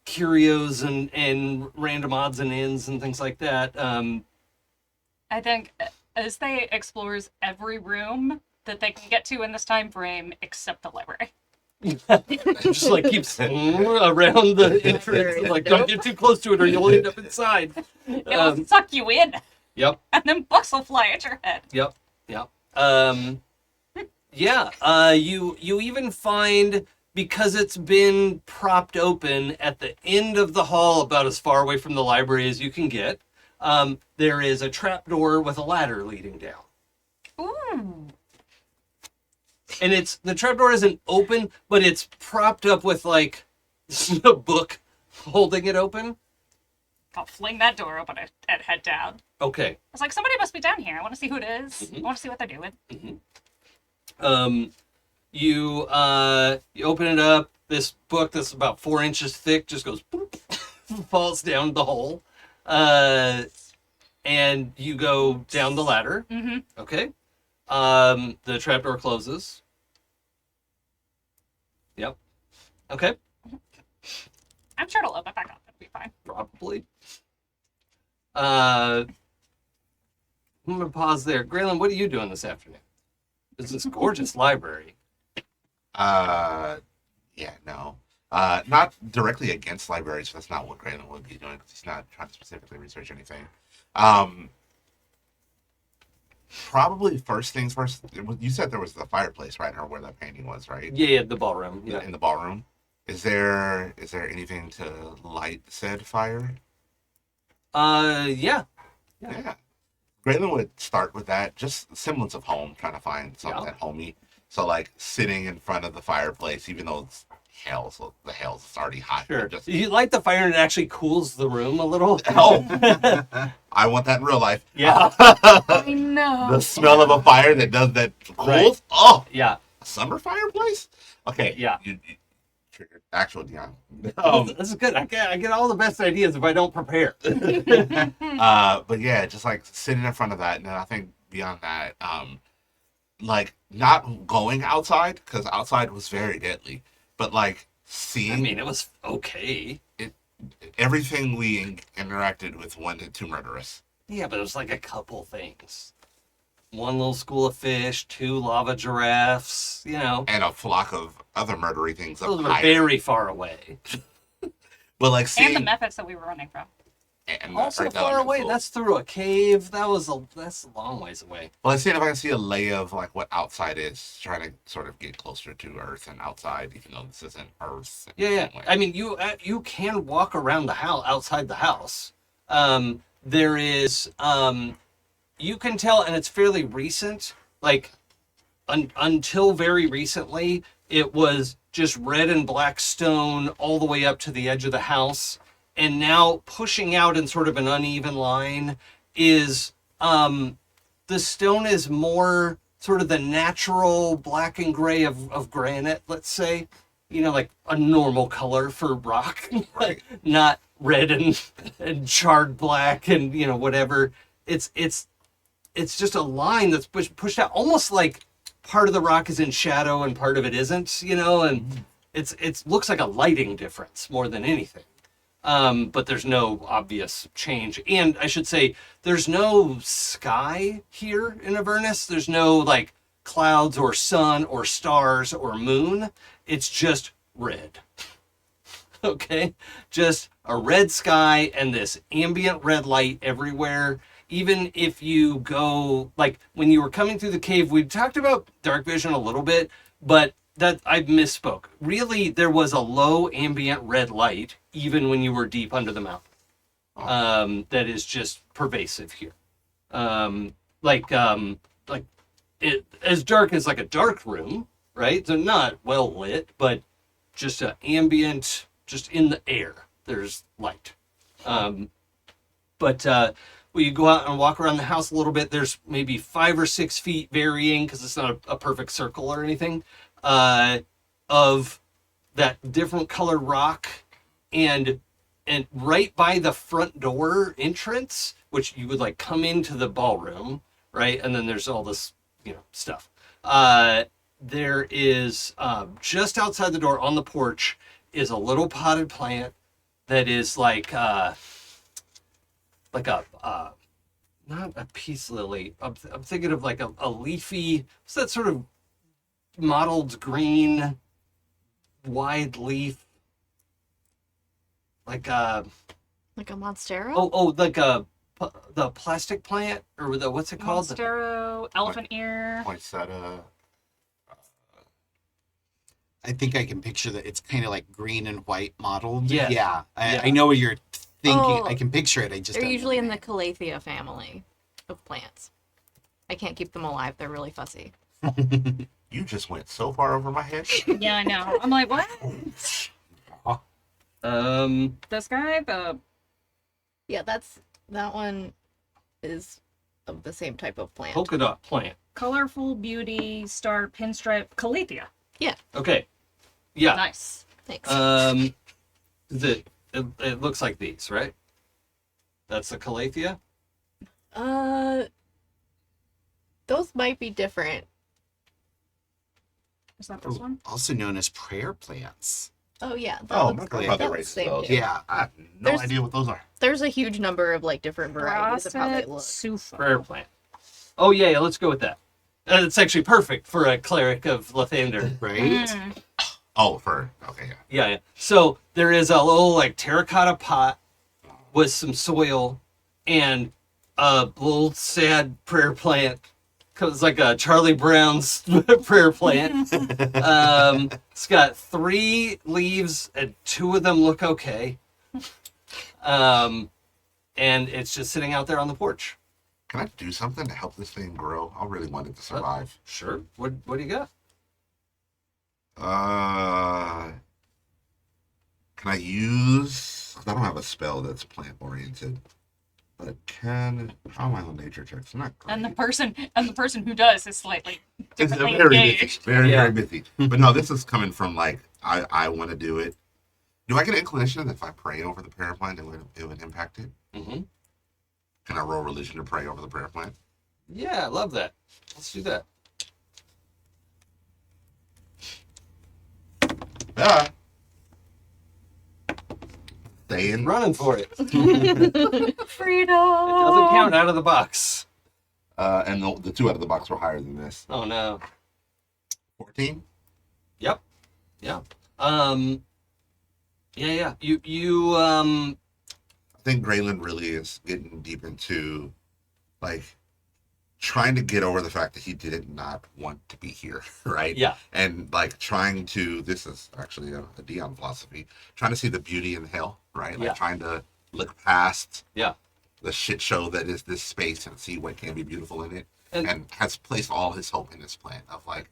curios and random odds and ends and things like that. I think Ezthe explores every room that they can get to in this time frame except the library. Just like keeps around the entrance. Like, don't get too close to it or you'll end up inside. It will suck you in, Yep. and then books will fly at your head. Yep. You even find, because it's been propped open at the end of the hall, about as far away from the library as you can get, there is a trapdoor with a ladder leading down. Ooh. And the trapdoor isn't open, but it's propped up with like a book holding it open. I'll fling that door open and head down. Okay. I was like, somebody must be down here. I want to see who it is. I want to see what they're doing. You open it up. This book that's about 4 inches thick just goes boop, falls down the hole. And you go down the ladder. Mm-hmm. Okay. The trapdoor closes. Yep. Okay. I'm sure it'll open back up. It'll be fine. Probably. I'm gonna pause there. Gralen, what are you doing this afternoon? It's this gorgeous library. Yeah, no. Not directly against libraries. That's not what Gralen would be doing, because he's not trying to specifically research anything. Probably first things first. You said there was the fireplace, right, or where that painting was, right? Yeah, the ballroom. Yeah. In the ballroom. Is there anything to light said fire? Yeah. Yeah. Gralen would start with that, just semblance of home, trying to find something that homey. So like sitting in front of the fireplace, even though it's hell, so the hell's already hot. Sure. Just, You light the fire and it actually cools the room a little. oh, I want that in real life. Yeah. I know. The smell of a fire that does that cools. Right. Oh, Yeah. a summer fireplace. Okay. Yeah. You triggered. Actual Dion. This is good. I get all the best ideas if I don't prepare. But yeah, just like sitting in front of that, and then I think beyond that, like not going outside because outside was very deadly, but like seeing. I mean, it was okay. Everything we interacted with went too murderous. Yeah, but it was like a couple things. One little school of fish, 2 lava giraffes, And a flock of other murdery things up those were higher. very far away. But like seeing And the methods that we were running from. and Also right, that far would've been away. cool. That's through a cave. That's a long ways away. Well, let's see if I can see a lay of like what outside is, trying to sort of get closer to Earth and outside, even though this isn't Earth. in Yeah. some way. I mean, you can walk around the house, outside the house. There is, you can tell, and it's fairly recent. Like, until very recently, it was just red and black stone all the way up to the edge of the house. And now pushing out in sort of an uneven line is, the stone is more sort of the natural black and gray of granite, let's say. Like a normal color for rock. Right. Not red and charred black and, whatever. It's just a line that's pushed out, almost like part of the rock is in shadow and part of it isn't, and it looks like a lighting difference more than anything. But there's no obvious change. And I should say, there's no sky here in Avernus. There's no like clouds or sun or stars or moon. It's just red. Okay? Just a red sky and this ambient red light everywhere. Even if you go, like when you were coming through the cave, we talked about dark vision a little bit, but that I misspoke. Really, there was a low ambient red light even when you were deep under the mountain. That is just pervasive here. Like it as dark as like a dark room, right? So not well lit, but just an ambient, just in the air. There's light. But when you go out and walk around the house a little bit, there's maybe 5 or 6 feet varying, because it's not a perfect circle or anything, of that different colored rock, and right by the front door entrance, which you would like come into the ballroom, right? And then there's all this, stuff. There is just outside the door on the porch is a little potted plant that is like a not a peace lily. I'm thinking of like a leafy. What's that sort of mottled green, wide leaf? Like a Monstera? like the plastic plant, or the what's it called? Monstero, elephant ear. Poinsettia. I think I can picture that it's kind of like green and white mottled. Yeah. Yeah. Yeah. I know what you're thinking. Oh, I can picture it. I just They're don't know usually in the name. Calathea family of plants. I can't keep them alive. They're really fussy. You just went so far over my head. Yeah, I know. I'm like, what? This guy, Yeah, that one is of the same type of plant. Polka dot plant. colorful beauty star pinstripe Calathea. Okay. Yeah. Nice. Thanks. It looks like these, right? That's the Calathea? Those might be different. Is that this one? Also known as prayer plants. Oh yeah. Oh, looks- my grandmother that's raised same those. too. Yeah. I have no There's- idea what those are. There's a huge number of like different varieties of how they look. Sufa. Prayer plant. Oh, yeah, let's go with that. It's actually perfect for a cleric of Lathander. Right? Mm. Oh, for okay, yeah. Yeah. So there is a little like terracotta pot with some soil and a little sad prayer plant. It's like a Charlie Brown's prayer plant. It's got 3 leaves and 2 of them look okay. And it's just sitting out there on the porch. Can I do something to help this thing grow? I really want it to survive. Sure. What do you got? Can I use? 'Cause I don't have a spell that's plant oriented. But how am I on nature checks? Not great. And the person who does is slightly It's differently very engaged. mythy. Very Yeah. very mythy. But no, this is coming from like I want to do it. Do I get an inclination that if I pray over the prayer plant, it would impact it? Mm-hmm. Can I roll religion to pray over the prayer plant? Yeah, I love that. Let's do that. Yeah. Staying. Running for it. Freedom. It doesn't count out of the box. And the two out of the box were higher than this. Oh no. 14? Yep. Yeah. Yeah. You. I think Gralen really is getting deep into, like, trying to get over the fact that he did not want to be here, right? Yeah. And, like, trying to, this is actually a Dion philosophy, trying to see the beauty in hell, right? Like, Yeah. trying to look past Yeah. the shit show that is this space and see what can be beautiful in it. And- And has placed all his hope in this plan of, like,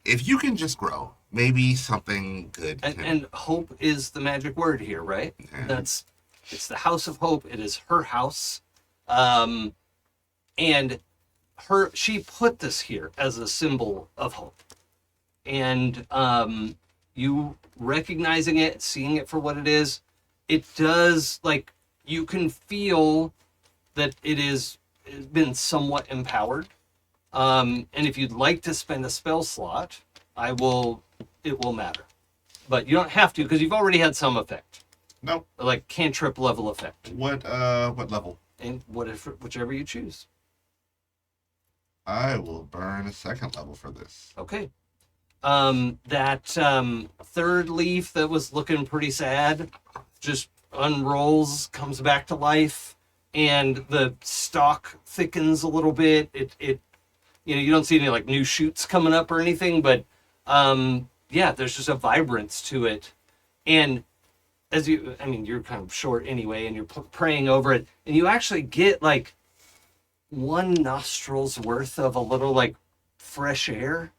if you can just grow, maybe something good can... And hope is the magic word here, right? Yeah. It's the house of hope. It is her house. And she put this here as a symbol of hope. And you recognizing it, seeing it for what it is, it does, like, you can feel that it's been somewhat empowered. And if you'd like to spend a spell slot, it will matter. But you don't have to, because you've already had some effect. No. Like cantrip level effect. What level? And whichever you choose. I will burn a second level for this. Okay. That third leaf that was looking pretty sad just unrolls, comes back to life, and the stalk thickens a little bit. It you don't see any like new shoots coming up or anything, but there's just a vibrance to it. And you're kind of short anyway, and you're praying over it, and you actually get like one nostril's worth of a little like fresh air,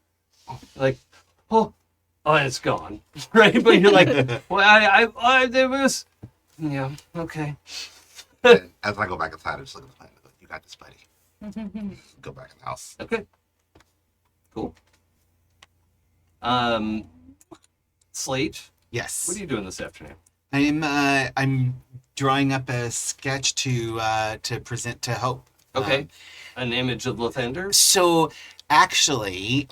like and it's gone, right? But you're like, well, I there was, yeah, okay. And as I go back inside, I just look at the plan and go, you got this, buddy. Go back in the house. Okay. Cool. Slate, Yes. what are you doing this afternoon? I'm drawing up a sketch to present to Hope. Okay. An image of Lathander? So actually,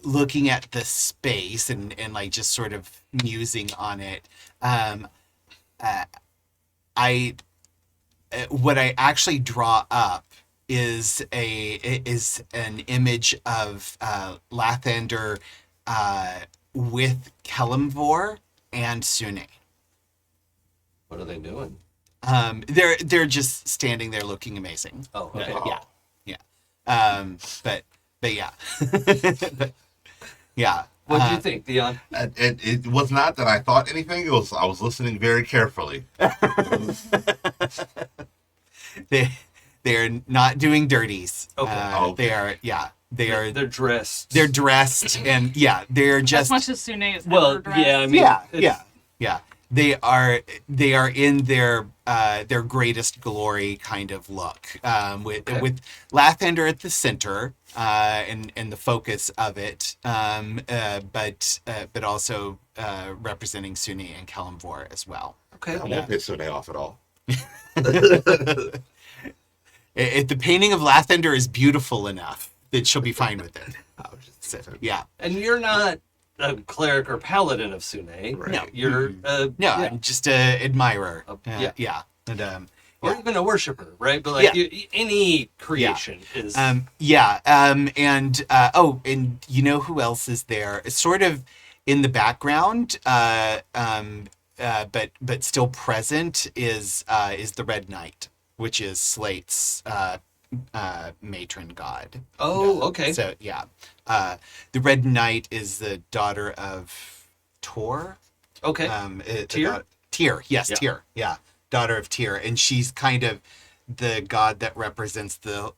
looking at the space and like just sort of musing on it, what I actually draw up is an image of Lathander with Kelemvor and Sune. What are they doing? They're just standing there looking amazing. Oh, okay. Oh. Yeah. But yeah. But, yeah. What do you think, Dion? And it was not that I thought anything. I was listening very carefully. They're not doing dirties. Okay. Okay. They're dressed. They're dressed and they're As just much as Sune is Well, ever dressed. yeah, I mean, yeah. They are in their greatest glory kind of look, with Lathander at the center, and the focus of it, but also representing Sune and Kelemvor as well. Okay. I won't piss Sune off at all. If the painting of Lathander is beautiful enough, that she'll be fine with it. So, yeah. And you're not a cleric or paladin of Sune. Right. No. You're I'm just an admirer. Yeah. And or even a worshiper, right? But like any creation is. and you know who else is there? It's sort of in the background, but still present is the Red Knight, which is Slate's matron god. Oh, okay. So the Red Knight is the daughter of Tor. Okay. Tyr? Tyr, yes, Yeah. Tyr. Yeah, daughter of Tyr, and she's kind of the god that represents the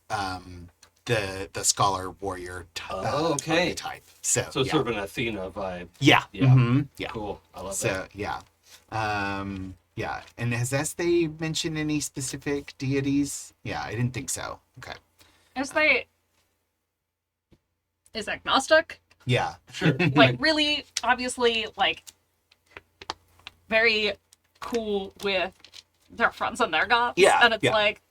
scholar warrior okay. archetype. So it's sort of an Athena vibe. yeah, Yeah. mhm, yeah. Cool. I love So that. yeah. And has Ezthe mentioned any specific deities? Yeah, I didn't think so. Okay. Is agnostic. Yeah. Sure. Like really, obviously, like very cool with their fronts and their gods. Yeah, And it's yeah. like,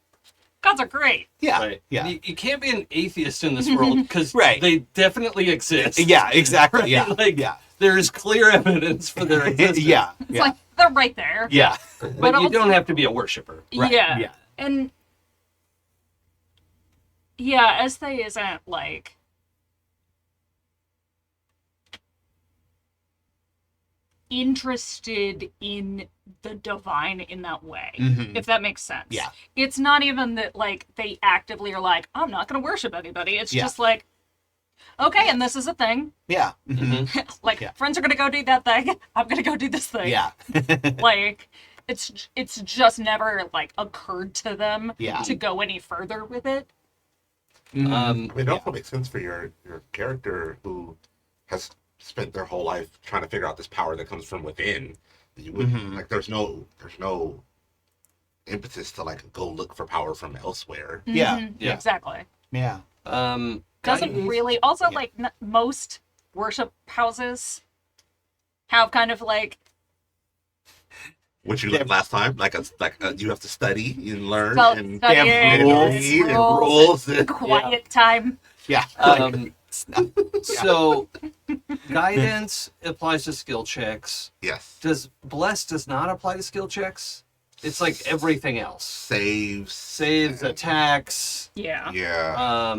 gods are great. Yeah. Right. Yeah. You can't be an atheist in this world because Right. they definitely exist. Yeah, exactly. Right? Yeah. Like, yeah. there is clear evidence for their existence. Yeah. It's Yeah. like, they're right there. Yeah. But But you also- don't have to be a worshiper. Right, Yeah. yeah. And yeah, Ezthe isn't like interested in the divine in that way, Mhm. if that makes sense. Yeah. It's not even that like they actively are like, I'm not gonna worship anybody. It's Yeah. just like, okay, and this is a thing. Yeah. Mhm. Like Yeah. friends are gonna go do that thing. I'm gonna go do this thing. Yeah. Like it's just never like occurred to them Yeah. to go any further with it. Mhm. I mean, it also makes sense for your character who has spent their whole life trying to figure out this power that comes from within. You would Mhm. like there's no impetus to like go look for power from elsewhere. Yeah. Mhm, Yeah. exactly. Yeah. Doesn't guidance- really also Yeah. like most worship houses have kind of like Which you learned last time, you have to study and learn spell and studying, and read and rules, rules and quiet time. Yeah. So guidance applies to skill checks. yes, Does not apply to skill checks? It's like everything else. saves, Saves, and- attacks. Yeah. Yeah,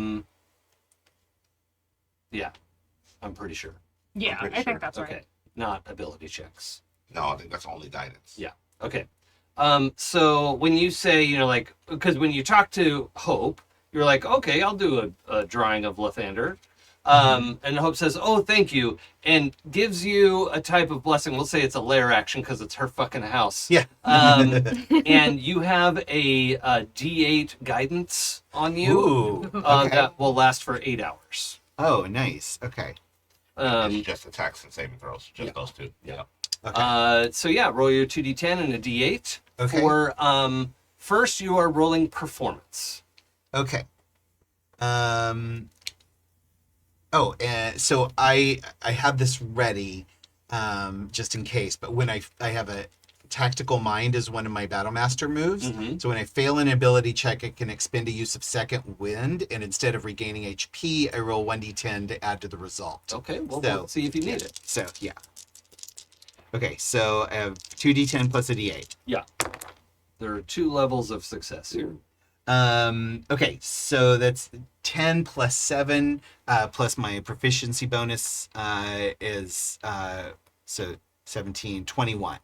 Yeah. I'm pretty sure. Yeah, pretty I think sure. that's Okay. right. Not ability checks. no, I think that's only guidance. Yeah. Okay. So when you say, like, because when you talk to Hope, you're like, okay, I'll do a drawing of Lathander. And Hope says, oh, thank you, and gives you a type of blessing. We'll say it's a lair action because it's her fucking house. Yeah. And you have a D8 guidance on you Ooh. Okay. that will last for 8 hours. Oh, nice. Okay. It's just attacks and saving throws, just yeah. those two. Yeah. Okay. So yeah, roll your 2d10 and a d8. Okay. For first, you are rolling performance. Okay. Oh, so I have this ready, just in case. But when I have a tactical mind as one of my Battlemaster moves. Mhm. So when I fail an ability check, I can expend a use of second wind, and instead of regaining HP, I roll 1d10 to add to the result. Okay, well, So, let's see if you need it. So yeah. Okay, so I have 2d10 plus a d8. Yeah. There are 2 levels of success here. Okay, so that's 10 plus 7 plus my proficiency bonus is so 17, 21.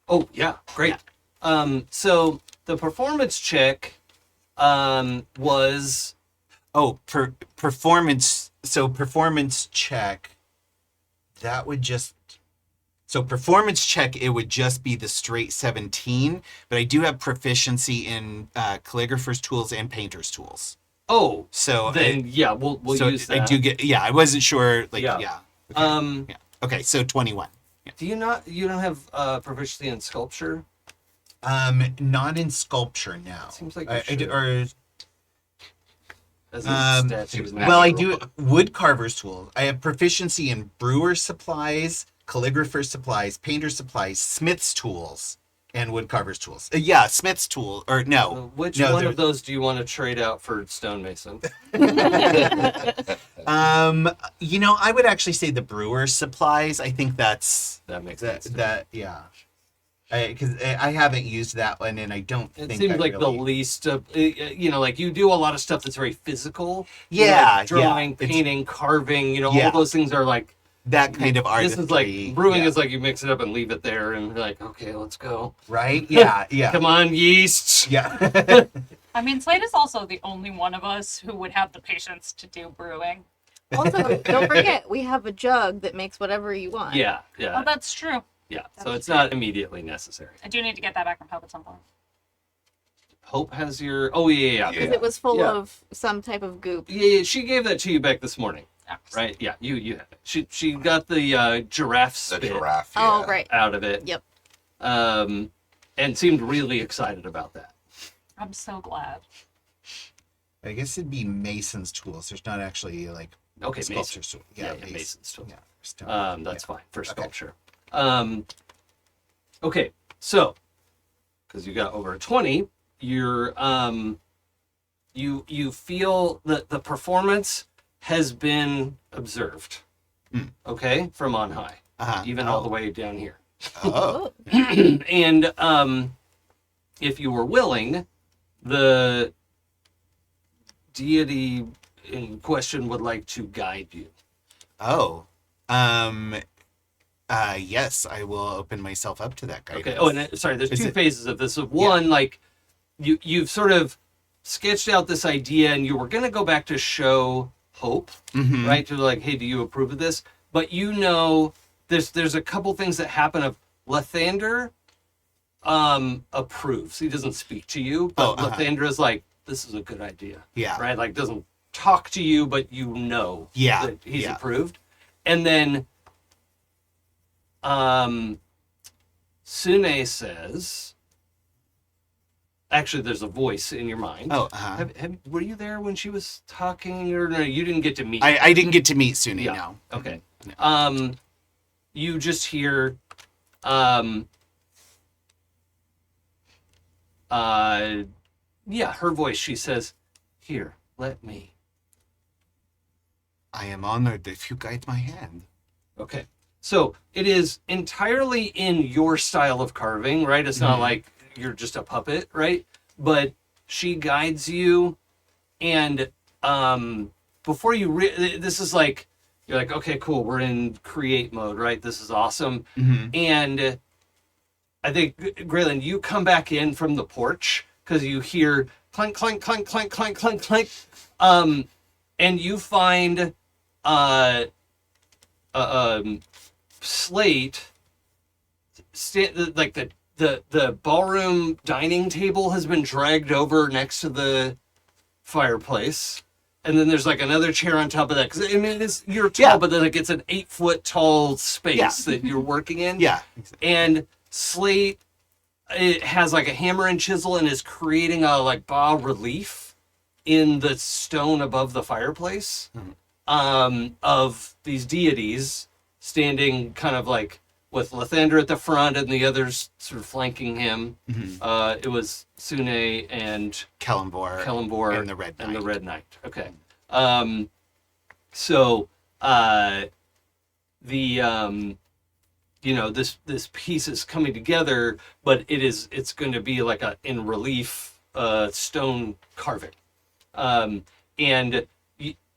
Oh, yeah, great. So the performance check was Performance. So performance check. That would just. So performance check, it would just be the straight 17, but I do have proficiency in calligrapher's tools and painter's tools. oh. So Then yeah, we'll so use that. I do get. Yeah, I wasn't sure. Like Yeah. yeah. Okay. Yeah. Okay, so 21. You don't have proficiency in sculpture? Not in sculpture now. Seems like you I should. or As in statues. seems and well, I natural. do wood carver's tool. I have proficiency in brewer's supplies, calligrapher's supplies, painter's supplies, smith's tools, and wood carver's tools. Yeah, smith's tool or no. Which no, one there- of those do you want to trade out for stonemason? I would actually say the brewer's supplies. I think that's That makes that sense. to me. that yeah. Because I haven't used that one, and I don't It think seems I like really... the least of, like you do a lot of stuff that's very physical. Yeah, like drawing, yeah. It's- painting, carving. Yeah. All those things are like that kind of artistry. this is like brewing yeah. is like you mix it up and leave it there, and you're like, okay, let's go. right. Yeah, yeah, Come on, yeast. yeah. I mean, Slate is also the only one of us who would have the patience to do brewing. Also, don't forget, we have a jug that makes whatever you want. Yeah, Oh, yeah, that's true. yeah. So that's it's not immediately necessary. I do need to get that back from Hope at some point. Hope has your. Oh yeah. Because it was full Yeah. of some type of goop. Yeah, she gave that to you back this morning, Oh, right? Yeah, you have it. She got the giraffe The spit giraffe. Oh, yeah. right. out of it. Yep. And seemed really excited about that. I'm so glad. I guess it'd be mason's tools. There's not actually like Okay, Sculpture mason. tool. Yeah, base. mason's tool. Yeah. Stone. That's fine for Okay. sculpture. Okay, so because you got over a 20, you're you feel that the performance has been observed. Okay, from on high, even all the way down here. Oh. And if you were willing, the deity in question would like to guide you. Oh. Yes, I will open myself up to that guidance. Okay. Oh, and sorry, there's Is two it- phases of this. One, like you've sort of sketched out this idea, and you were going to go back to show hope, Mhm. right? To like, hey, do you approve of this? But you know, there's a couple things that happen. Of Lathander approves. He doesn't speak to you, but Lathander is like, this is a good idea. Yeah. Right. Like doesn't talk to you, but you know Yeah. that he's Yeah. approved. And then Sune says, actually, there's a voice in your mind. Oh, Were you there when she was talking, or no? You didn't get to meet. I didn't get to meet Sune, Yeah. no. Okay. No. You just hear, yeah, her voice. She says, "Here, let me." I am honored if you guide my hand. Okay. So it is entirely in your style of carving, right? It's not like you're just a puppet, right? But she guides you, and before you, this is like, you're like, okay, cool, we're in create mode, right? This is awesome. Mm-hmm. And I think, Gralen, you come back in from the porch because you hear clank, clank, clank, clank, clank, clank, clank. And you find Slate, like the ballroom dining table has been dragged over next to the fireplace. And then there's like another chair on top of that. Because I mean, you're tall, but then like it's an 8-foot tall space that you're working in. Yeah. And Slate, it has like a hammer and chisel and is creating a like bas relief in the stone above the fireplace of these deities standing kind of like with Lathander at the front and the others sort of flanking him. It was Sune and Kellenbor and the Red Knight. And the Red Knight. Okay. So this piece is coming together, but it's going to be like a in relief stone carving. And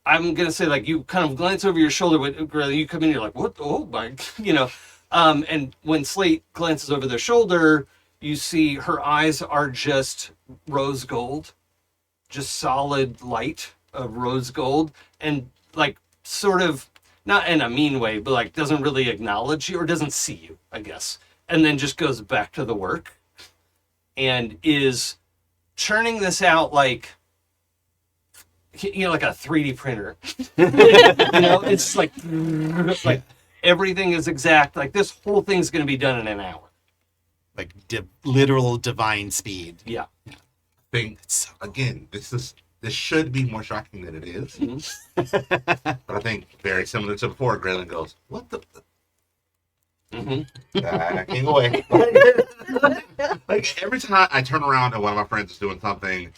I'm gonna say, like, you kind of glance over your shoulder when you come in, you're like, what? Oh my, and when Slate glances over their shoulder, you see her eyes are just rose gold, just solid light of rose gold, and like sort of not in a mean way, but like doesn't really acknowledge you or doesn't see you, I guess, and then just goes back to the work and is churning this out like, like a 3D printer. It's like everything is exact. Like this whole thing's going to be done in an hour. Like literal divine speed. Yeah. Think again, this should be more shocking than it is. But I think very similar to before, Gralen goes, "What the?" Backing away. Like every time I turn around and one of my friends is doing something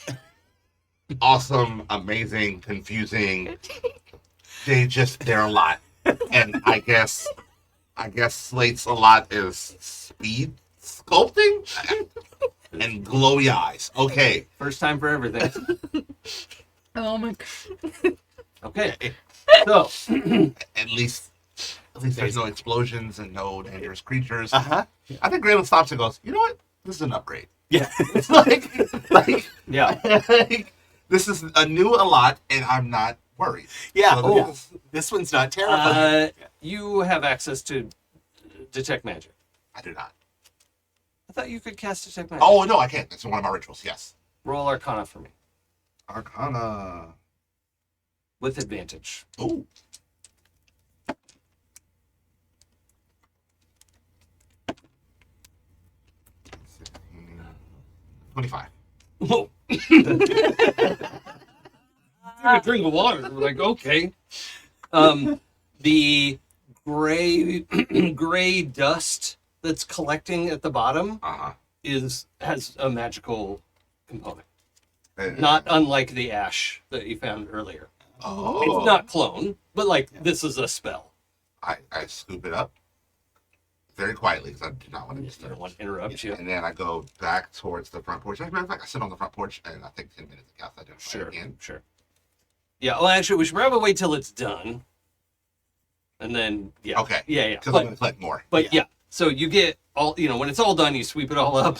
awesome, amazing, confusing, they're a lot. And I guess Slate's a lot is speed sculpting and glowy eyes. Okay. First time for everything. Oh my god. Okay. So At least there's no explosions and no dangerous creatures. Uh-huh. I think Gralen stops and goes, "You know what? This is an upgrade." Yeah. It's like yeah. this is a new a lot, and I'm not worried. Yeah. So This one's not terrifying. You have access to detect magic. I do not. I thought you could cast detect magic. Oh no, I can't. That's one of my rituals. Yes. Roll Arcana for me Arcana. with advantage. Oh. $25. Whoa. Take a drink of water. We're like, okay. The gray dust that's collecting at the bottom Uh-huh. has a magical component, And- not unlike the ash that you found earlier. Oh. It's not clone, but like this is a spell. I scoop it up very quietly because I do not want to I disturb. don't want to interrupt you. And then I go back towards the front porch. As a matter of fact, I sit on the front porch and I think 10 minutes ago I identify Sure, again. sure. Yeah, well, actually, we should probably wait till it's done. And then, yeah. Okay. Yeah. Because I'm going to collect more. But yeah, so you get all, when it's all done, you sweep it all up.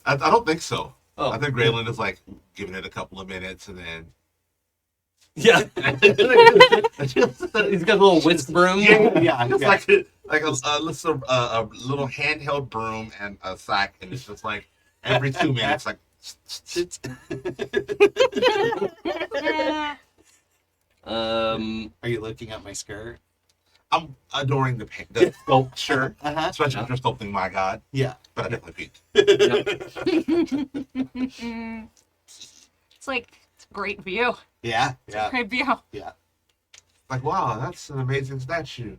I don't think so. Oh. I think Gralen is like giving it a couple of minutes and then. Yeah. He's got a little whisk broom. Yeah. It's like a little handheld broom and a sack, and it's just like every 2 minutes, like. Are you looking at my skirt? I'm adoring the sculpture, Uh-huh. especially after sculpting my god. Yeah. But I definitely peeked. It's like it's a great view. Yeah. Yeah. Great view. Yeah. Like, wow, that's an amazing statue.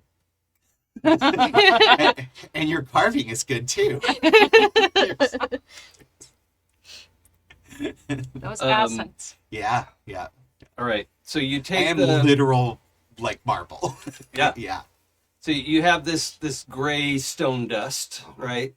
And your carving is good too. Those Um, accents. Yeah. Yeah. All right. So you I take am the literal like marble. yeah. Yeah. So you have this gray stone dust, right?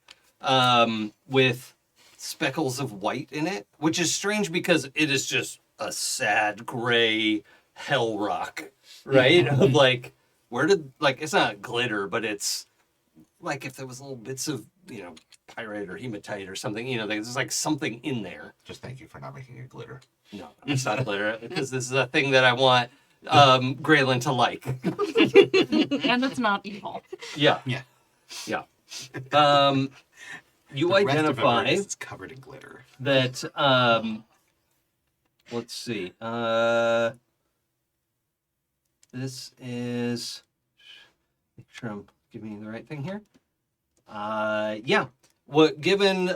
With speckles of white in it, which is strange because it is just a sad gray hell rock, right? Of like, where did it's not glitter, but it's like if there was little bits of pyrite or hematite or something, there's like something in there. Just thank you for not making it glitter. No, it's not glitter because this is a thing that I want Gralen to like. And it's not evil. Yeah. Yeah. Yeah. You The rest of identify it is covered in glitter. that let's see. This is make sure I'm giving you the right thing here. Yeah. What given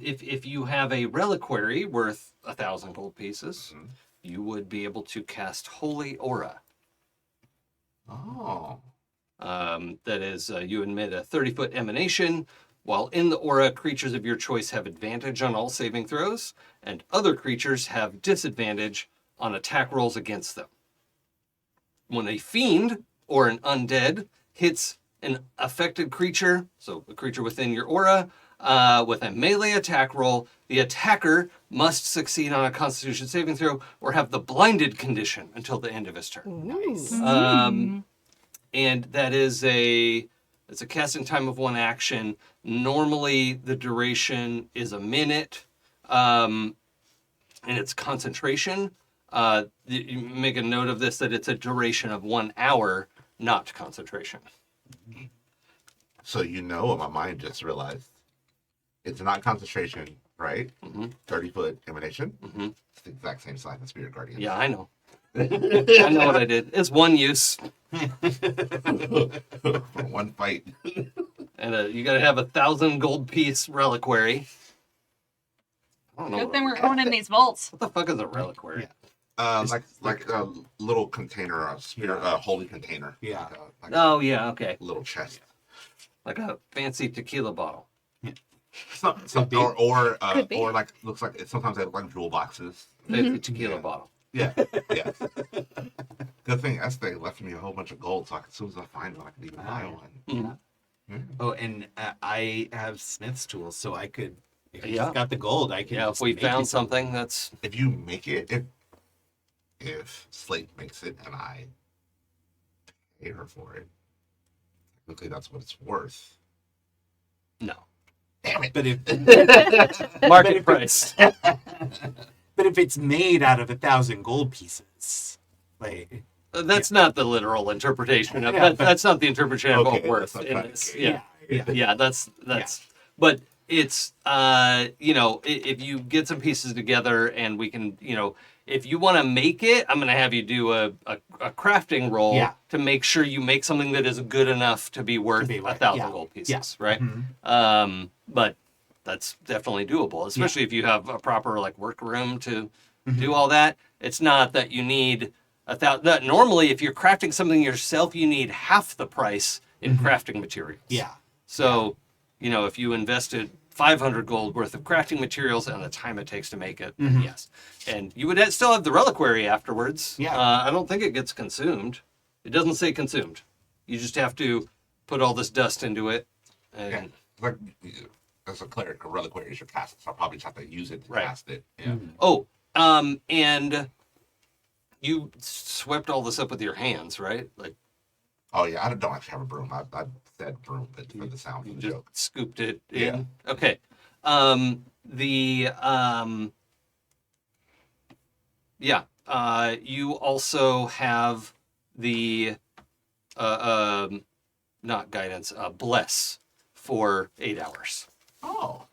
if you have a reliquary worth 1,000 gold pieces, Mhm. you would be able to cast Holy Aura. Oh. That is, you emit a 30-foot emanation. While in the aura, creatures of your choice have advantage on all saving throws, and other creatures have disadvantage on attack rolls against them. When a fiend or an undead hits an affected creature, so a creature within your aura, with a melee attack roll, the attacker must succeed on a Constitution saving throw or have the blinded condition until the end of his turn. Nice. And that is it's a casting time of 1 action. Normally the duration is a minute, and it's concentration. You make a note of this that it's a duration of 1 hour, not concentration. So what my mind just realized. It's not concentration, right? Mhm. 30-foot emanation. Mhm. It's the exact same size as Spirit Guardian. Yeah, I know. I know what I did. It's 1 use, For one fight. and you got to have 1,000 gold piece reliquary. I don't know. Good thing we're owning these vaults. What the fuck is a reliquary? Yeah. Like a little container, a spirit, holy container. Yeah. Like Oh yeah, okay. a little chest. Like a fancy tequila bottle. Could be. Could be. Or like looks like sometimes they look like jewel boxes. Fancy tequila Yeah. bottle. Yeah, yeah. Good thing Ezthe left me a whole bunch of gold, so as soon as I find one, I can even buy one. Mhm. Oh, and I have Smith's tools, so I could. If you Yeah. just got the gold, I could. Yeah, if just we make you found something that's If you make it, if Slate makes it and I pay her for it, technically that's what it's worth. no Damn it! But if market price. but if it's made out of 1,000 gold pieces, like That's not the literal interpretation of Yeah, that. That's not the interpretation of Okay, worth that's in not this. okay. Yeah. yeah. That's but it's if you get some pieces together and we can, if you want to make it, I'm going to have you do a crafting roll Yeah. to make sure you make something that is good enough to be worth be worth- 1,000 yeah. gold pieces, Yeah. right? Mhm. But that's definitely doable, especially if you have a proper workroom to Mhm. do all that. It's not that you need Normally, if you're crafting something yourself, you need half the price in crafting materials. Yeah. So, if you invested 500 gold worth of crafting materials and the time it takes to make it, then yes. And you would still have the reliquary afterwards. Yeah. I don't think it gets consumed. It doesn't say consumed. You just have to put all this dust into it. And Yeah. Like, as a cleric, a reliquary is your cast, so I'll probably just have to use it to Right. cast it. Yeah. Oh, and you swept all this up with your hands, right? Like, Oh, yeah, I don't actually have a broom. I said broom, but for the sound you of the just joke. scooped it Yeah. in. Okay. You also have the not guidance, bless for 8 hours. Oh,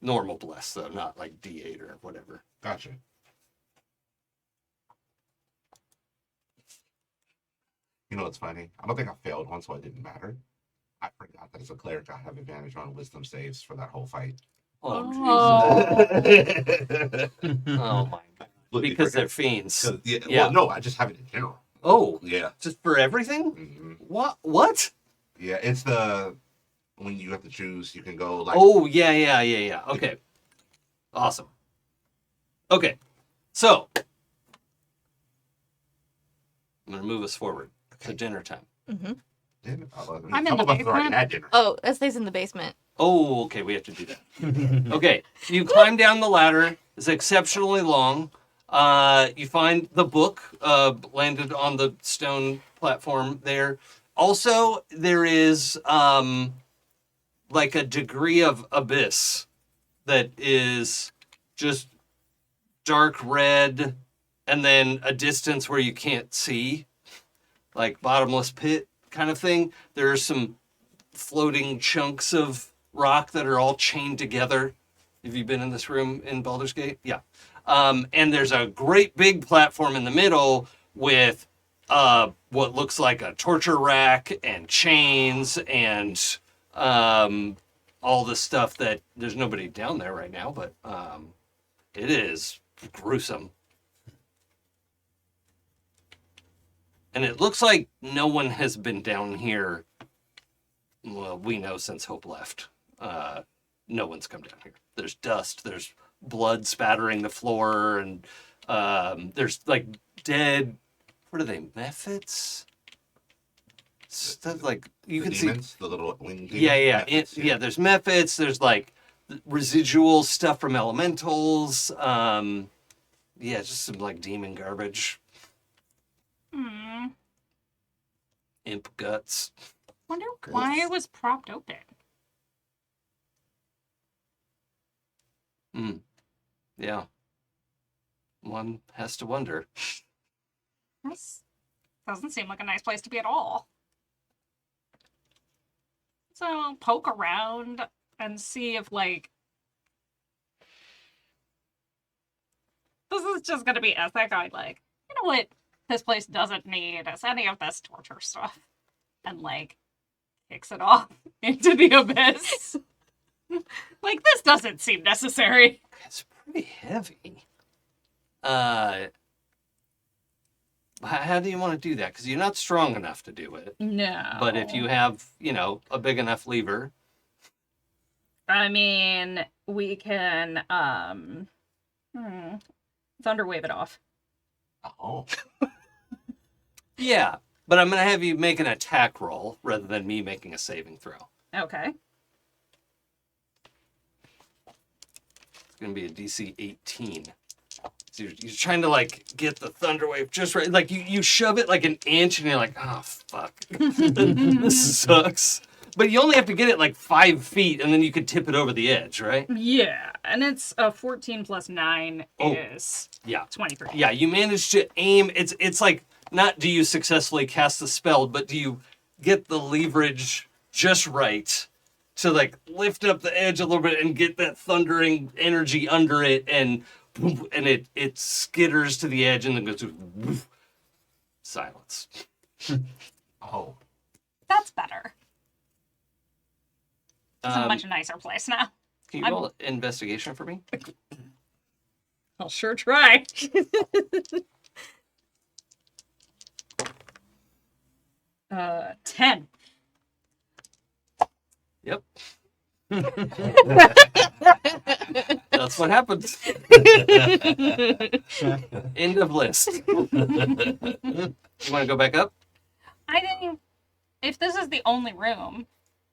Normal bless though, not like D8 or whatever. gotcha. You know what's funny? I don't think I failed one, so it didn't matter. I forgot that as a cleric, I have advantage on wisdom saves for that whole fight. Oh, Jesus. Oh my god. Look, Because they're fiends. Yeah, Yeah. Well, no, I just have it in general. Oh, Yeah. just for everything? hmm What? Yeah, it's when you have to choose, you can go like. Oh, yeah. Okay. Awesome. Okay. So, I'm going to move us forward to dinner time. Mm-hmm. Dinner. I'm in Some the of us have already basement. had dinner. Oh, Ezthe's in the basement. Oh, okay. We have to do that. Okay. You climb down the ladder. It's exceptionally long. You find the book landed on the stone platform there. Also, there is like a degree of abyss that is just dark red and then a distance where you can't see, like bottomless pit kind of thing. There are some floating chunks of rock that are all chained together. Have you been in this room in Baldur's Gate? Yeah. And there's a great big platform in the middle with what looks like a torture rack and chains and all the stuff that there's nobody down there right now, but it is gruesome. And it looks like no one has been down here. Well, we know since Hope left. No one's come down here. There's dust. There's blood spattering the floor, and there's like dead. What are they? Mephits? Stuff like you The can demons, see. the little winged demons. Yeah. Methods, Yeah. There's mephits. There's like residual stuff from elementals. Yeah, just some like demon garbage. Hmm. Imp guts. Wonder why it was propped open. Yeah. One has to wonder. This doesn't seem like a nice place to be at all. So I'll poke around and see if, like, this is just gonna be ethic. I'm like, you know what this place doesn't need is any of this torture stuff. And, like, kicks it off into the abyss. Like, this doesn't seem necessary. It's pretty heavy. How do you want to do that? Because you're not strong enough to do it. No. But if you have, a big enough lever. I mean, we can, thunderwave it off. Oh, Yeah. But I'm going to have you make an attack roll rather than me making a saving throw. Okay. It's going to be a DC 18. So you're trying to, like, get the thunder wave just right. Like, you shove it like an inch and you're like, oh, fuck. This sucks. But you only have to get it like 5 feet and then you could tip it over the edge, right? Yeah, and it's 14 plus 9 Oh. is Yeah. 23. Yeah, you manage to aim. It's like, not do you successfully cast the spell, but do you get the leverage just right to, like, lift up the edge a little bit and get that thundering energy under it, and it skitters to the edge and then goes woof. Silence. oh. That's better. It's a Um, much nicer place now. Can you roll investigation for me? I'll sure try. 10. Yep. That's what happens. End of list. You want to go back up? I didn't. If this is the only room,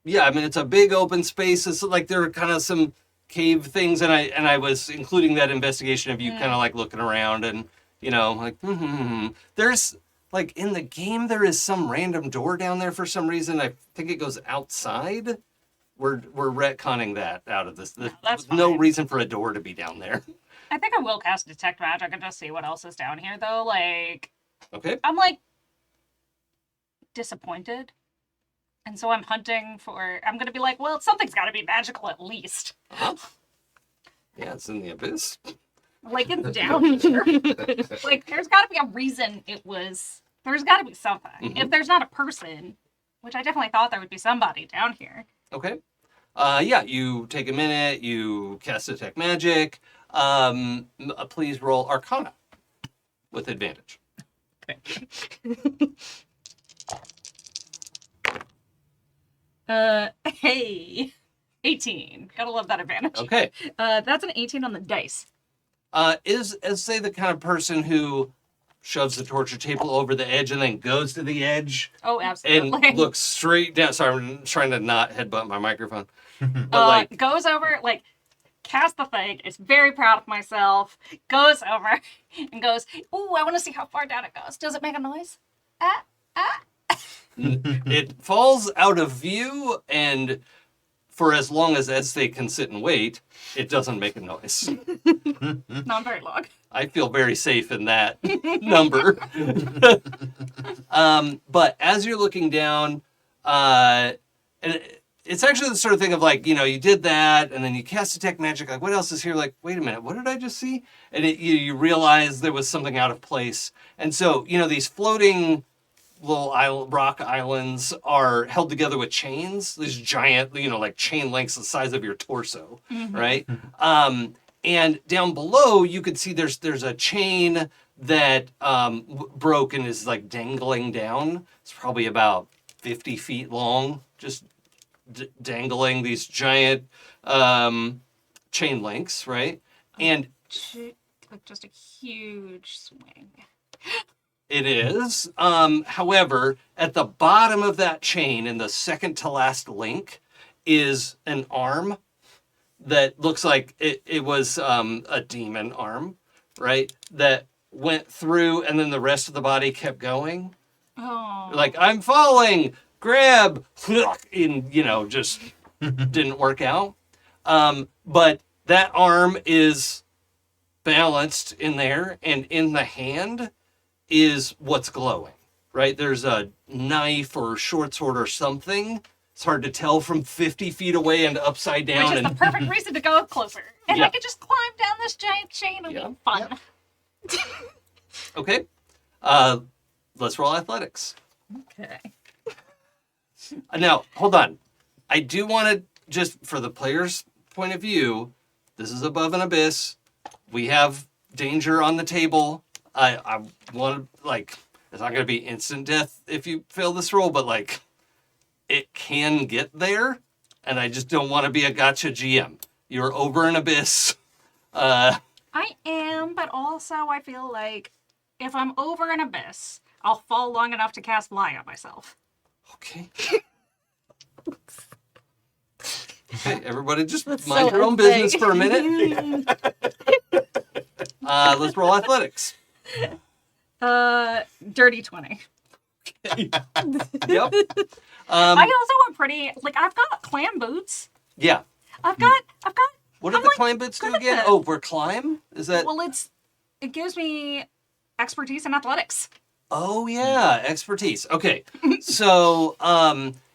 Yeah, I mean it's a big open space. It's like there are kind of some cave things, and I was including that investigation of you kind of like looking around and like there's like in the game there is some random door down there for some reason. I think it goes outside. We're retconning that out of this. that's There's no fine. reason for a door to be down there. I think I will cast Detect Magic and just see what else is down here, though. Like, Okay. I'm like disappointed. And so I'm hunting for. I'm going to be like, well, something's got to be magical at least. Yeah, it's in the abyss. Like, it's down here. Like, there's got to be a reason it was. There's got to be something. Mhm. If there's not a person, which I definitely thought there would be somebody down here. Okay. Yeah, you take a minute, you cast Detect Magic. Please roll Arcana with advantage. Hey. 18. Gotta love that advantage. Okay. That's an 18 on the dice. Is say the kind of person who shoves the torture table over the edge and then goes to the edge Oh, and absolutely. looks straight down. Sorry, I'm trying to not headbutt my microphone. But Goes over, like, cast the thing, is very proud of myself, goes over and goes, ooh, I want to see how far down it goes. Does it make a noise? it falls out of view, and for as long as Ezthe can sit and wait, it doesn't make a noise. Not very long. I feel very safe in that number. But as you're looking down, and it's actually the sort of thing of like, you did that, and then you cast Detect Magic. Like, what else is here? Like, wait a minute, what did I just see? And you realize there was something out of place. And so, these floating little rock islands are held together with chains. These giant, like chain lengths the size of your torso, right? And down below, you could see there's a chain that broke and is like dangling down. It's probably about 50 feet long, just dangling these giant chain links, right? And Like, just a huge swing. it is. However, at the bottom of that chain, in the second to last link, is an arm that looks like it was a demon arm, right? That went through, and then the rest of the body kept going. Oh. Like, I'm falling, grab, and, just didn't work out. But that arm is balanced in there, and in the hand is what's glowing, right? There's a knife or short sword or something. It's hard to tell from 50 feet away and upside down. Which is the perfect reason to go closer. And Yeah. I could just climb down this giant chain and Yeah. be fun. Okay. Let's roll athletics. Okay. Now, hold on. I do want to, just for the player's point of view, this is above an abyss. We have danger on the table. I want to, like, it's not going to be instant death if you fail this roll, but, like, it can get there, and I just don't want to be a gotcha GM. You're over an abyss. I am, but also I feel like if I'm over an abyss, I'll fall long enough to cast Fly on myself. Okay. Okay, everybody just That's mind so your own insane. business for a minute. Let's roll athletics. Dirty 20. Yep. I also am pretty, like, I've got clam boots. Yeah. I've got, What do I'm, the like, climb bits do good at again? that. Oh, we're climb? Is that? well, it gives me expertise in athletics. Oh yeah, expertise. Okay. So,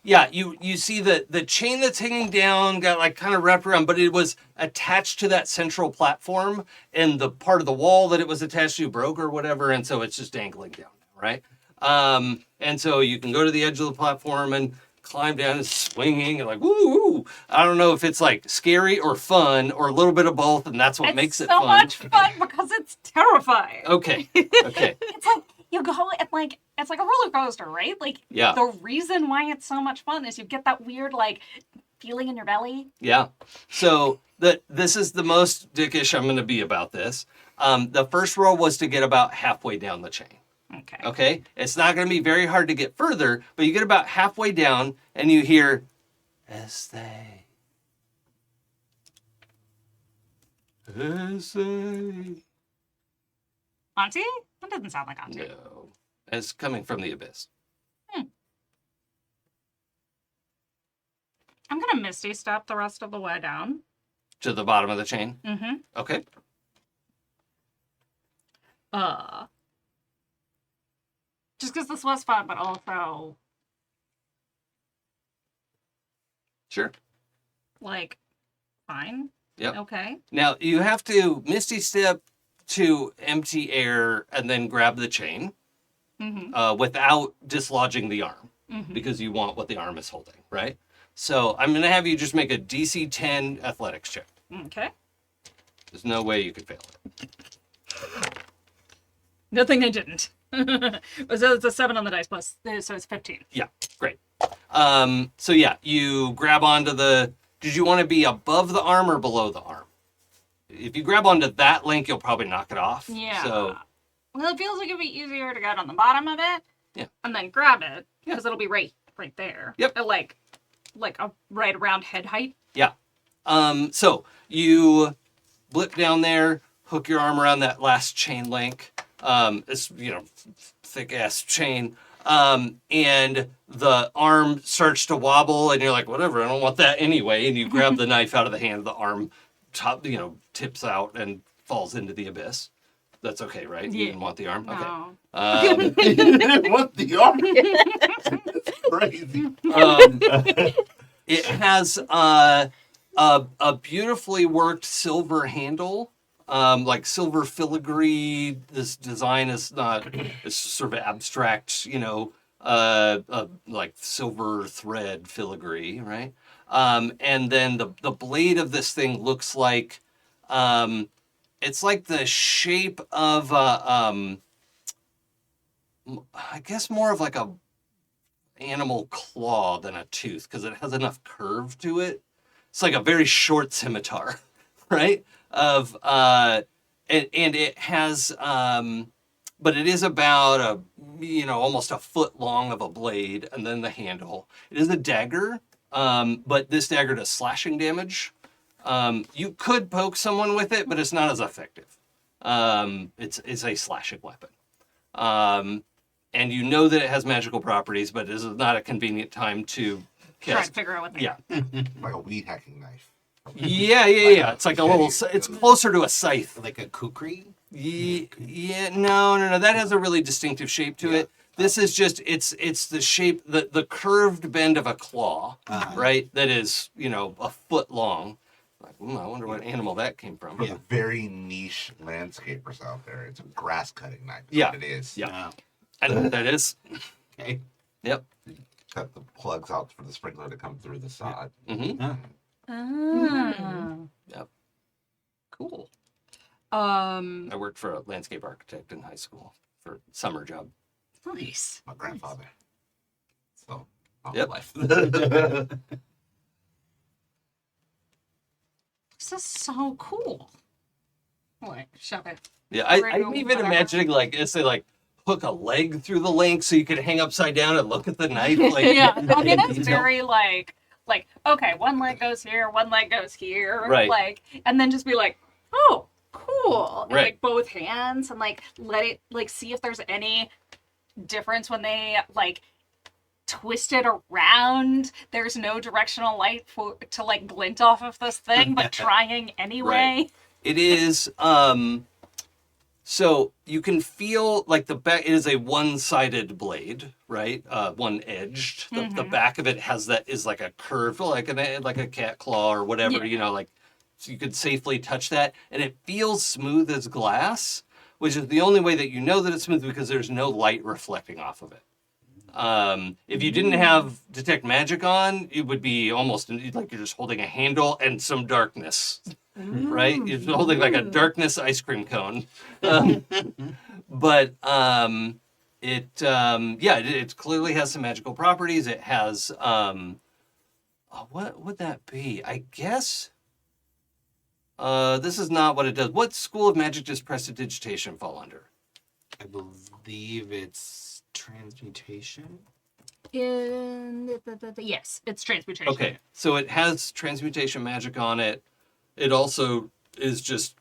yeah, you see the chain that's hanging down got like kind of wrapped around, but it was attached to that central platform, and the part of the wall that it was attached to broke or whatever, and so it's just dangling down now, right? And so you can go to the edge of the platform and climb down and swinging and like woo. I don't know if it's like scary or fun or a little bit of both, and that's what It's makes it so fun. much fun because it's terrifying. Okay. Okay. It's like you go and like it's like a roller coaster, right? Like Yeah. the reason why it's so much fun is you get that weird like feeling in your belly. Yeah. So this is the most dickish I'm going to be about this. The first roll was to get about halfway down the chain. Okay. Okay? It's not going to be very hard to get further, but you get about halfway down and you hear, Ezthe. Ezthe. Auntie? That doesn't sound like Auntie. No. It's coming from the abyss. I'm gonna Misty Step the rest of the way down. To the bottom of the chain? Mm-hmm. Okay. Just because this was fun, but also Sure. like fine. Yep. Okay. Now, you have to Misty Step to empty air and then grab the chain Mm-hmm. without dislodging the arm Mm-hmm. because you want what the arm is holding, right? So I'm going to have you just make a DC 10 athletics check. Okay. There's no way you could fail it. Good thing I didn't. So it's a 7 on the dice plus, so it's 15. Yeah, great. So yeah, you grab onto the... Did you want to be above the arm or below the arm? If you grab onto that link, you'll probably knock it off. Yeah. So Well, it feels like it'd be easier to get on the bottom of it. Yeah. And then grab it Yeah. because it'll be right there. Yep. At like right around head height. yeah. So you blip down there, hook your arm around that last chain link. It's, thick ass chain. And the arm starts to wobble and you're like, whatever, I don't want that anyway. And you grab the knife out of the hand, the arm tips out and falls into the abyss. That's okay, right? You Yeah. didn't want the arm? Okay. No. You didn't want the arm. That's crazy. It has a beautifully worked silver handle, like silver filigree. This design is not, it's sort of abstract, like silver thread filigree, right? And then the blade of this thing looks like, it's like the shape of I guess more of like a animal claw than a tooth because it has enough curve to it. It's like a very short scimitar, right? And it has but it is about almost a foot long of a blade, and then the handle. It is a dagger, but this dagger does slashing damage. You could poke someone with it, but it's not as effective. It's a slashing weapon. And you know that it has magical properties, but this is not a convenient time to Try cast. to figure out what they Yeah. Like a weed hacking knife. Yeah. It's like a little, it's closer to a scythe. Like a kukri? Yeah, no. That has a really distinctive shape to it. This is just, it's the shape, the curved bend of a claw, right? That is, a foot long. Like, I wonder what animal that came from. For the very niche landscapers out there, it's a grass cutting knife. Is Yeah. what it is. Yeah. I know what that is. Okay. Yep. Cut the plugs out for the sprinkler to come through the side. Mm-hmm. Ah. Yep. Cool. Um, I worked for a landscape architect in high school for a summer job. nice. My grandfather. So, my Yep. whole life. This is so cool. Like, shove it. Yeah, Or I'm do even whatever. imagining hook a leg through the link so you could hang upside down and look at the knife. Like, Yeah, I mean, it's detail. very like, okay, one leg goes here, one leg goes here. Right. Like, and then just be like, oh, cool. And Right. like both hands and like let it, like, see if there's any difference when they like twist it around. There's no directional light to like glint off of this thing, but trying anyway. It is, so you can feel like the back, it is a one-sided blade, right? One-edged. The back of it is like a curve, like a cat claw or whatever, Yeah. So you could safely touch that. And it feels smooth as glass, which is the only way that you know that it's smooth because there's no light reflecting off of it. If you didn't have Detect Magic on, it would be almost like you're just holding a handle and some darkness, right? You're holding like a darkness ice cream cone. But it clearly has some magical properties. It has, what would that be? I guess, this is not what it does. What school of magic does prestidigitation fall under? I believe it's transmutation. Yes, it's transmutation. Okay, so it has transmutation magic on it. It also is just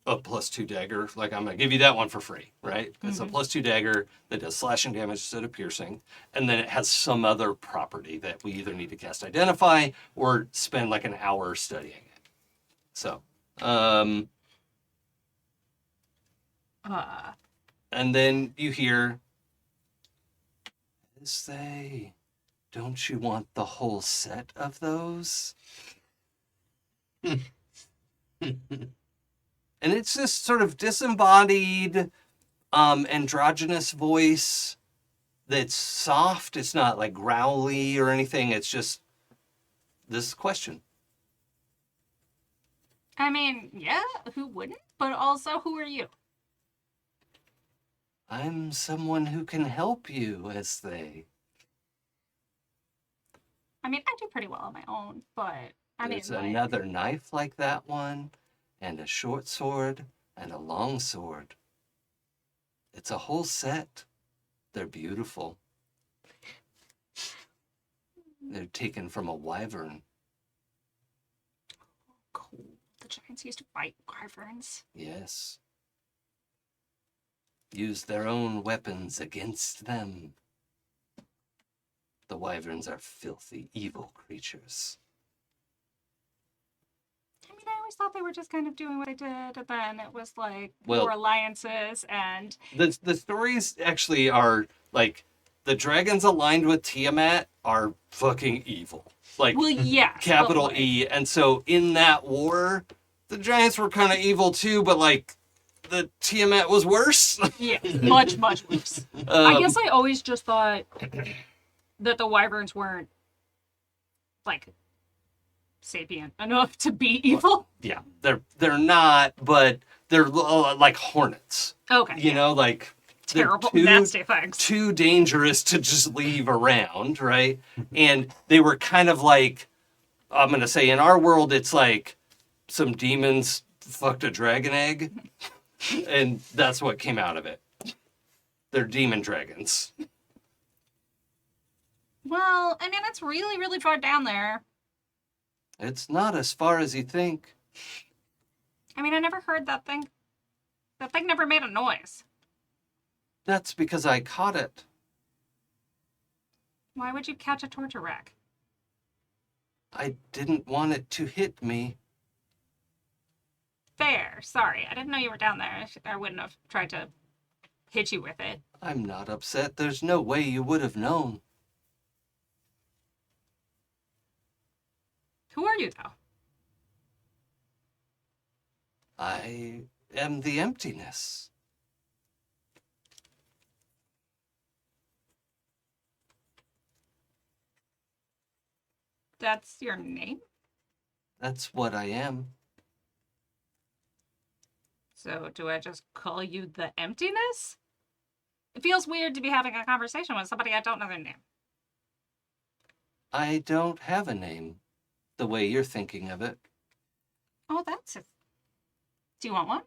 a +2 dagger. Like, I'm going to give you that one for free, right? It's a +2 dagger that does slashing damage instead of piercing. And then it has some other property that we either need to cast Identify or spend like an hour studying it. So, and then you hear, Ezthe, don't you want the whole set of those? And it's this sort of disembodied, androgynous voice that's soft. It's not like growly or anything. It's just this question. I mean, yeah, who wouldn't? But also, who are you? I'm someone who can help you, Ezthe. I mean, I do pretty well on my own, but I There's mean, like, another knife like that one, and a short sword, and a long sword. It's a whole set. They're beautiful. They're taken from a wyvern. cool. The giants used to fight wyverns. Yes. Use their own weapons against them. The wyverns are filthy, evil creatures. I mean, I always thought they were just kind of doing what they did, and then it was like Well- more alliances and The stories actually are like the dragons aligned with Tiamat are fucking evil. Like well, yes, but, capital like, E. And so in that war, the giants were kind of evil too, but like the Tiamat was worse. Yeah, much worse. I Um, guess I always just thought that the wyverns weren't like sapient enough to be evil. yeah, they're not, but they're like hornets. Okay, You know, like they're terrible, too- nasty things. too dangerous to just leave around, right? And they were kind of like, I'm going to say in our world, it's like some demons fucked a dragon egg, and that's what came out of it. They're demon dragons. Well, I mean, it's really far down there. It's not as far as you think. I mean, I never heard that thing. That thing never made a noise. That's because I caught it. Why would you catch a torture rack? I didn't want it to hit me. Fair. Sorry, I didn't know you were down there. I wouldn't have tried to hit you with it. I'm not upset. There's no way you would have known. Who are you, though? I am the emptiness. That's your name? That's what I am. So do I just call you the emptiness? It feels weird to be having a conversation with somebody I don't know their name. I don't have a name, the way you're thinking of it. Oh, that's it. Do you want one?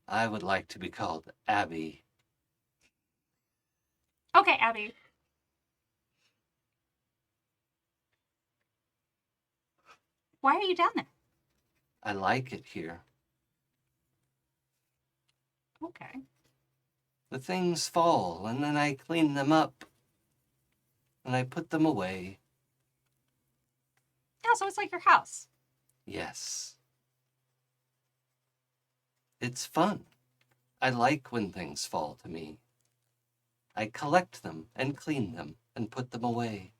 I would like to be called Abby. Okay, Abby. Why are you down there? I like it here. Okay. The things fall, and then I clean them up. And I put them away. Yeah, so it's like your house. Yes. It's fun. I like when things fall to me. I collect them and clean them and put them away.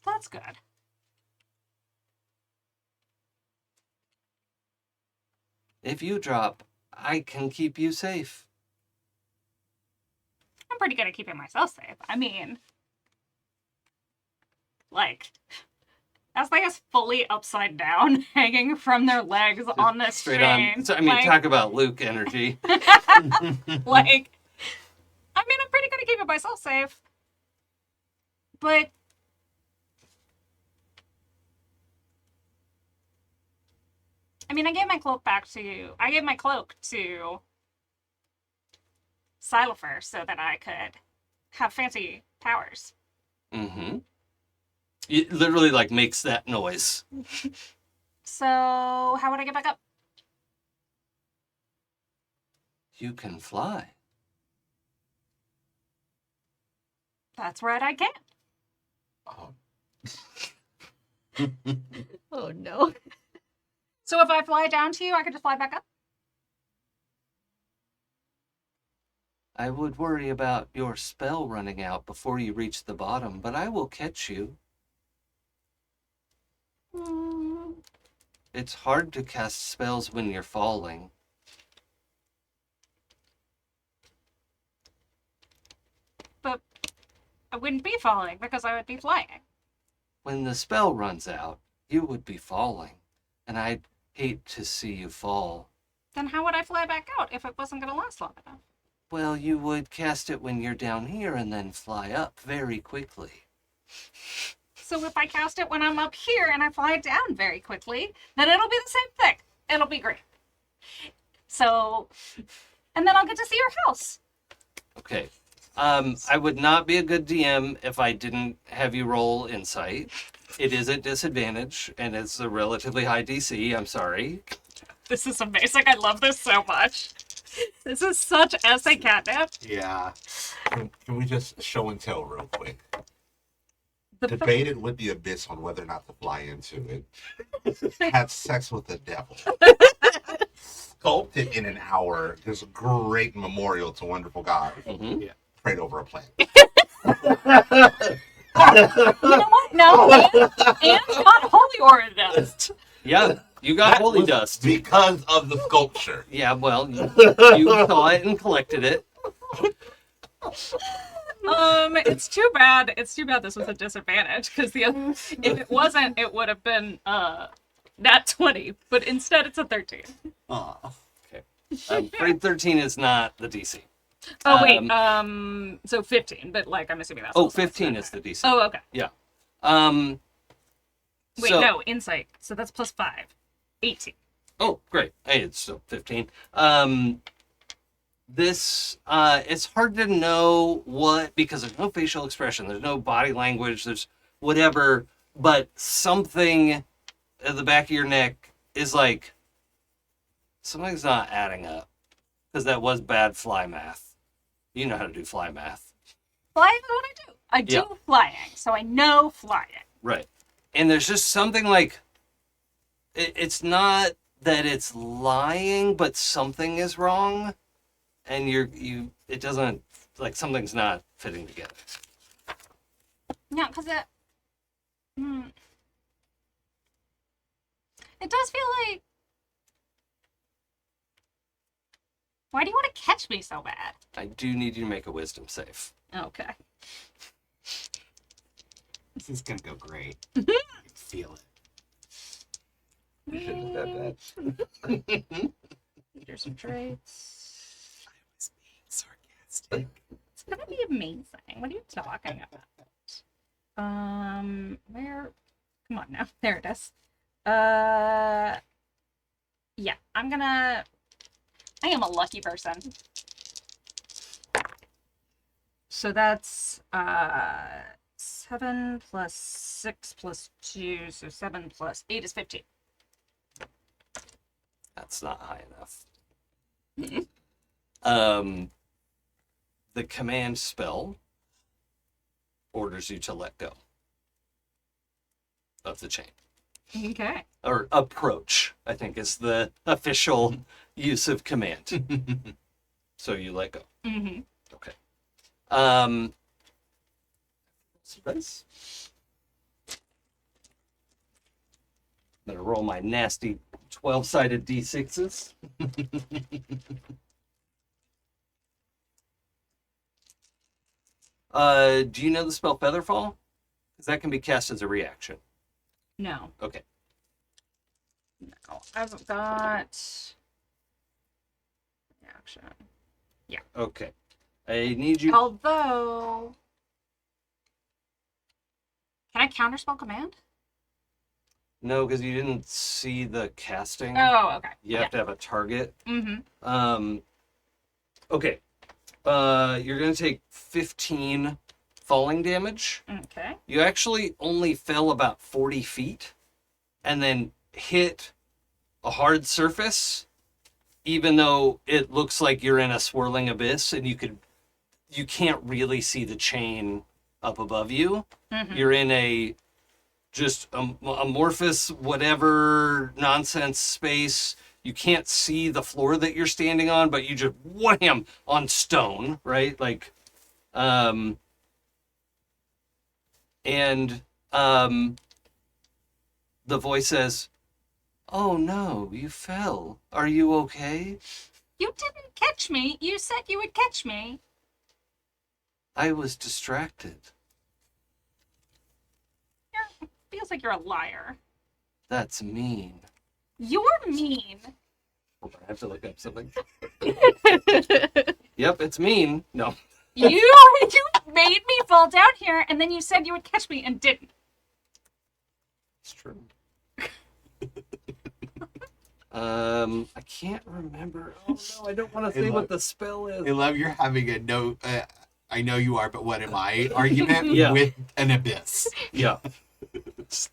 That's good. If you drop, I can keep you safe. I'm pretty good at keeping myself safe. I mean, like, Ezthe is fully upside down, hanging from their legs on this Straight chain. on. So, I mean, like, talk about Luke energy. like, I mean, I'm pretty good at keeping myself safe. But I mean, I gave my cloak back to you. I gave my cloak to Silefer so that I could have fancy powers. Mm-hmm. It literally, like, makes that noise. So, how would I get back up? You can fly. That's right, I can. Oh, Oh no. So if I fly down to you, I could just fly back up? I would worry about your spell running out before you reach the bottom, but I will catch you. It's hard to cast spells when you're falling. But I wouldn't be falling because I would be flying. When the spell runs out, you would be falling, and I'd hate to see you fall. Then how would I fly back out if it wasn't going to last long enough? Well, you would cast it when you're down here and then fly up very quickly. So if I cast it when I'm up here and I fly it down very quickly, then it'll be the same thing. It'll be great. So, and then I'll get to see your house. Okay. I would not be a good DM if I didn't have you roll insight. It is at disadvantage, and it's a relatively high DC. I'm sorry. This is amazing. I love this so much. This is such essay catnip. Yeah. can we just show and tell real quick? The Debated with the abyss on whether or not to fly into it. Had sex with the devil. Sculpted in an hour. There's a great memorial to wonderful God. Mm-hmm. Prayed over a plant. You know what? No, and got holy aura dust. Yeah, you got That holy was dust. because of the sculpture. Yeah, well, you saw it and collected it. It's too bad. It's too bad this was a disadvantage because if it wasn't, it would have been nat 20. But instead, it's a 13. Aw. Grade 13 is not the DC. Oh wait, so 15. But like, I'm assuming that's. Oh, also 15 insight. is the DC. Oh, okay. Yeah. Wait, So- no, insight. So that's plus 5. 18. Oh, great. Hey, it's still 15. This, it's hard to know what, because there's no facial expression, there's no body language, there's whatever, but something at the back of your neck is like, something's not adding up. Because that was bad fly math. You know how to do fly math. Flying is what I do. I do Yeah. flying, so I know flying. Right. And there's just something like, it's not that it's lying, but something is wrong. And it doesn't, like, something's not fitting together. Yeah, because it does feel like. Why do you want to catch me so bad? I do need you to make a wisdom save. Okay. This is gonna go great. I can feel it. You shouldn't have said that. Here's some traits. I was being sarcastic. It's gonna be amazing. What are you talking about? Where? Come on now. There it is. Yeah, I am a lucky person. So that's 7 plus 6 plus 2, so 7 plus 8 is 15. That's not high enough. The command spell orders you to let go of the chain. Okay. Or approach, I think, is the official use of command. So you let go. Mm-hmm. Okay. Space. I'm gonna roll my nasty 12-sided d6s. Do you know the spell Featherfall? Because that can be cast as a reaction. No. Okay. No. I've got action. Okay. I need you. Although, can I counterspell command? No, because you didn't see the casting. Oh, okay. You have to have a target. Mm-hmm. Okay. You're gonna take 15 falling damage. Okay. You actually only fell about 40 feet, and then hit a hard surface, even though it looks like you're in a swirling abyss, and you can't really see the chain up above you. Mm-hmm. You're in just amorphous whatever nonsense space. You can't see the floor that you're standing on, but you just wham on stone, right? Like, the voice says, "Oh no, you fell. Are you okay?" You didn't catch me. You said you would catch me. I was distracted. Feels like you're a liar. That's mean. You're mean. Hold on, I have to look up something. Yep, it's mean. No. You made me fall down here, and then you said you would catch me and didn't. It's true. I can't remember. Oh no, I don't want to say what the spell is. I love you're having a no. I know you are, but what am I? Argument Yeah. with an abyss. Yeah.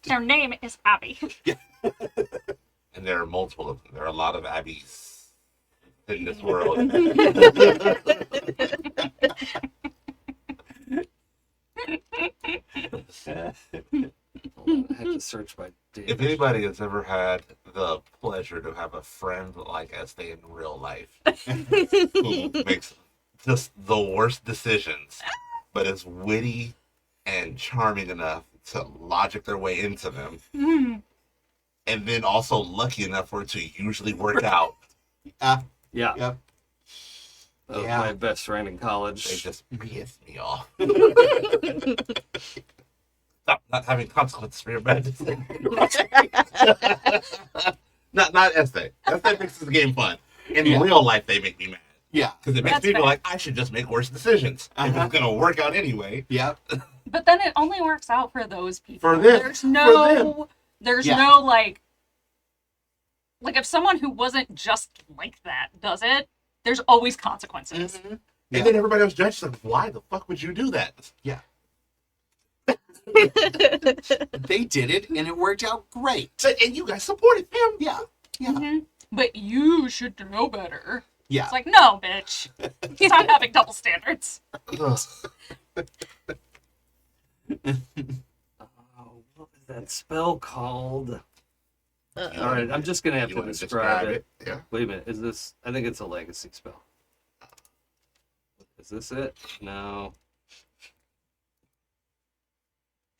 Their name is Abby. And there are multiple of them. There are a lot of abbeys in this world. Hold on, I have to search by date. If anybody has ever had the pleasure to have a friend like Ezthe in real life, who makes just the worst decisions, but is witty and charming enough to logic their way into them, and then also lucky enough for it to usually work out. Yeah. Yep. That was Yeah. my best friend in college. They just piss me off. Stop not having consequences for your bad decisions. not Ezthe. Ezthe makes this game fun. In Yeah. real life, they make me mad. Yeah. Because it makes That's people fair. like, I should just make worse decisions. If Uh-huh. it's going to work out anyway. Yep. But then it only works out for those people. For them. There's For no Yeah. like if someone who wasn't just like that does it, there's always consequences. Mm-hmm. And then everybody else judges like, why the fuck would you do that? Yeah. They did it, and it worked out great. And you guys supported him. Yeah. Yeah. Mhm. But you should know better. Yeah. It's like, no, bitch. Stop having double standards. Oh, what is that spell called? Uh-oh. All right, I'm just gonna have You to wanna describe it. Yeah. Wait a minute, is this? I think it's a legacy spell. Is this it? No.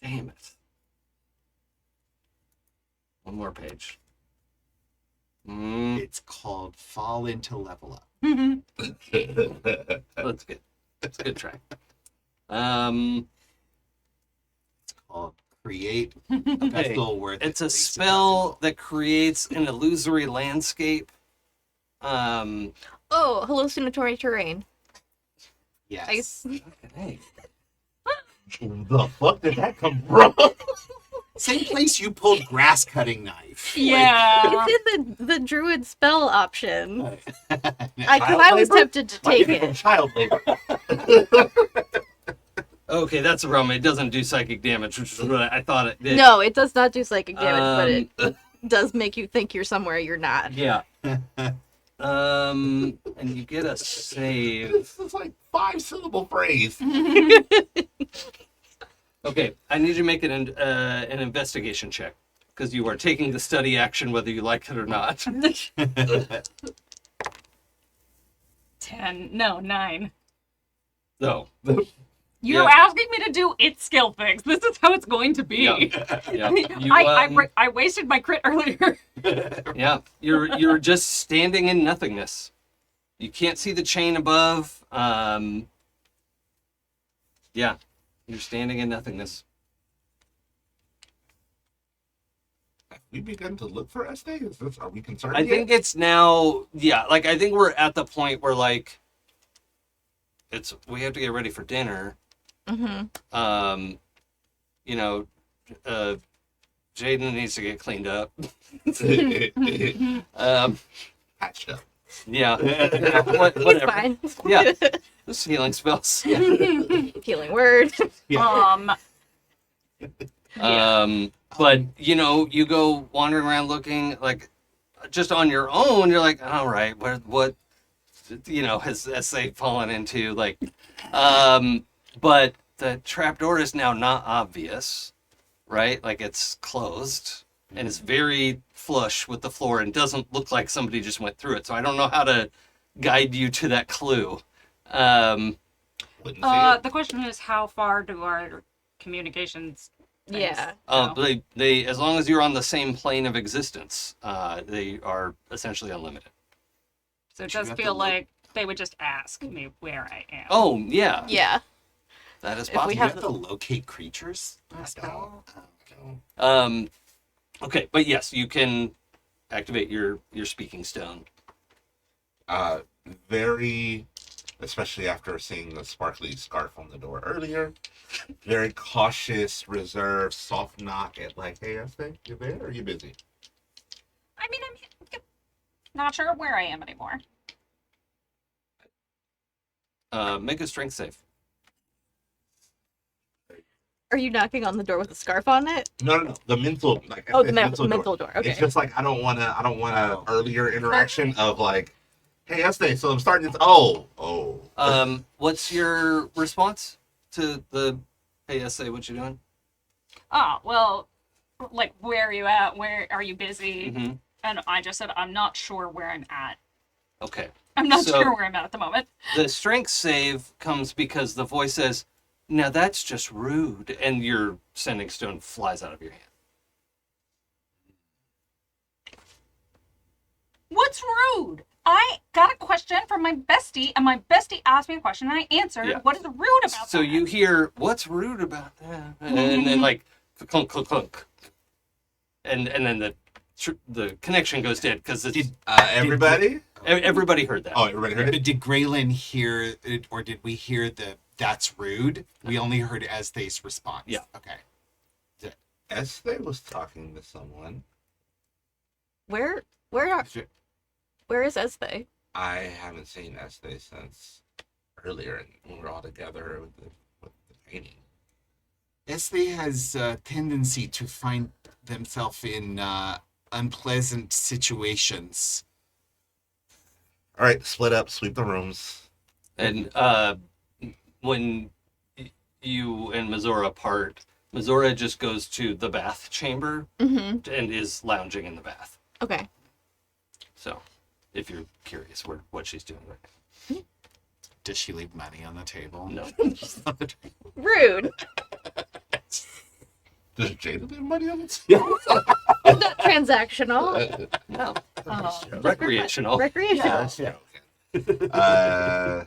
Damn it. One more page. It's called Fall into Level Up. That's good. That's a good try. It's called Create a Vessel Worth It's a at least spell that creates an illusory landscape. Oh, hallucinatory terrain. Yes. I- Hey. The fuck did that come from? Same place you pulled grass cutting knife. Yeah. It's in the druid spell option. Like, I was labor? tempted to Might take be from it. child labor. Okay, that's a problem. It doesn't do psychic damage, which is what I thought it did. No, it does not do psychic damage, but it does make you think you're somewhere you're not. Yeah. And you get a save. This is like 5-syllable phrase. Okay, I need you to make an investigation check because you are taking the study action whether you like it or not. 10. No, 9. No. You're Yeah. asking me to do its skill things. This is how it's going to be. Yeah. You, I wasted my crit earlier. yeah. You're just standing in nothingness. You can't see the chain above. Yeah. You're standing in nothingness. we begun to look for Ezthe? Are we concerned I yet? think it's now, yeah, like, I think we're at the point where, like, we have to get ready for dinner. Mm-hmm. You know, Jaden needs to get cleaned up. Patched up. Yeah. Whatever. Fine. Yeah. Just healing spells. Healing word. Yeah. But, you know, you go wandering around looking, like, just on your own, you're like, all right, what you know, has they fallen into, like, but the trapdoor is now not obvious, right? Like, it's closed, and it's very flush with the floor, and doesn't look like somebody just went through it, so I don't know how to guide you to that clue. Wouldn't see it. The question is, how far do our communications things Yeah. go? They, as long as you're on the same plane of existence, they are essentially unlimited. So it You does have to feel look- like they would just ask me where I am. Oh, yeah. Yeah. That is If we possible. You have have to locate creatures? I Spell? don't. Okay, but yes, you can activate your speaking stone. Very, especially after seeing the sparkly scarf on the door earlier, very cautious, reserved, soft knock at like, hey, Ezthe, you there? Or are you busy? I mean, I'm not sure where I am anymore. Make a strength save. Are you knocking on the door with a scarf on it? No. The mental, like, Oh, the mental mental door. Okay. It's just like I don't want a earlier interaction of like, hey, Ezthe, so I'm starting this. Oh. What's your response to the hey, essay? What you doing? Oh, well, like, where are you at? Where are you busy? Mm-hmm. And I just said, I'm not sure where I'm at. Okay. I'm not So- sure where I'm at the moment. The strength save comes because the voice says, "Now that's just rude," and your sending stone flies out of your hand. What's rude? I got a question from my bestie, and my bestie asked me a question, and I answered. Yeah. What is rude about So that? you hear, "What's rude about that?" And then like clunk clunk clunk, and then the connection goes dead because Everybody? everybody heard that. Oh, everybody heard it? Did Gralen hear it, or did we hear the "that's rude"? We only heard Ezthe's response. Yeah. Okay. Ezthe was talking to someone. Where is Ezthe? I haven't seen Ezthe since earlier when we were all together with the painting. Ezthe has a tendency to find themselves in unpleasant situations. All right, split up, sweep the rooms. And when you and Mizora part, Mizora just goes to the bath chamber Mm-hmm. and is lounging in the bath. Okay. So, if you're curious what she's doing right now. Does she leave money on the table? No. Rude. Does Jaden have money on it? Not transactional. No. Oh. Recreational. Recreational. Yeah.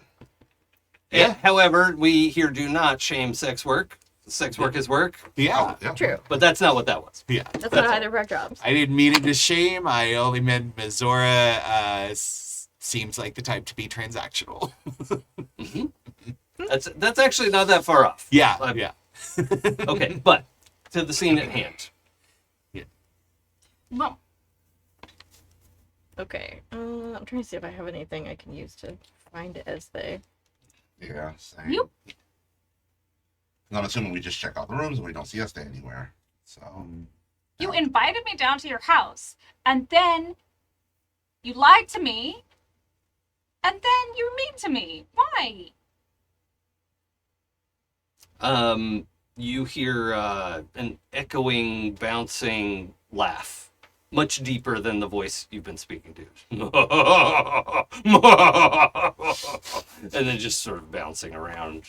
Yeah. However, we here do not shame sex work. Sex work is work, Yeah. Yeah. True. but that's not what that was. Yeah. That's not either of our jobs. I didn't mean it to shame. I only meant Mizora seems like the type to be transactional. That's actually not that far off. Yeah. Uh, Yeah. Okay, but to the scene at hand. Well, Okay. I'm trying to see if I have anything I can use to find Ezthe. Yeah, same. You- And I'm assuming we just check out the rooms and we don't see Ezthe anywhere. So, you invited me down to your house, and then you lied to me, and then you were mean to me. Why? You hear an echoing, bouncing laugh, much deeper than the voice you've been speaking to. And then just sort of bouncing around.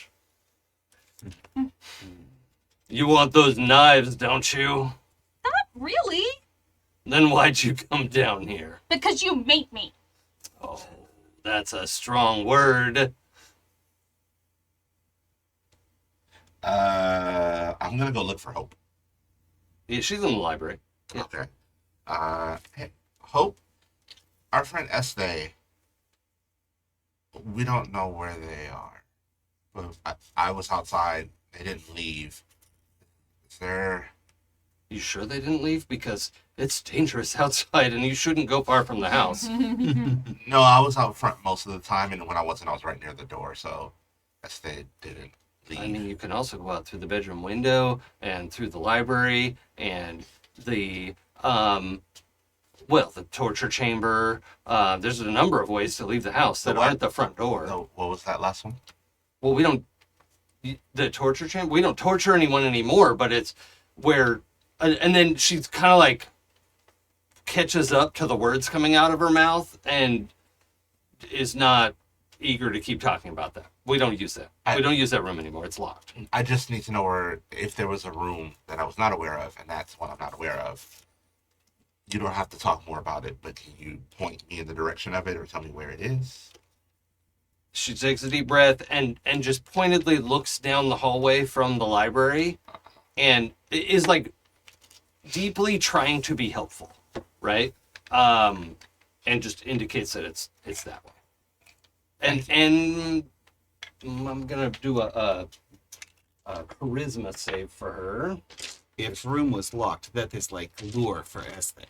You want those knives, don't you? Not really, Then why'd you come down here? because you made me. Oh, that's a strong word. I'm gonna go look for Hope. Yeah, she's in the library. Yeah. Okay. Hey, Hope, our friend Ezthe, we don't know where they are. But I was outside. They didn't leave. Is there... You sure they didn't leave? Because it's dangerous outside and you shouldn't go far from the house. No, I was out front most of the time, and when I wasn't, I was right near the door, so Ezthe didn't leave. I mean, you can also go out through the bedroom window and through the library and the, the torture chamber. There's a number of ways to leave the house that aren't the front door. No, what was that last one? Well, we don't, the torture chamber, we don't torture anyone anymore, but it's where, and then she's kind of like catches up to the words coming out of her mouth and is not eager to keep talking about that. We don't use that. We don't use that room anymore. It's locked. I just need to know if there was a room that I was not aware of, and that's what I'm not aware of. You don't have to talk more about it, but can you point me in the direction of it or tell me where it is? She takes a deep breath and just pointedly looks down the hallway from the library and is like deeply trying to be helpful, right? And just indicates that it's that way. And I'm gonna do a charisma save for her. If room was locked, that is like lure for Ezthe.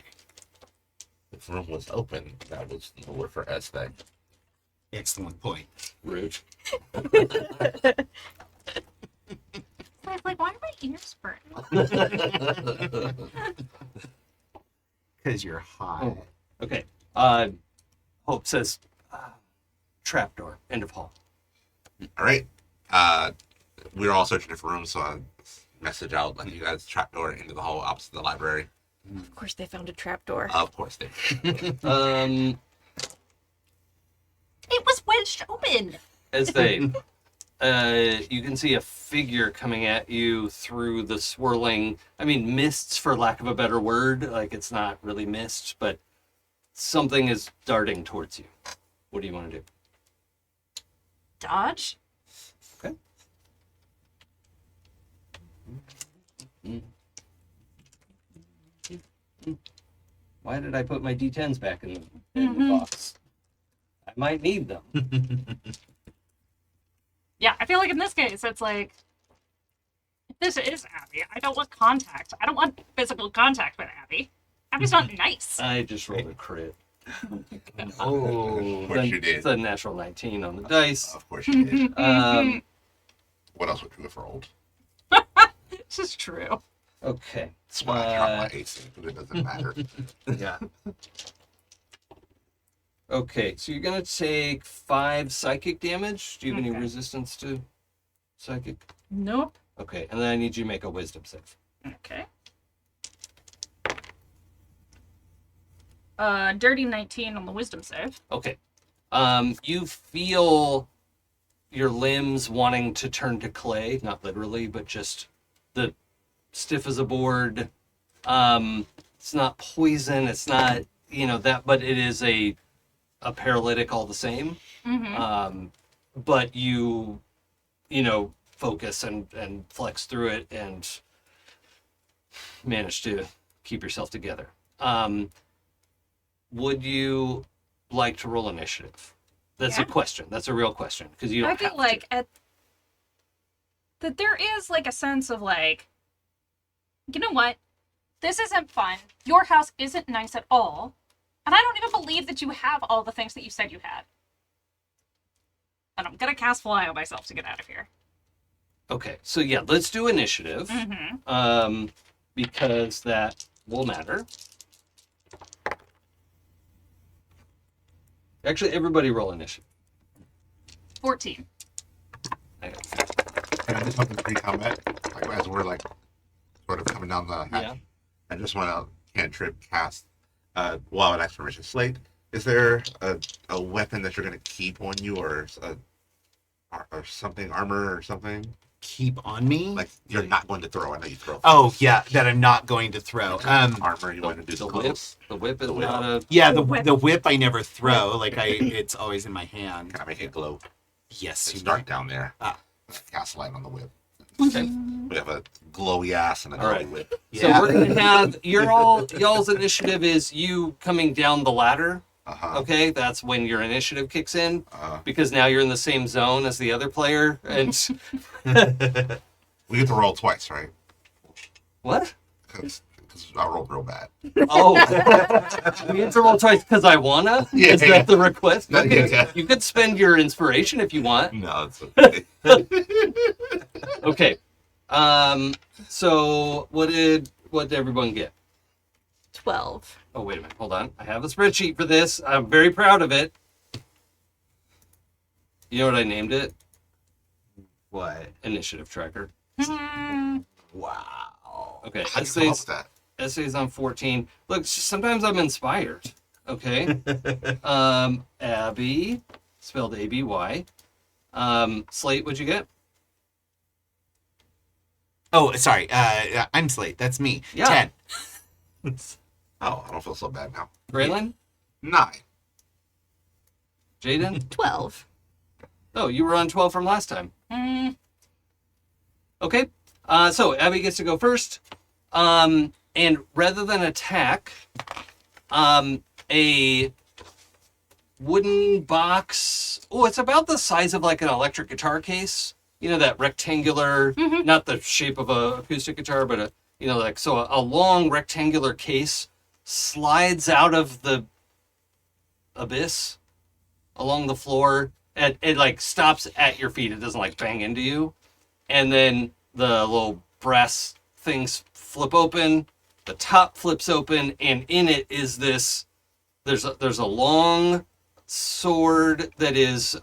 If room was open, that was the word for Ezthe. Excellent point. Rude. Like, why are my ears burning? Because you're high. Okay. Hope says trapdoor, end of hall. All right. We were all searching for rooms, so I message out letting you guys trapdoor into the hall opposite the library. Of course, they found a trapdoor. Of course they did. It was wedged open. As they, you can see a figure coming at you through the swirling, mists for lack of a better word. Like, it's not really mist, but something is darting towards you. What do you want to do? Dodge? Okay. Why did I put my D10s back in the box? I might need them. Yeah, I feel like in this case, it's like, if this is Abby, I don't want contact. I don't want physical contact with Abby. Abby's not nice. I just rolled a crit. Of course you did. It's a natural 19 on the dice. Of course you did. What else would you have rolled? This is true. Okay. That's why I dropped my AC, but it doesn't matter. Yeah. Okay, so you're gonna take 5 psychic damage. Do you have any Okay. resistance to psychic? Nope. Okay, and then I need you to make a wisdom save. Okay. Dirty 19 on the wisdom save. Okay. You feel your limbs wanting to turn to clay, not literally, but just the stiff as a board. It's not poison, it's not, that, but it is a paralytic all the same. Mm-hmm. But you focus and flex through it and manage to keep yourself together. Would you like to roll initiative? That's Yeah. a question. That's a real question because you don't I feel have like to. that there is like a sense of like, you know what? This isn't fun. Your house isn't nice at all. And I don't even believe that you have all the things that you said you had. And I'm gonna cast fly on myself to get out of here. Okay, so yeah, let's do initiative. Mm-hmm. Because that will matter. Actually, everybody roll initiative. 14. Okay. Can I do something pre-combat? Like, as we're like sort of coming down the hatch. Yeah. I just want to cantrip cast wild exploration slate. Is there a weapon that you're gonna keep on you, or something, armor or something? Keep on me? Like you're not going to throw. I know you throw. Oh, yeah, that I'm not going to throw. Armor. You want to do The the whip. close? The whip is The whip. not a. Yeah, The the whip. the whip I never throw. Like it's always in my hand. Can I make it glow? Yes, It's you dark down there. Ah. Cast light on the whip. Okay. We have a glowy ass and a All right. glowy whip. So we're gonna have y'all's initiative is you coming down the ladder. Uh-huh. Okay, that's when your initiative kicks in Uh-huh. because now you're in the same zone as the other player. And We get to roll twice, right? what? Because I rolled real bad. Oh, we get to roll twice because I wanna. Yeah. Is that the request? No, Okay. yeah. You could spend your inspiration if you want. No, it's okay. Okay. So what did everyone get? 12. Oh, wait a minute. Hold on. I have a spreadsheet for this. I'm very proud of it. You know what I named it? What? Initiative tracker. Wow. Okay. How'd you come up with that? Essays on 14. Look, sometimes I'm inspired. Okay. Abby, spelled A-B-Y. Slate, what'd you get? Oh, sorry. I'm Slate. That's me. Yeah. 10. Oh, I don't feel so bad now. Gralen? 9. Jaden? 12. Oh, you were on 12 from last time. Okay. So Abby gets to go first. And rather than attack, a wooden box. Oh, it's about the size of like an electric guitar case. You know, that rectangular, not the shape of a acoustic guitar, but a long rectangular case slides out of the abyss along the floor. And it like stops at your feet. It doesn't like bang into you. And then the little brass things flip open. The top flips open, and in it is this. There's a long sword that is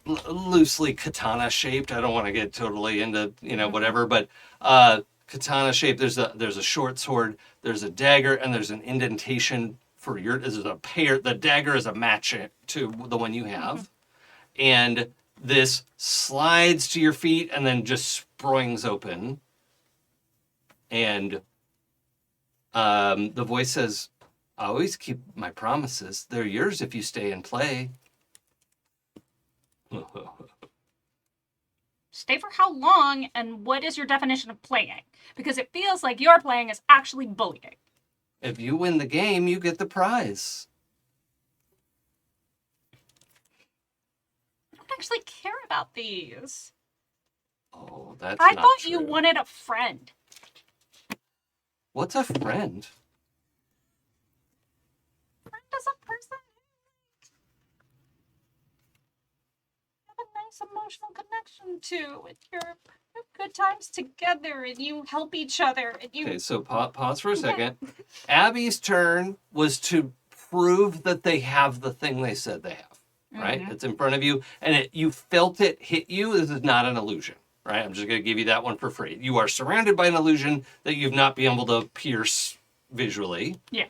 loosely katana shaped. I don't want to get totally into whatever, but katana shaped. There's a short sword. There's a dagger, and there's an indentation for your. This is a pair. The dagger is a match to the one you have, and this slides to your feet and then just springs open. And the voice says, I always keep my promises. They're yours if you stay and play. Stay for how long, and what is your definition of playing? Because it feels like your playing is actually bullying. If you win the game, you get the prize. I don't actually care about these. Oh, that's I not thought true. you wanted a friend. What's a friend? Friend is a person you have a nice emotional connection to, and you have good times together, and you help each other, and you. Okay, so pause for a second. Abby's turn was to prove that they have the thing they said they have, right? It's in front of you, and you felt it hit you. This is not an illusion, right? I'm just going to give you that one for free. You are surrounded by an illusion that you've not been able to pierce visually. Yeah.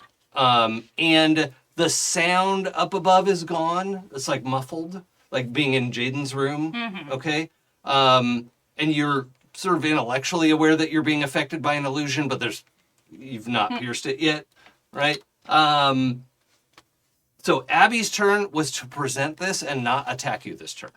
And the sound up above is gone. It's like muffled, like being in Jaden's room, okay? And you're sort of intellectually aware that you're being affected by an illusion, but you've not pierced it yet, right? So Abby's turn was to present this and not attack you this turn.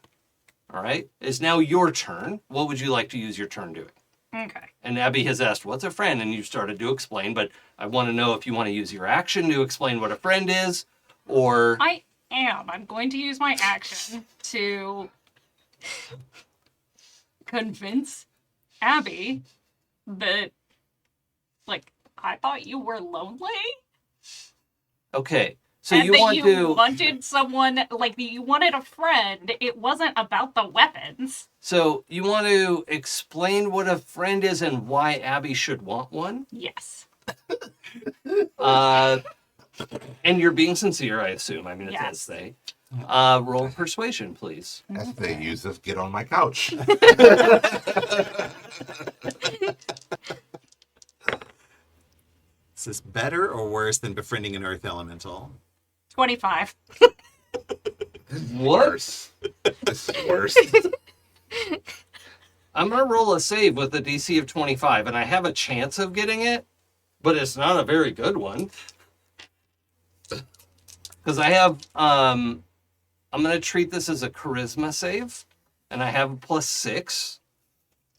All right? It's now your turn. What would you like to use your turn doing? Okay. And Abby has asked, what's a friend? And you started to explain, but I want to know if you want to use your action to explain what a friend is, or... I am. I'm going to use my action to convince Abby that, like, I thought you were lonely. Okay, so and you that want you to... wanted someone, like, you wanted a friend. It wasn't about the weapons. So you want to explain what a friend is and why Abby should want one? Yes. And you're being sincere, I assume. I mean, it's Yes. Ezthe. Roll persuasion, please. As they use this, get on my couch. Is this better or worse than befriending an earth elemental? 25. What? Worse. This is worse. I'm going to roll a save with a DC of 25, and I have a chance of getting it, but it's not a very good one. Because I have, I'm going to treat this as a charisma save, and I have a +6.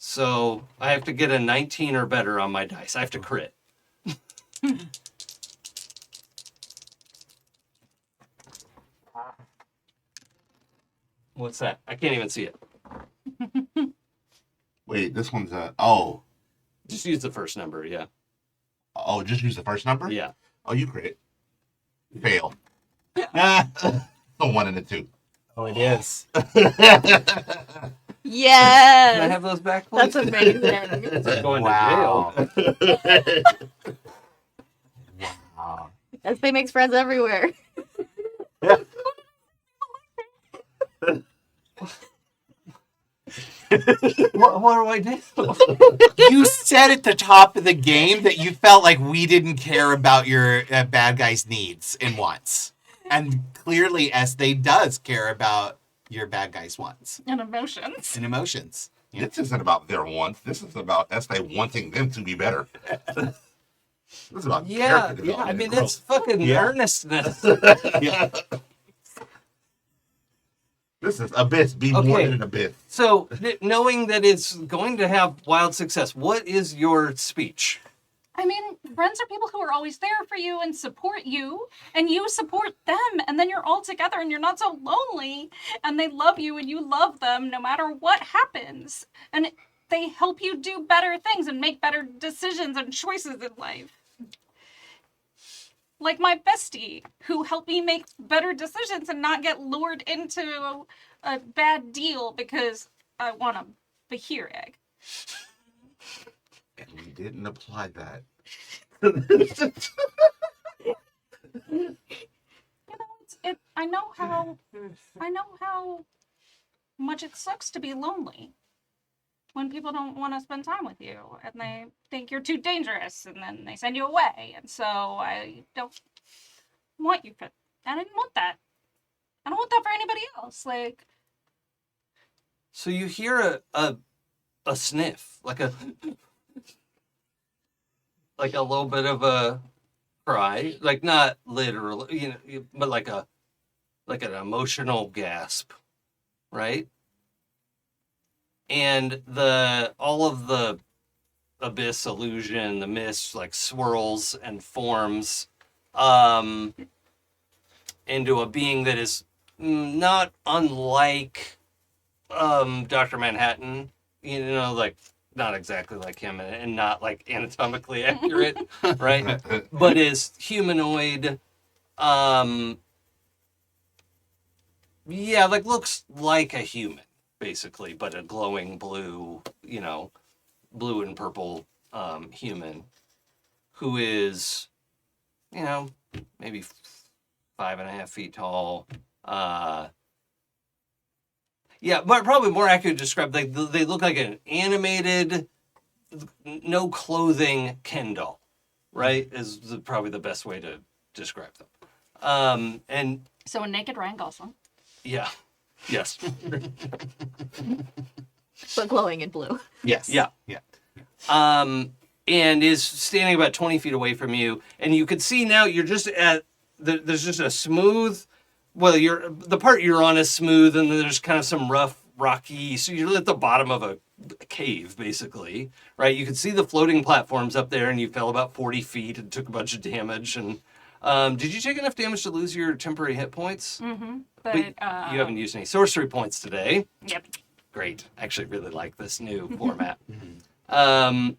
So I have to get a 19 or better on my dice. I have to crit. What's that? I can't even see it. Wait, this one's oh, Just use the first number, yeah. just use the first number? Yeah. Oh, you crit. Fail. A 1 and a 2. Oh, it is. Can I Yes. have those back, please? That's amazing. It's like going Wow. to jail. Wow. Ezthe makes friends everywhere. What do I do? You said at the top of the game that you felt like we didn't care about your bad guy's needs and wants. And clearly Ezthe does care about your bad guy's wants And emotions. and emotions. Yeah. This isn't about their wants. This is about Ezthe wanting them to be better. This is about Yeah, character yeah. I development mean, and it's fucking Yeah. earnestness. Yeah. This is Abyss. Be more Okay. than an Abyss. So, knowing that it's going to have wild success, what is your speech? I mean, friends are people who are always there for you and support you, and you support them, and then you're all together and you're not so lonely, and they love you and you love them no matter what happens. And they help you do better things and make better decisions and choices in life. Like my bestie, who helped me make better decisions and not get lured into a bad deal because I want a Bahir egg. And we didn't apply that. I know how much it sucks to be lonely when people don't want to spend time with you and they think you're too dangerous and then they send you away. And so I don't want you for, I didn't want that. I don't want that for anybody else. Like, So you hear a sniff, like a little bit of a cry, like not literally, but like an emotional gasp, right? And all of the abyss illusion, the mist like swirls and forms into a being that is not unlike Dr. Manhattan, like not exactly like him and not like anatomically accurate, right? But is humanoid. Yeah, like looks like a human, basically, but a glowing blue, blue and purple human who is, maybe 5.5 feet tall. Yeah, but probably more accurate to describe, like they look like an animated, no clothing Ken doll, right? Is probably the best way to describe them. And so a naked Ryan Gosling. yeah, yes, But glowing in blue. Yes. yeah. And is standing about 20 feet away from you, and you can see now you're just there's just a smooth. Well, the part you're on is smooth, and then there's kind of some rough, rocky. So you're at the bottom of a cave, basically, right? You can see the floating platforms up there, and you fell about 40 feet and took a bunch of damage. And did you take enough damage to lose your temporary hit points? Mm-hmm. But you haven't used any sorcery points today. Yep. Great. I actually really like this new format. How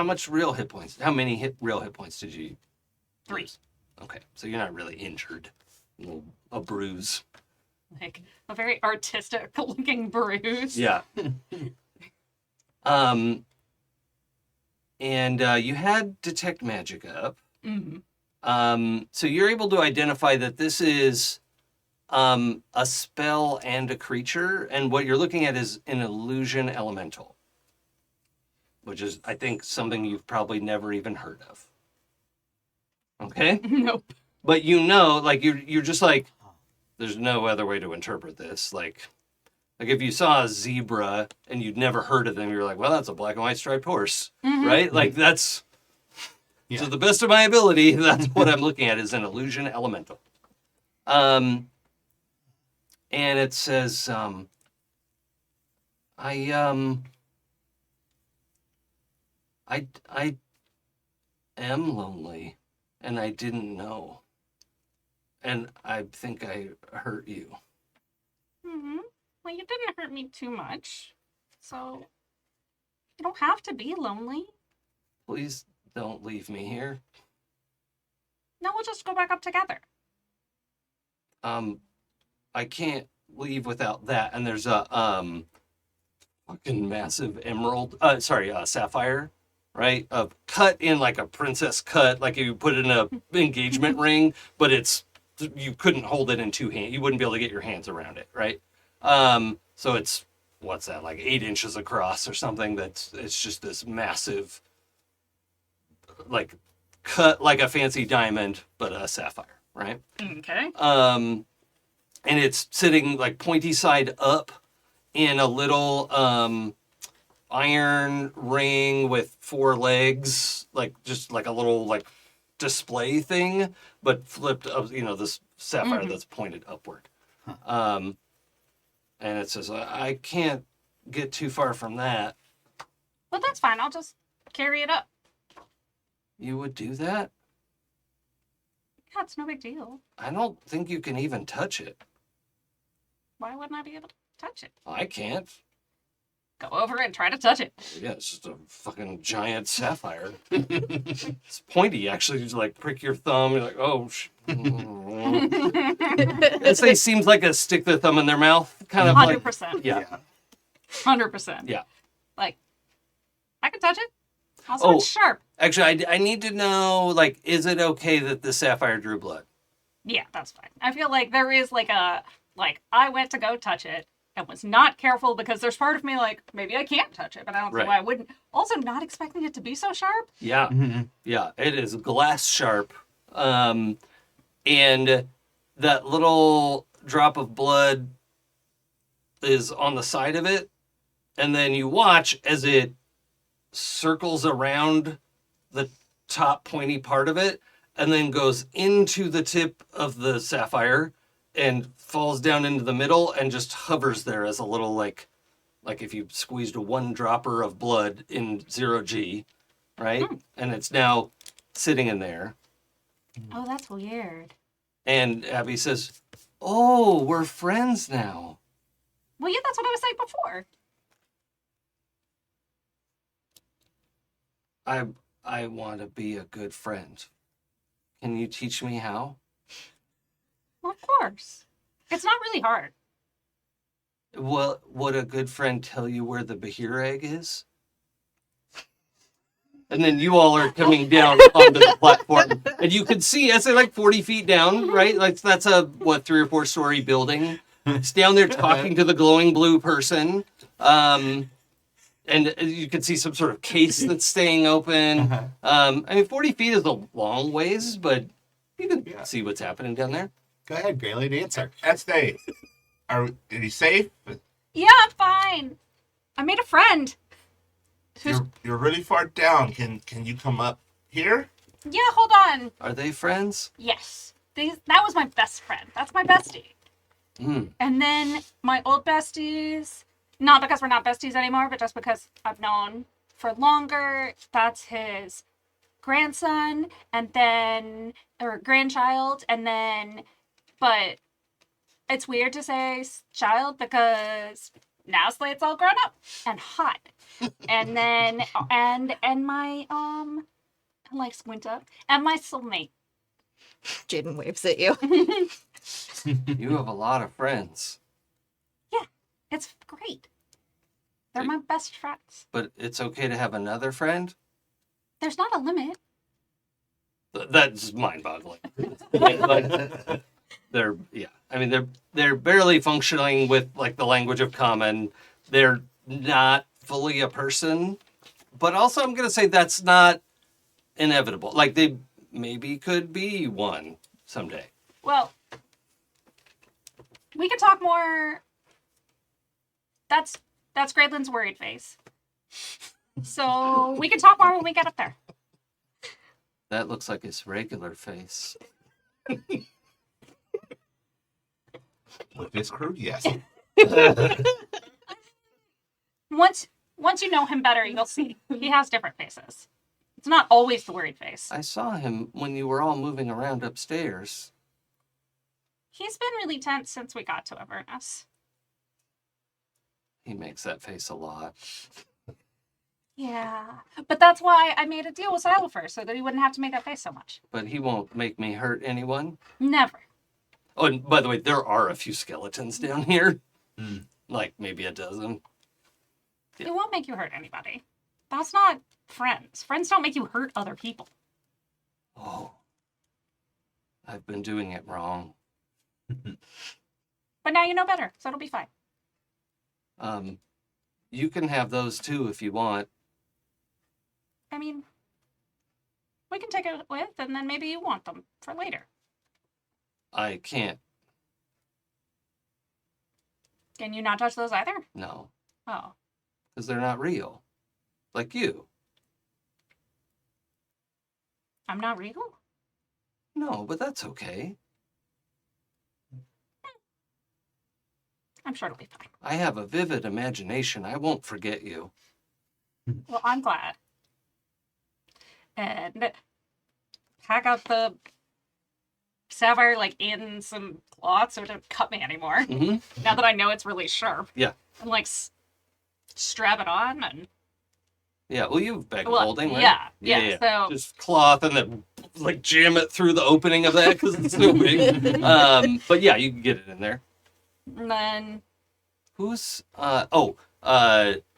much real hit points? How many real hit points did you? 3. Okay, so you're not really injured. A bruise. Like a very artistic looking bruise. Yeah. And you had detect magic up. Mm-hmm. So you're able to identify that this is a spell and a creature, and what you're looking at is an illusion elemental, which is, I think, something you've probably never even heard of. Okay? Nope. But like you're just like, there's no other way to interpret this. Like if you saw a zebra and you'd never heard of them, you're like, well, that's a black and white striped horse, right? Like that's, to the best of my ability, that's what I'm looking at is an illusion elemental. and it says, I am lonely, and I didn't know. And I think I hurt you. Hmm. Well, you didn't hurt me too much, so you don't have to be lonely. Please don't leave me here. Now we'll just go back up together. I can't leave without that. And there's a fucking massive emerald, sapphire, right? Cut in like a princess cut, like you put in a engagement ring, but you couldn't hold it in two hands. You wouldn't be able to get your hands around it, right? So it's, what's that, like 8 inches across or something. It's just this massive, like cut like a fancy diamond, but a sapphire, right? Okay. And it's sitting like pointy side up in a little iron ring with 4 legs, like just like a little like display thing, but flipped up, this sapphire that's pointed upward. And it says, I can't get too far from that. Well, that's fine. I'll just carry it up. You would do that? Yeah, it's no big deal. I don't think you can even touch it. Why wouldn't I be able to touch it? I can't. Go over and try to touch it. Yeah, it's just a fucking giant sapphire. It's pointy, actually. You just like prick your thumb. You're like, oh, It seems like a stick the thumb in their mouth, kind of 100%. like. Yeah. 100%. Yeah. Like, I can touch it. Also, it's sharp. Actually, I need to know, like, is it okay that the sapphire drew blood? Yeah, that's fine. I feel like there is I went to go touch it and was not careful because there's part of me like, maybe I can't touch it, but I don't see why I wouldn't. Also, not expecting it to be so sharp. Yeah. Mm-hmm. Yeah, it is glass sharp. And that little drop of blood is on the side of it. And then you watch as it circles around the top pointy part of it and then goes into the tip of the sapphire and falls down into the middle and just hovers there as a little like if you squeezed a 1 dropper of blood in 0G, right? And it's now sitting in there. Oh, that's weird. And Abby says, "Oh, we're friends now." Well, yeah, that's what I was saying before. I want to be a good friend. Can you teach me how? Well, of course. It's not really hard. Well, would a good friend tell you where the Bahir egg is? And then you all are coming down onto the platform. And you can see, as they're like 40 feet down, right? Like that's a, 3 or 4 story building. It's down there talking to the glowing blue person. And you can see some sort of case that's staying open. 40 feet is a long ways, but you can see what's happening down there. Go ahead, Gralen, answer. Ezthe, are you safe? Yeah, I'm fine. I made a friend. You're really far down. Can you come up here? Yeah, hold on. Are they friends? Yes. That was my best friend. That's my bestie. And then my old besties, not because we're not besties anymore, but just because I've known for longer. That's his grandson, or grandchild, but it's weird to say child because now Slate's all grown up and hot. And then, and my, I like squint up, and my soulmate. Jaden waves at you. You have a lot of friends. Yeah, it's great. They're my best friends. But it's okay to have another friend? There's not a limit. That's mind-boggling. They're barely functioning with like the language of common. They're not fully a person, but also I'm gonna say that's not inevitable. Like they maybe could be one someday. Well, we can talk more. That's Graydlin's worried face. So we can talk more when we get up there. That looks like his regular face. With his crew, yes. Once you know him better, you'll see. He has different faces. It's not always the worried face. I saw him when you were all moving around upstairs. He's been really tense since we got to Avernus. He makes that face a lot. Yeah. But that's why I made a deal with Zariel first, so that he wouldn't have to make that face so much. But he won't make me hurt anyone. Never. Oh, and by the way, there are a few skeletons down here. Mm. Like maybe a dozen. It won't make you hurt anybody. That's not friends. Friends don't make you hurt other people. Oh. I've been doing it wrong. But now you know better, so it'll be fine. You can have those too if you want. I mean, we can take it with, and then maybe you want them for later. I can't. Can you not touch those either? No. Oh. Because they're not real. Like you. I'm not real? No, but that's okay. I'm sure it'll be fine. I have a vivid imagination. I won't forget you. Well, I'm glad. And pack out the sapphire, like, in some cloth so it doesn't cut me anymore. Mm-hmm. Now that I know it's really sharp. Yeah. And, like, strap it on and... Yeah, well, you have a bag of Well, holding, right? yeah, so... Just cloth and then, like, jam it through the opening of that because it's so big. But yeah, you can get it in there. And then... Who's,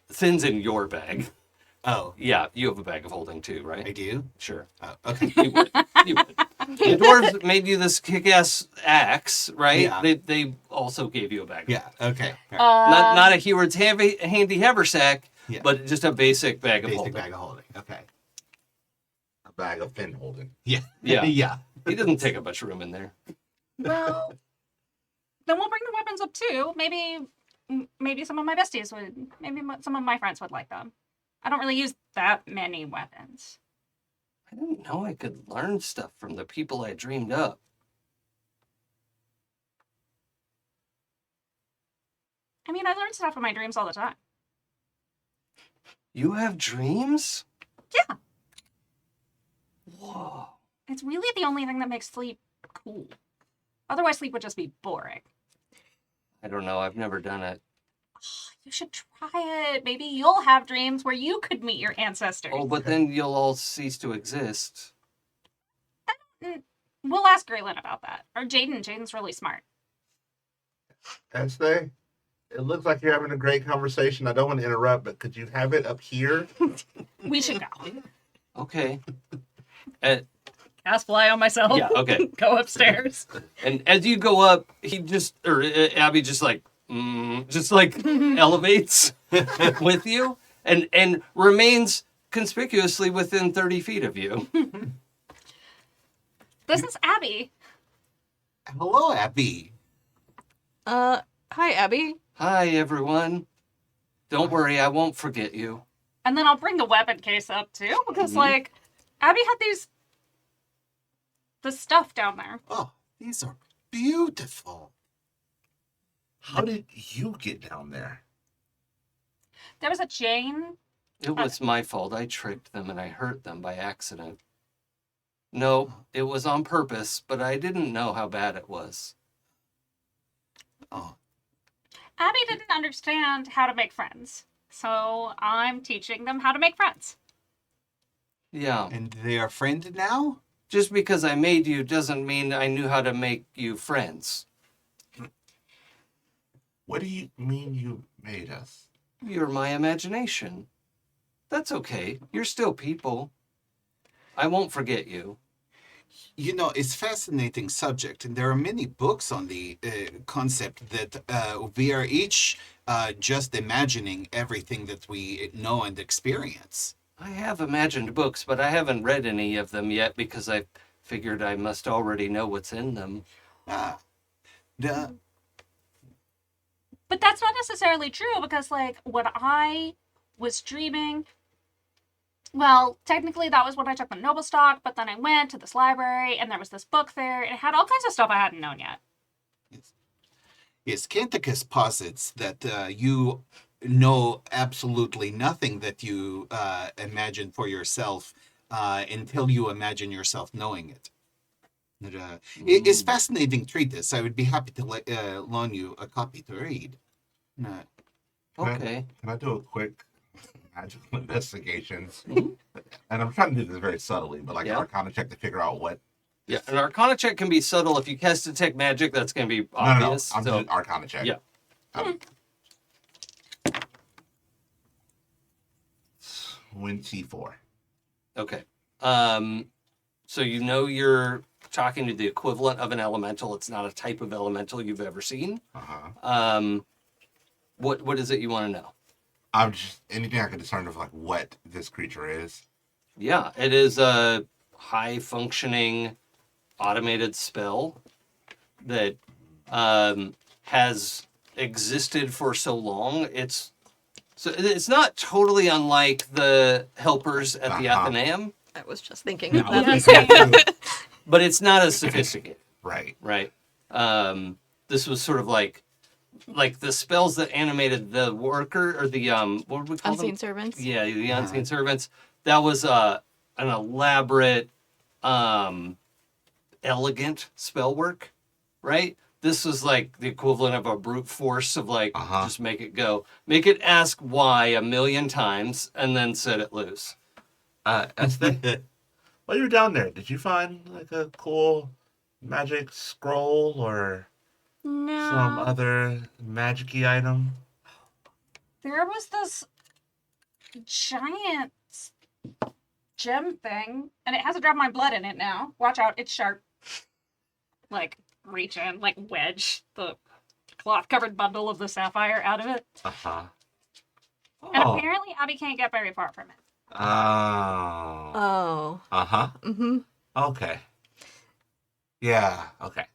Thin's in your bag. Oh, Yeah, you have a bag of holding too, I right? do? Sure. Oh, okay. You would. You would. The dwarves made you this kick-ass axe, right? Yeah. They also gave you a bag. Yeah, okay. All right. Not a Heward's handy haversack, Yeah. but just a basic bag of Basic holding. bag of holding. Okay. A bag of fin holding. Yeah. Yeah. Yeah. He doesn't take up much room in there. Well... then we'll bring the weapons up too. Maybe some of my besties would... Maybe some of my friends would like them. I don't really use that many weapons. I didn't know I could learn stuff from the people I dreamed up. I mean, I learn stuff in my dreams all the time. You have dreams? Yeah. Whoa. It's really the only thing that makes sleep cool. Otherwise, sleep would just be boring. I don't know. I've never done it. You should try it. Maybe you'll have dreams where you could meet your ancestors. Oh, but then you'll all cease to exist. We'll ask Gralen about that. Or Jaden. Jaden's really smart. Ezthe, it looks like you're having a great conversation. I don't want to interrupt, but could you have it up here? We should go. Okay. Cast fly on myself. Yeah, okay. Go upstairs. And as you go up, Abby just elevates with you and remains conspicuously within 30 feet of you. This is Abby. Hello, Abby. Hi, Abby. Hi, everyone. Don't worry, I won't forget you. And then I'll bring the weapon case up too, because Mhm. like Abby had the stuff down there. Oh, these are beautiful. How did you get down there? There was a chain. It was my fault. I tricked them and I hurt them by accident. No, it was on purpose, but I didn't know how bad it was. Oh, Abby didn't understand how to make friends. So I'm teaching them how to make friends. Yeah. and they are friended now? Just because I made you doesn't mean I knew how to make you friends. What do you mean you made us? You're my imagination. That's okay. You're still people. I won't forget you. You know, it's fascinating subject, and there are many books on the concept that we are each just imagining everything that we know and experience. I have imagined books, but I haven't read any of them yet because I figured I must already know what's in them. Ah, the But that's not necessarily true because, like, what I was dreaming, well, technically that was when I took the Noble Stock, but then I went to this library and there was this book there and it had all kinds of stuff I hadn't known yet. Yes, Canticus posits that you know absolutely nothing that you imagine for yourself until you imagine yourself knowing it. It's fascinating treatise. I would be happy to loan you a copy to read. Okay. Can I do a quick magical investigation? Mhm. And I'm trying to do this very subtly, but like Yeah. an Arcana check to figure out what. Yeah, an Arcana check can be subtle. If you cast Detect Magic, that's going to be obvious. No. I'm so, doing Arcana check. yeah. 24. Okay. So you know you're talking to the equivalent of an elemental. It's not a type of elemental you've ever seen. Uh-huh. What is it you want to know? I'm just anything I can discern of like what this creature is. Yeah, it is a high functioning automated spell that has existed for so long. It's not totally unlike the helpers at the Uh-huh. Athenaeum, I was just thinking No, of it's that. but it's not as sophisticated, right. right? This was sort of like the spells that animated the worker or the what would we call Unseen them? servants. Yeah, the unseen servants. That was an elaborate, elegant spell work, right? This was like the equivalent of a brute force of like, Uh-huh. just make it go. Make it ask why a million times and then set it loose. Ezthe, while you were down there, did you find like a cool magic scroll or No. some other magic-y item? There was this giant gem thing, and it has a drop of my blood in it now. Watch out, it's sharp. Like, reach in, like, wedge the cloth-covered bundle of the sapphire out of it. Uh-huh. And Oh. apparently Abby can't get very far from it. Oh. Oh. Uh-huh. Mm-hmm. Okay. Yeah, okay.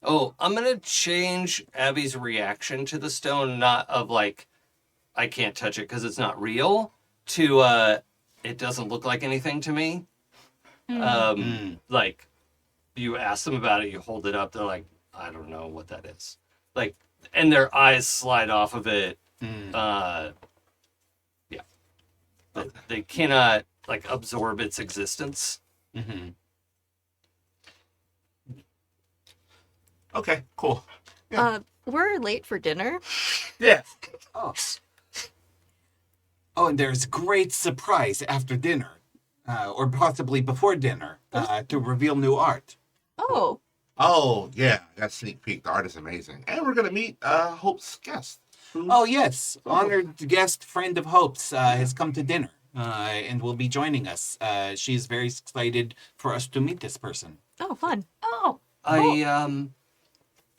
Oh, I'm going to change Abby's reaction to the stone, not of like, I can't touch it because it's not real, to it doesn't look like anything to me. Like, you ask them about it, you hold it up, they're like, I don't know what that is. Like, and their eyes slide off of it. Yeah. They cannot, like, absorb its existence. Mm-hmm. Okay, cool. Yeah. We're late for dinner. Yeah. Oh. Oh, and there's great surprise after dinner, or possibly before dinner, to reveal new art. Oh. Oh, yeah. That sneak peek. The art is amazing. And we're going to meet Hope's guest. Oh, yes. Honored guest, friend of Hope's, has come to dinner and will be joining us. She is very excited for us to meet this person. Oh, fun. Oh,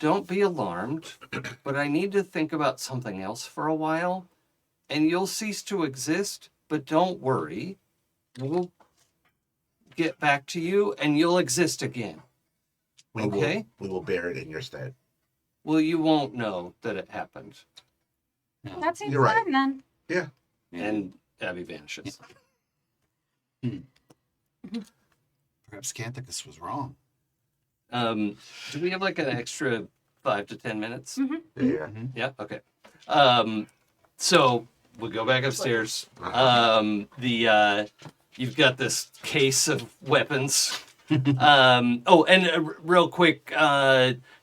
Don't be alarmed, but I need to think about something else for a while, and you'll cease to exist, but don't worry. We'll get back to you, and you'll exist again. Okay? We will bear it in your stead. Well, you won't know that it happened. that seems You're right. fine then. Yeah. And Abby vanishes. Perhaps Canticus was wrong. Do we have like an extra 5 to 10 minutes? Yeah. Yeah, okay. So we'll go back upstairs. You've got this case of weapons. Real quick,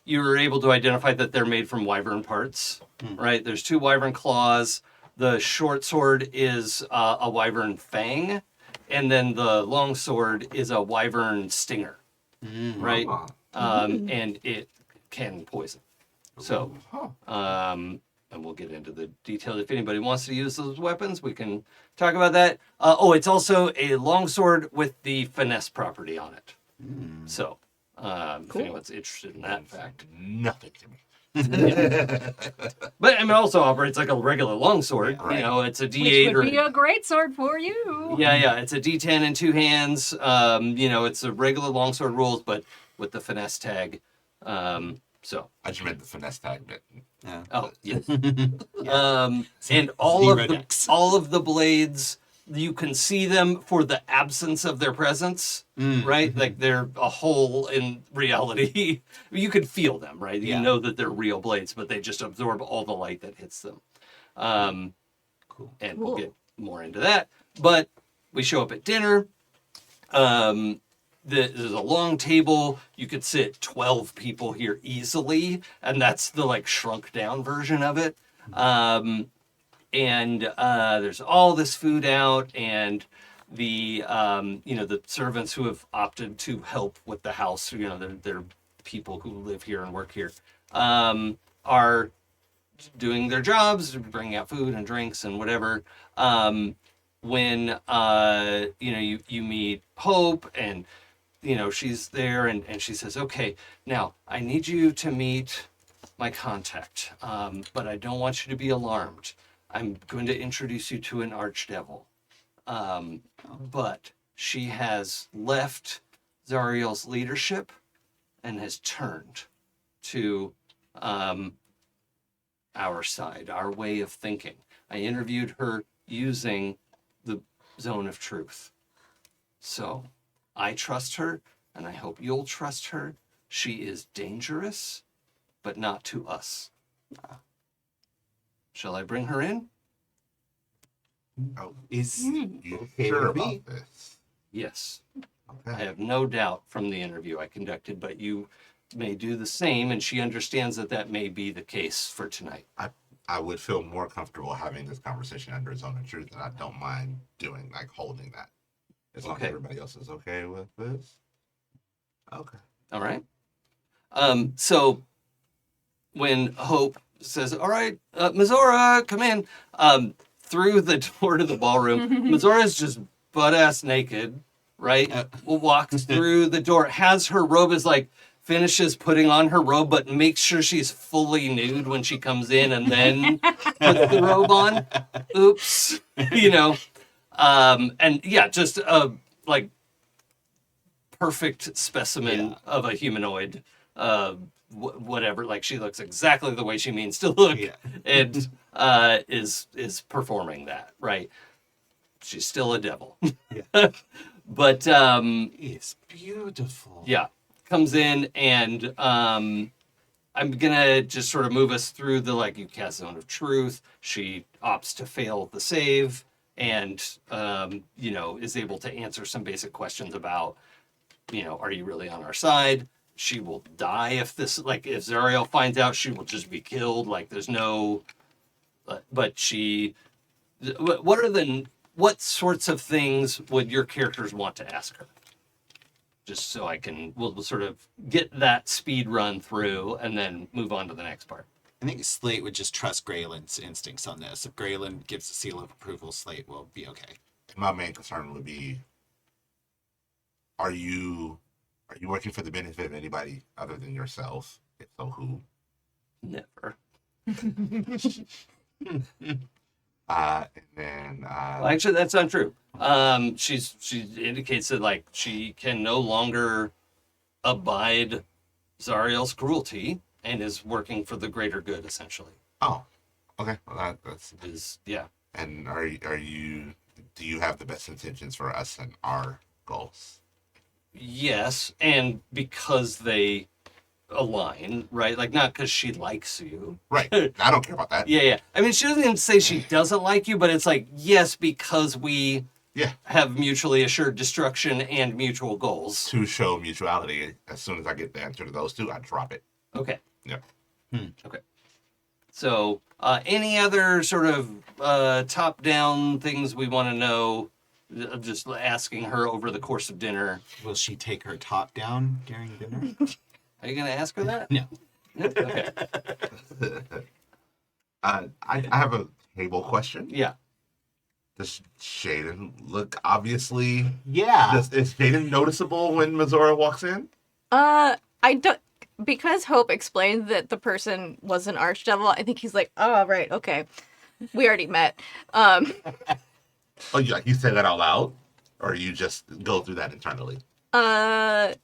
you were able to identify that they're made from wyvern parts, right? There's 2 wyvern claws. The short sword is a wyvern fang, and then the long sword is a wyvern stinger, right? And it can poison. So, and we'll get into the detail. If anybody wants to use those weapons, we can talk about that. It's also a longsword with the finesse property on it. So, if anyone's interested in that fact. Nothing to me. But I mean, it also operates like a regular longsword. Yeah, right. You know, it's a Which D8 would be a great sword for you. Yeah, it's a D10 in 2 hands. It's a regular longsword rules, but with the finesse tag. So. I just meant the finesse tag bit. Oh, yes. And all of the blades you can see them for the absence of their presence, right? Like they're a hole in reality. You can feel them, right? You Yeah. know that they're real blades, but they just absorb all the light that hits them. Cool. And we'll get more into that. But we show up at dinner. There's a long table. You could sit 12 people here easily, and that's the like shrunk down version of it. And there's all this food out, and the the servants who have opted to help with the house, they're people who live here and work here, are doing their jobs, bringing out food and drinks and whatever. When you meet Hope, and she's there, and she says, okay, now I need you to meet my contact, but I don't want you to be alarmed. I'm going to introduce you to an archdevil. But she has left Zariel's leadership and has turned to our side, our way of thinking. I interviewed her using the zone of truth. So I trust her, and I hope you'll trust her. She is dangerous, but not to us. Shall I bring her in? Oh, Is you okay sure with me? about this? Yes. I Okay. have no doubt from the interview I conducted, but you may do the same, and she understands that that may be the case for tonight. I would feel more comfortable having this conversation under its own truth, and I don't mind holding that. As long Okay. as everybody else is okay with this. Okay. All right. So when Hope says, all right, Mizora, come in, through the door to the ballroom, Mizora's just butt-ass naked, right? Walks through the door, has her robe, finishes putting on her robe, but makes sure she's fully nude when she comes in, and then puts the robe on. Oops. And yeah, just a perfect specimen of a humanoid. Whatever, she looks exactly the way she means to look, and is performing that, right? She's still a devil. But It's beautiful. yeah, comes in, and I'm gonna just sort of move us through the you cast Zone of Truth. She opts to fail the save, and is able to answer some basic questions about, are you really on our side? She will die if if Zariel finds out, she will just be killed. There's no, but what sorts of things would your characters want to ask her? Just so we'll sort of get that speed run through and then move on to the next part. I think Slate would just trust Gralen's instincts on this. If Gralen gives a seal of approval, Slate will be okay. My main concern would be, are you working for the benefit of anybody other than yourself? If so, who? Never. And then Well, actually, that's not true. She indicates that she can no longer abide Zariel's cruelty and is working for the greater good, essentially. oh, okay. Well, that's Yeah. And do you have the best intentions for us and our goals? Yes, and because they align, right? Not because she likes you. Right. I don't care about that. Yeah. I mean, she doesn't even say she doesn't like you, but it's yes, because we have mutually assured destruction and mutual goals. To show mutuality, as soon as I get the answer to those two, I drop it. Okay. Yep. Okay. So, any other sort of top-down things we want to know? Just asking her over the course of dinner. Will she take her top down during dinner? Are you going to ask her that? No. Okay. I have a table question. Yeah. Does Jaden look obviously? Yeah. Is Jaden noticeable when Mizora walks in? I don't, because Hope explained that the person was an archdevil. I think he's like, oh right, okay, we already met. Oh, you say that out loud, or you just go through that internally? I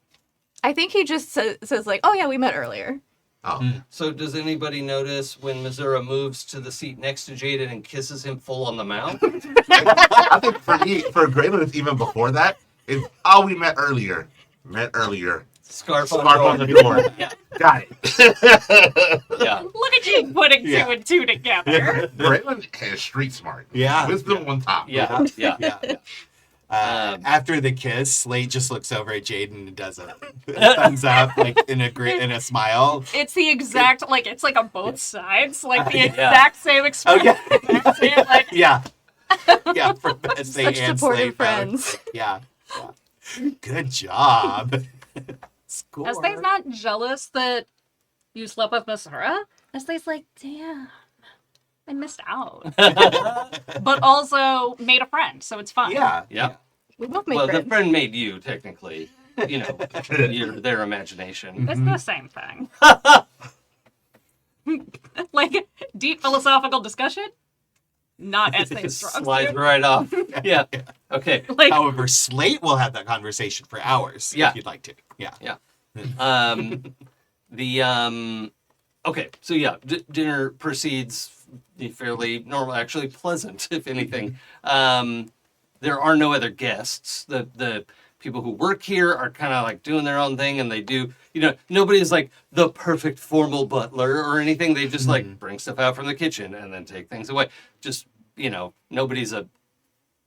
think he just says like, oh yeah, we met earlier. Oh, So does anybody notice when Missouri moves to the seat next to Jaden and kisses him full on the mouth? I think for Gralen, it's even before that. It's we met earlier. Scarf On the door. Yeah. Got it. Yeah. Look at you putting Yeah. 2 and 2 together. Gralen is street smart. Yeah. Wisdom on top. Yeah. Yeah. Yeah. Um, After the kiss, Slate just looks over at Jaden and does a thumbs up, like in a smile. It's the exact, like, it's like on both sides. Like, the Yeah. exact same expression. Okay. Exact same, like, Yeah. Yeah, for Ezthe Such and supportive Slate both. friends. Yeah. Good job. Score. Esthe's not jealous that you slept with Missouri. Esthe's like, damn, I missed out. But also made a friend, so it's fine. Yeah. Yeah. We both made Well, the friends. friend made you, technically. You know, their imagination. It's the same thing. Like, deep philosophical discussion? Not Esthe's strong Slides suit. right off. Yeah. Okay. Like, However, Slate will have that conversation for hours Yeah. if you'd like to. Yeah. Okay, so yeah, dinner proceeds fairly normal, actually pleasant, if anything. There are no other guests. The people who work here are kind of like doing their own thing, and they do, nobody is like the perfect formal butler or anything. They just like bring stuff out from the kitchen and then take things away. Just, nobody's a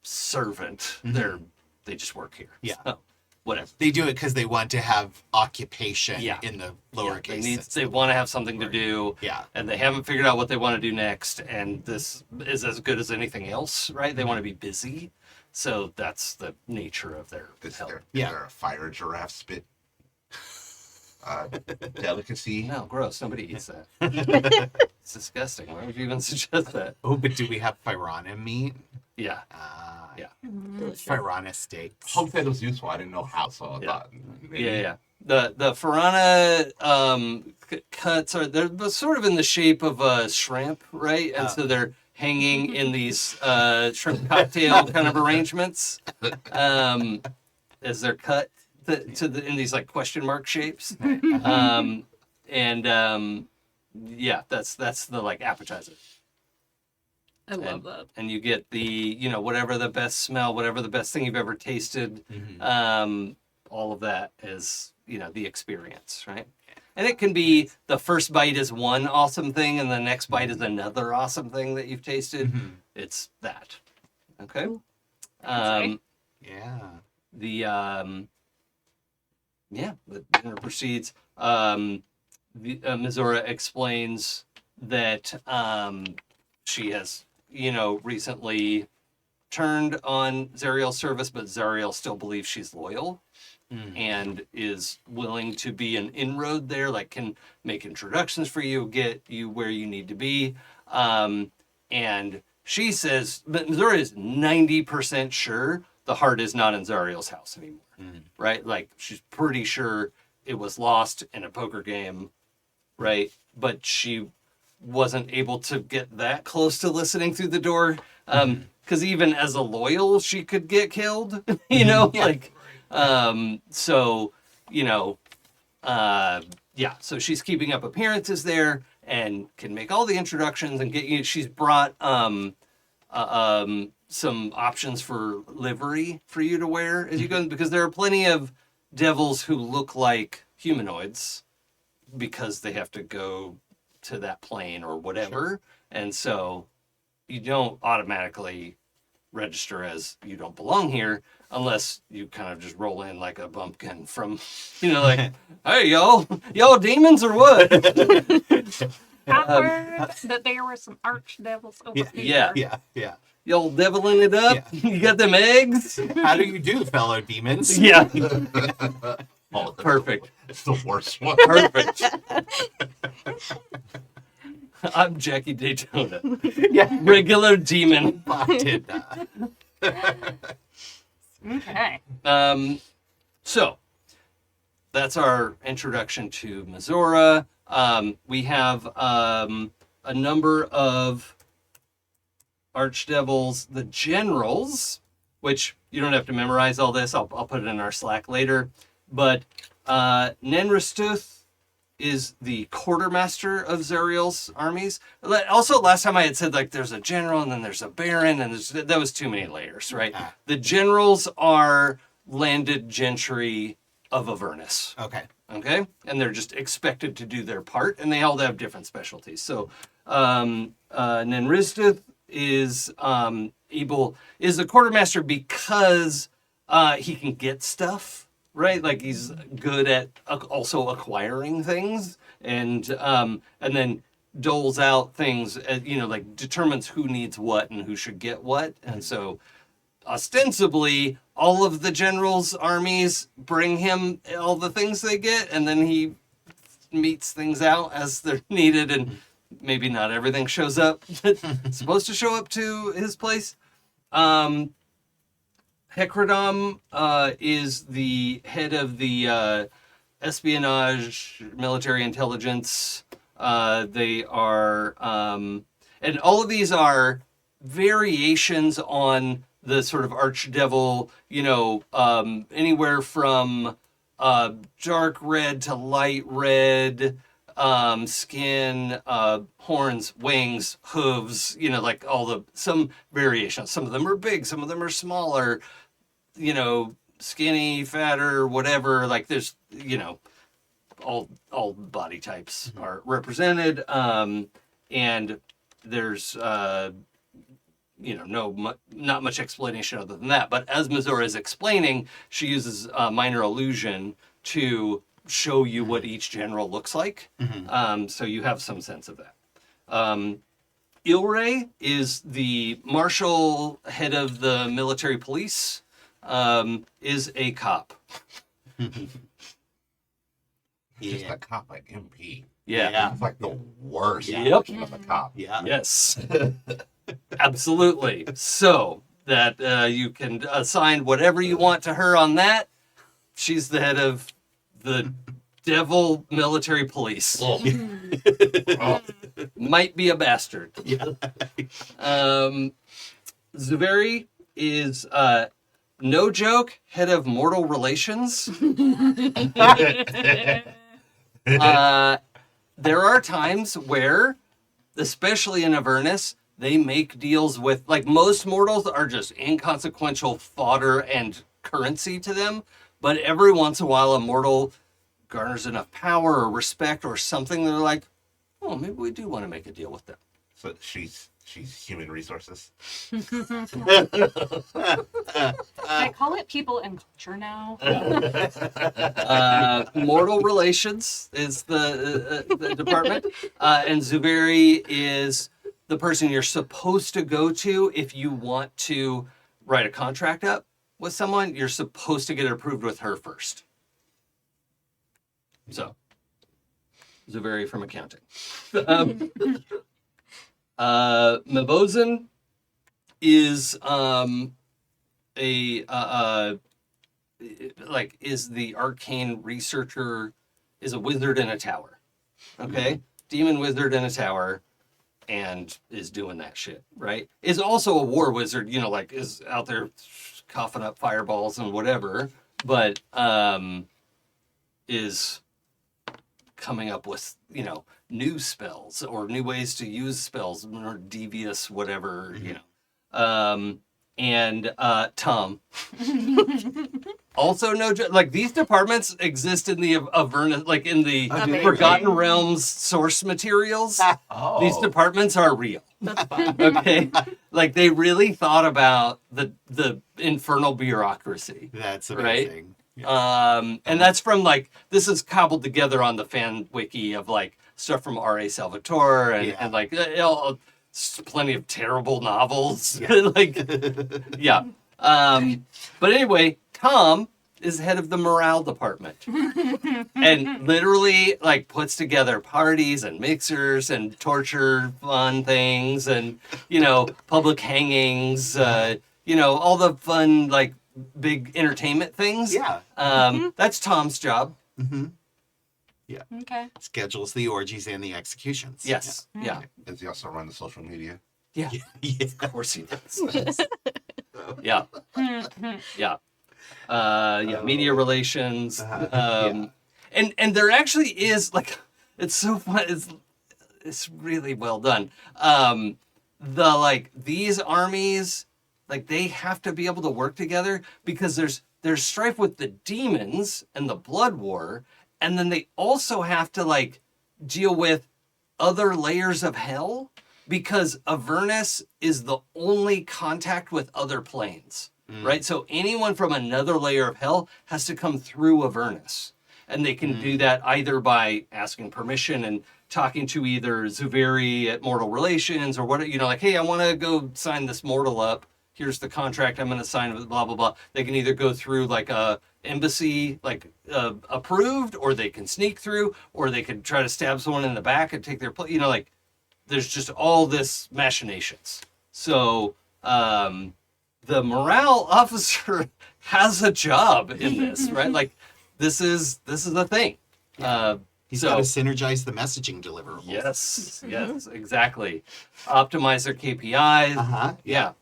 servant. They just work here. Yeah. So, whatever. They do it because they want to have occupation Yeah. in the Yeah, lowercase. they want to have something to do. Yeah. And they haven't figured out what they want to do next. And this is as good as anything else, right? They want to be busy. So that's the nature of their Is help. there, Yeah. is there a fire giraffe spit delicacy? No, gross. Nobody eats that. It's disgusting. Why would you even suggest that? Oh, but do we have Firana meat? Yeah. Yeah. Delicious. Firana steaks. Hope that was useful. I didn't know how, so I Yeah. thought maybe. Yeah. The Farana cuts they're sort of in the shape of a shrimp, right? And so they're hanging in these shrimp cocktail kind of arrangements as they're cut in these like question mark shapes. Yeah, that's the like appetizer. I love that. And you get the whatever the best smell, whatever the best thing you've ever tasted. All of that is the experience, right? And it can be the first bite is one awesome thing and the next bite is another awesome thing that you've tasted. It's that. Okay. Fancy. Yeah. The dinner proceeds. Missouri explains that she has recently turned on Zariel's service, but Zariel still believes she's loyal and is willing to be an inroad there, like can make introductions for you, get you where you need to be. And she says, but Missouri is 90% sure the heart is not in Zariel's house anymore, right? Like she's pretty sure it was lost in a poker game, right? But she wasn't able to get that close to listening through the door. Because even as a loyal, she could get killed, so she's keeping up appearances there and can make all the introductions and get you. She's brought some options for livery for you to wear as you go, because there are plenty of devils who look like humanoids because they have to go to that plane or whatever. And so you don't automatically register as you don't belong here unless you kind of just roll in like a bumpkin from, like, hey, y'all demons or what? I heard that there were some archdevils over here. Yeah. Y'all deviling it up? Yeah. You got them eggs? How do you do, fellow demons? Yeah. Oh, Perfect. it's the worst one. Perfect. I'm Jackie Daytona. Yeah. Regular demon. Did Okay. So that's our introduction to Missouri. We have a number of archdevils, the generals, which you don't have to memorize all this. I'll put it in our Slack later. But Nenristuth is the quartermaster of Zariel's armies. Also, last time I had said like there's a general and then there's a baron, and that was too many layers, right? The generals are landed gentry of Avernus. Okay, and they're just expected to do their part, and they all have different specialties. So, Nenrizdith is is the quartermaster because he can get stuff, right? Like he's good at also acquiring things, and then doles out things. Like determines who needs what and who should get what, and so. Ostensibly, all of the generals' armies bring him all the things they get, and then he meets things out as they're needed, and maybe not everything shows up that's supposed to show up to his place. Hecrodom is the head of the espionage, military intelligence. They are, and all of these are variations on the sort of archdevil, anywhere from dark red to light red, skin, horns, wings, hooves, like some variations. Some of them are big, some of them are smaller, skinny, fatter, whatever. Like there's, all body types are represented. And there's, not much explanation other than that. But as Missoura is explaining, she uses minor illusion to show you what each general looks like. So you have some sense of that. Ilray is the marshal, head of the military police, is a cop. Just a cop like MP. Yeah. It's like the worst Yep. of a cop. Yes. Absolutely. So that you can assign whatever you want to her on that. She's the head of the devil military police. Might be a bastard. Zuveri is no joke, head of mortal relations. There are times where, especially in Avernus, they make deals with, like, most mortals are just inconsequential fodder and currency to them, but every once in a while a mortal garners enough power or respect or something, they're like, oh, maybe we do want to make a deal with them. So she's human resources. I call it people and culture now. Mortal relations is the department, and Zuveri is the person you're supposed to go to if you want to write a contract up with someone. You're supposed to get it approved with her first. So, Zuveri from accounting. Mabozin is is the arcane researcher, is a wizard in a tower. Okay? Demon wizard in a tower, and is doing that shit, right? Is also a war wizard, is out there coughing up fireballs and whatever, but is coming up with, new spells or new ways to use spells, or devious whatever, and Tom. Also, these departments exist in the Avernus, like in the Forgotten Realms source materials. Oh. These departments are real. That's fun. Okay, like they really thought about the infernal bureaucracy. That's Right? amazing. Yeah. And that's from this is cobbled together on the fan wiki of stuff from R.A. Salvatore and plenty of terrible novels. Yeah. But anyway, Tom is head of the morale department and literally puts together parties and mixers and torture fun things and, public hangings, all the fun, big entertainment things. Yeah. That's Tom's job. Mm-hmm. Okay. Schedules the orgies and the executions. Yes. Yeah. Does he also run the social media? Yeah. Yeah. Of course he does. Yeah. Yeah. Media relations. And there actually is It's so fun. It's really well done. These armies, like they have to be able to work together because there's strife with the demons and the blood war, and then they also have to like deal with other layers of hell because Avernus is the only contact with other planes, right? So anyone from another layer of hell has to come through Avernus. And they can do that either by asking permission and talking to either Zuveri at Mortal Relations or what, like, hey, I want to go sign this mortal up. Here's the contract I'm going to sign with blah, blah, blah. They can either go through like a embassy, like approved, or they can sneak through, or they could try to stab someone in the back and take their place. Like there's just all this machinations. So the morale officer has a job in this, right? Like this is a thing. He's got to synergize the messaging deliverables. Yes, exactly. Optimize their KPIs. Yeah.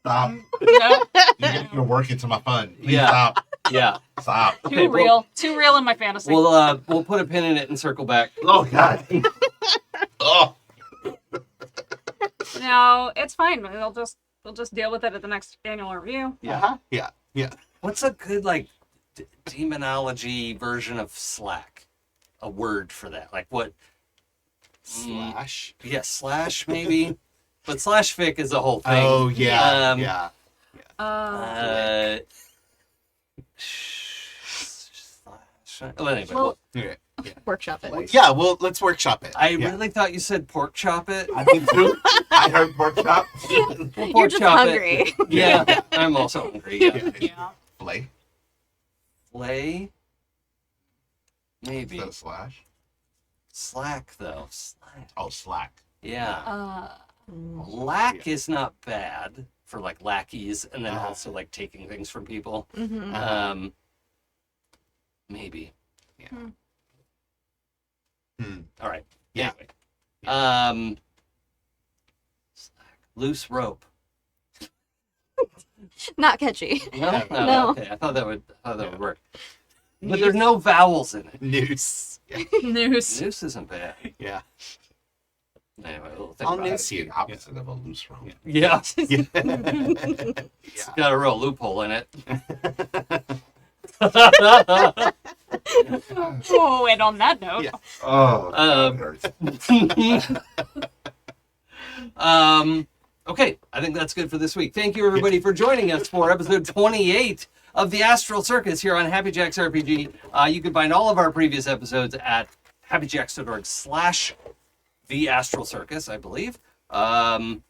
Stop. No, You're getting your work into my fun. Please Yeah. stop. Yeah. Stop. too real in my fantasy. We'll put a pin in it and circle back. Oh, God. Oh. No, it's fine. We'll just deal with it at the next annual review. Yeah. What's a good like demonology version of Slack? A word for that? Like what? Slash. Yeah, slash maybe. But slash fic is a whole thing. Oh yeah. Slash. Well, anyway, Well, Okay. Workshop it. Yeah. Well, let's workshop it. I really thought you said pork chop it. I did too. I heard workshop. We'll You're pork just chop hungry. It. Yeah, I'm also hungry. Yeah. yeah. Play. Play. Maybe. Instead of slash. Slack though. Slack. Oh, slack. Yeah. Lack is not bad for like lackeys and then also like taking things from people. Mm-hmm. Maybe. Yeah. All right. Yeah. Anyway. Slack. Loose rope. Not catchy. No? No. Okay. I thought that would work. But there's no vowels in it. Noose. Yeah. News. Noose isn't bad. Yeah. Anyway, we'll think I'll about it. noose That's the opposite of a loose rope. Yeah. Yeah. It's got a real loophole in it. Oh, and on that note, Yeah. Oh, that hurts. Okay, I think that's good for this week. Thank you, everybody, for joining us for episode 28 of the Astral Circus here on Happy Jacks RPG. You can find all of our previous episodes at happyjacks.org/the Astral Circus, I believe. And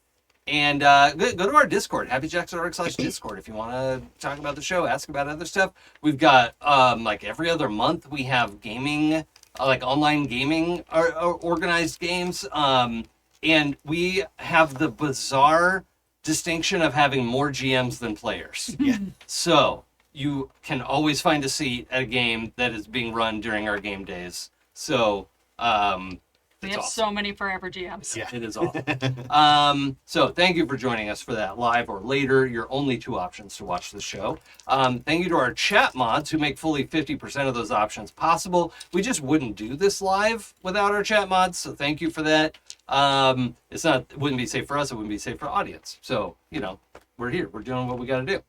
go to our Discord, happyjacks.org/Discord, if you want to talk about the show, ask about other stuff. We've got, like every other month, we have gaming, like online gaming, or organized games. And we have the bizarre distinction of having more GMs than players. Yeah. So you can always find a seat at a game that is being run during our game days. So, we it's have awesome. so many forever GMs. Yeah. It is awesome. So thank you for joining us for that live or later. Your only two options to watch the show. Thank you to our chat mods who make fully 50% of those options possible. We just wouldn't do this live without our chat mods, so thank you for that. It wouldn't be safe for us, it wouldn't be safe for the audience. So, we're here. We're doing what we got to do.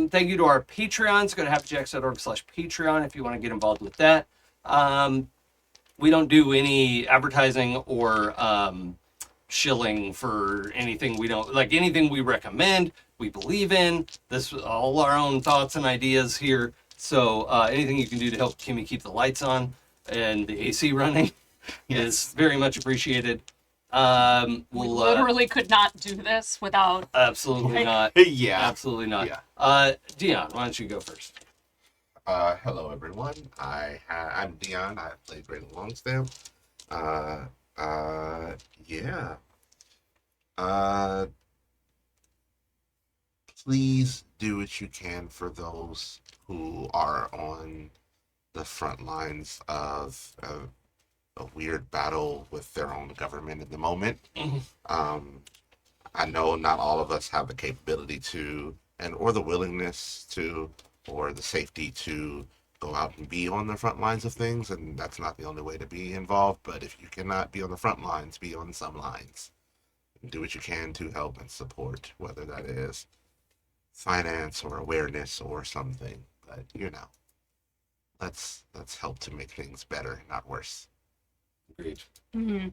Thank you to our Patreons. Go to happyjacks.org/Patreon if you want to get involved with that. We don't do any advertising or shilling for anything. We don't like anything we recommend. We believe in this. All our own thoughts and ideas here. So anything you can do to help Kimi keep the lights on and the AC running is very much appreciated. We literally could not do this without. Absolutely not. Yeah. Absolutely not. Yeah. Dion, why don't you go first? Hello, everyone. I'm Dion. I play Gralen Longstamp. Yeah. Please do what you can for those who are on the front lines of a weird battle with their own government at the moment. I know not all of us have the capability to, or the willingness to, or the safety to go out and be on the front lines of things, and that's not the only way to be involved. But if you cannot be on the front lines, be on some lines. Do what you can to help and support, whether that is finance or awareness or something. But let's help to make things better, not worse. Agreed. Mm-hmm.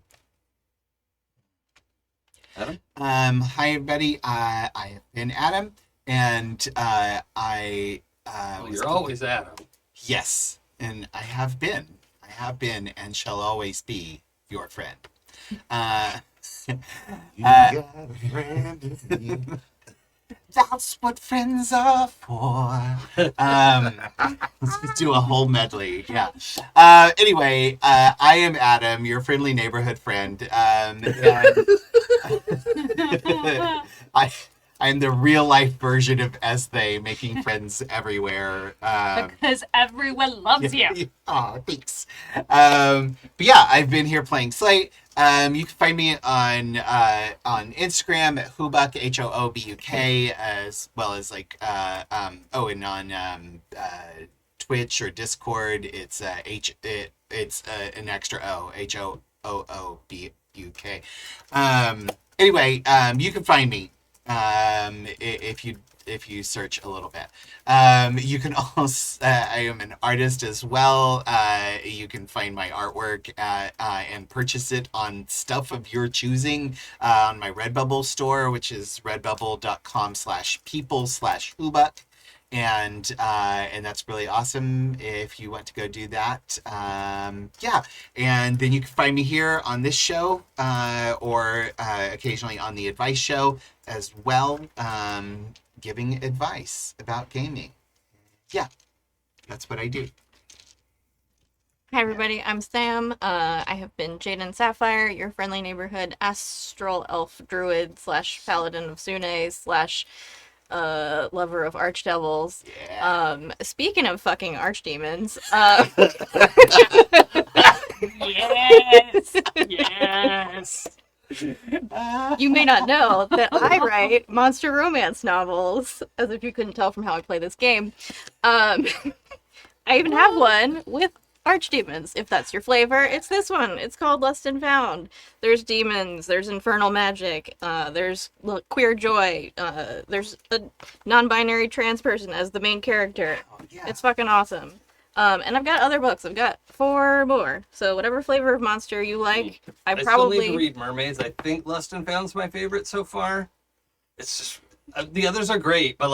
Adam? Hi everybody. I have been Adam, and I Well, was you're always Adam. yes, and I have been, and shall always be your friend. You got a friend in me. That's what friends are for. Let's do a whole medley. Yeah. Anyway, I am Adam, your friendly neighborhood friend. And I'm the real life version of Ezthe, making friends everywhere. Because everyone loves you. Aw, thanks. But yeah, I've been here playing Slate. You can find me on Instagram at Hoobuk, HOOBUK, as well as and on Twitch or Discord, it's an extra O, HOOOBUK. Anyway, you can find me if you search a little bit. You can also, I am an artist as well. You can find my artwork and purchase it on stuff of your choosing on my Redbubble store, which is redbubble.com/people/Hoobuk. And that's really awesome if you want to go do that. Yeah, and then you can find me here on this show or occasionally on the advice show as well, giving advice about gaming. Yeah, that's what I do. Hi everybody, I'm Sam. I have been Jaden Sapphire, your friendly neighborhood Astral Elf Druid / Paladin of Sune / lover of archdevils. Yeah. Speaking of fucking archdemons, Yes. Yes. you may not know that I write monster romance novels, as if you couldn't tell from how I play this game. I even have one with archdemons, if that's your flavor. It's this one. It's called Lust and Found. There's demons, there's infernal magic, there's queer joy, there's a non-binary trans person as the main character. Yeah. It's fucking awesome. And I've got other books. I've got 4 more. So whatever flavor of monster you like, I still need to read Mermaids. I think Lust and Found's my favorite so far. It's just the others are great, but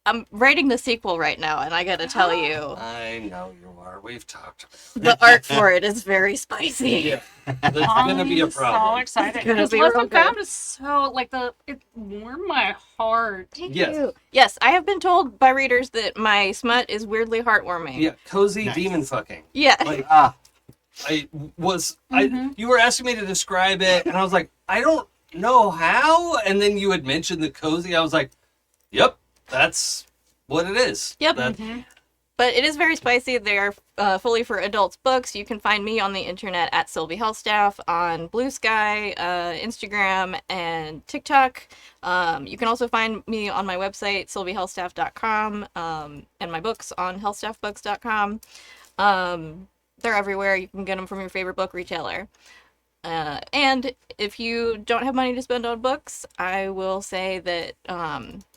I'm writing the sequel right now, and I gotta tell you, I know you are. We've talked about the art for it is very spicy. it. Yeah, that's gonna be a I'm so problem. excited. It's gonna Because be Lust real and Found is so it warmed my heart. Thank Yes. you. Yes, I have been told by readers that my smut is weirdly heartwarming. Yeah, cozy Nice. demon fucking. Yeah. Like Ah, you were asking me to describe it, and I was like, I don't know how. And then you had mentioned the cozy. I was like, yep, that's what it is. Yep. That- But it is very spicy. They are fully for adults books. You can find me on the internet at Sylvie Hellstaff on Blue Sky, Instagram, and TikTok. You can also find me on my website, sylviehellstaff.com, and my books on hellstaffbooks.com. They're everywhere. You can get them from your favorite book retailer. And if you don't have money to spend on books, I will say that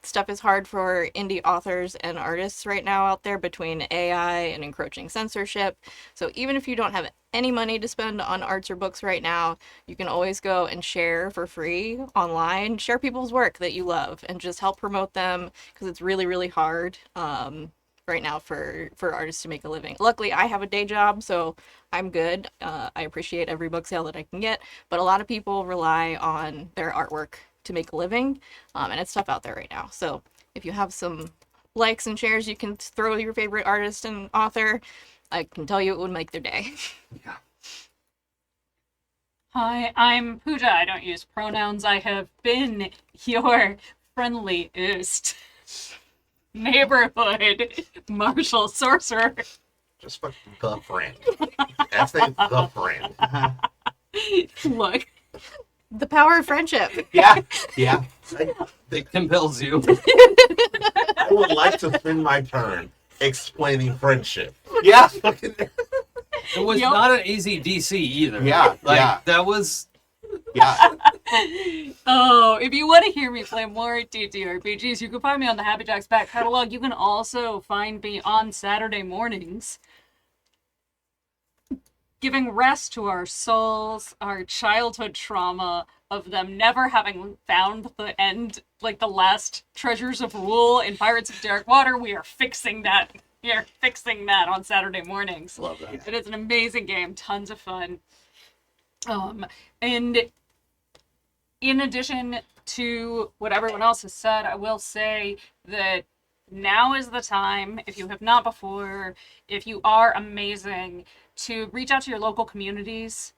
stuff is hard for indie authors and artists right now out there between AI and encroaching censorship. So even if you don't have any money to spend on arts or books right now, you can always go and share for free online. Share people's work that you love and just help promote them, because it's really, really hard right now for artists to make a living. Luckily, I have a day job, so I'm good. I appreciate every book sale that I can get, but a lot of people rely on their artwork to make a living, and it's tough out there right now. So if you have some likes and shares, you can throw your favorite artist and author. I can tell you it would make their day. Hi, I'm Pooja. I don't use pronouns. I have been your friendliest neighborhood martial sorcerer. Just fucking the friend. That's the friend. Look, The power of friendship. yeah, yeah. It compels you. I would like to spend my turn explaining friendship. Yeah. It was Yep. not an easy DC either. Yeah, Like, yeah. that was... Yeah. Oh, if you want to hear me play more TTRPGs, you can find me on the Happy Jacks back catalog. You can also find me on Saturday mornings, giving rest to our souls, our childhood trauma of them never having found the end, like the last treasures of Rule in Pirates of Derek Water. We are fixing that. We are fixing that on Saturday mornings. Love that. It is an amazing game, tons of fun. And in addition to what everyone else has said, I will say that now is the time, if you have not before, if you are amazing, to reach out to your local communities.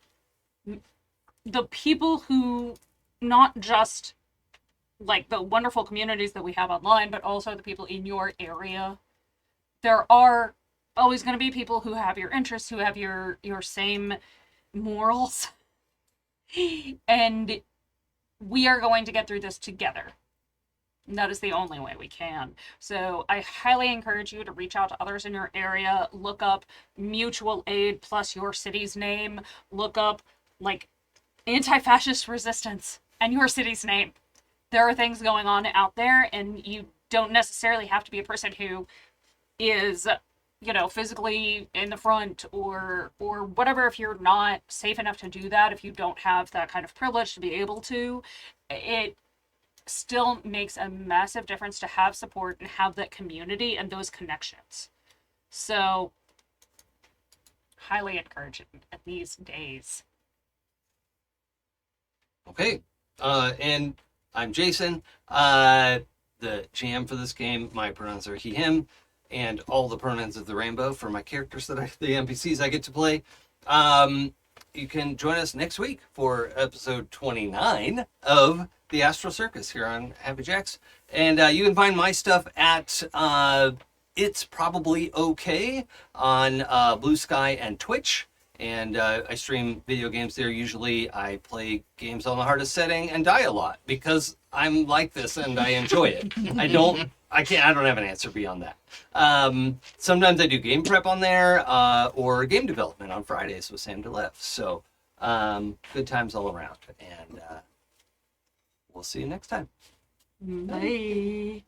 The people who, not just like the wonderful communities that we have online, but also the people in your area. There are always going to be people who have your interests, who have your same morals. And we are going to get through this together. And that is the only way we can. So I highly encourage you to reach out to others in your area, look up mutual aid plus your city's name, look up like anti-fascist resistance and your city's name. There are things going on out there, and you don't necessarily have to be a person who is, you know, physically in the front or whatever. If you're not safe enough to do that, if you don't have that kind of privilege to be able to, it still makes a massive difference to have support and have that community and those connections. So, highly encourage it these days. Okay. And I'm Jason, the GM for this game. My pronouns are he, him, and all the pronouns of the rainbow for my characters the NPCs I get to play. You can join us next week for episode 29 of the Astral Circus here on Happy Jacks. And you can find my stuff at It's Probably Okay on Blue Sky and Twitch. And I stream video games there. Usually I play games on the hardest setting and die a lot because I'm like this and I enjoy it. I don't have an answer beyond that. Sometimes I do game prep on there or game development on Fridays with Sam DeLeff. So good times all around. And we'll see you next time. Bye.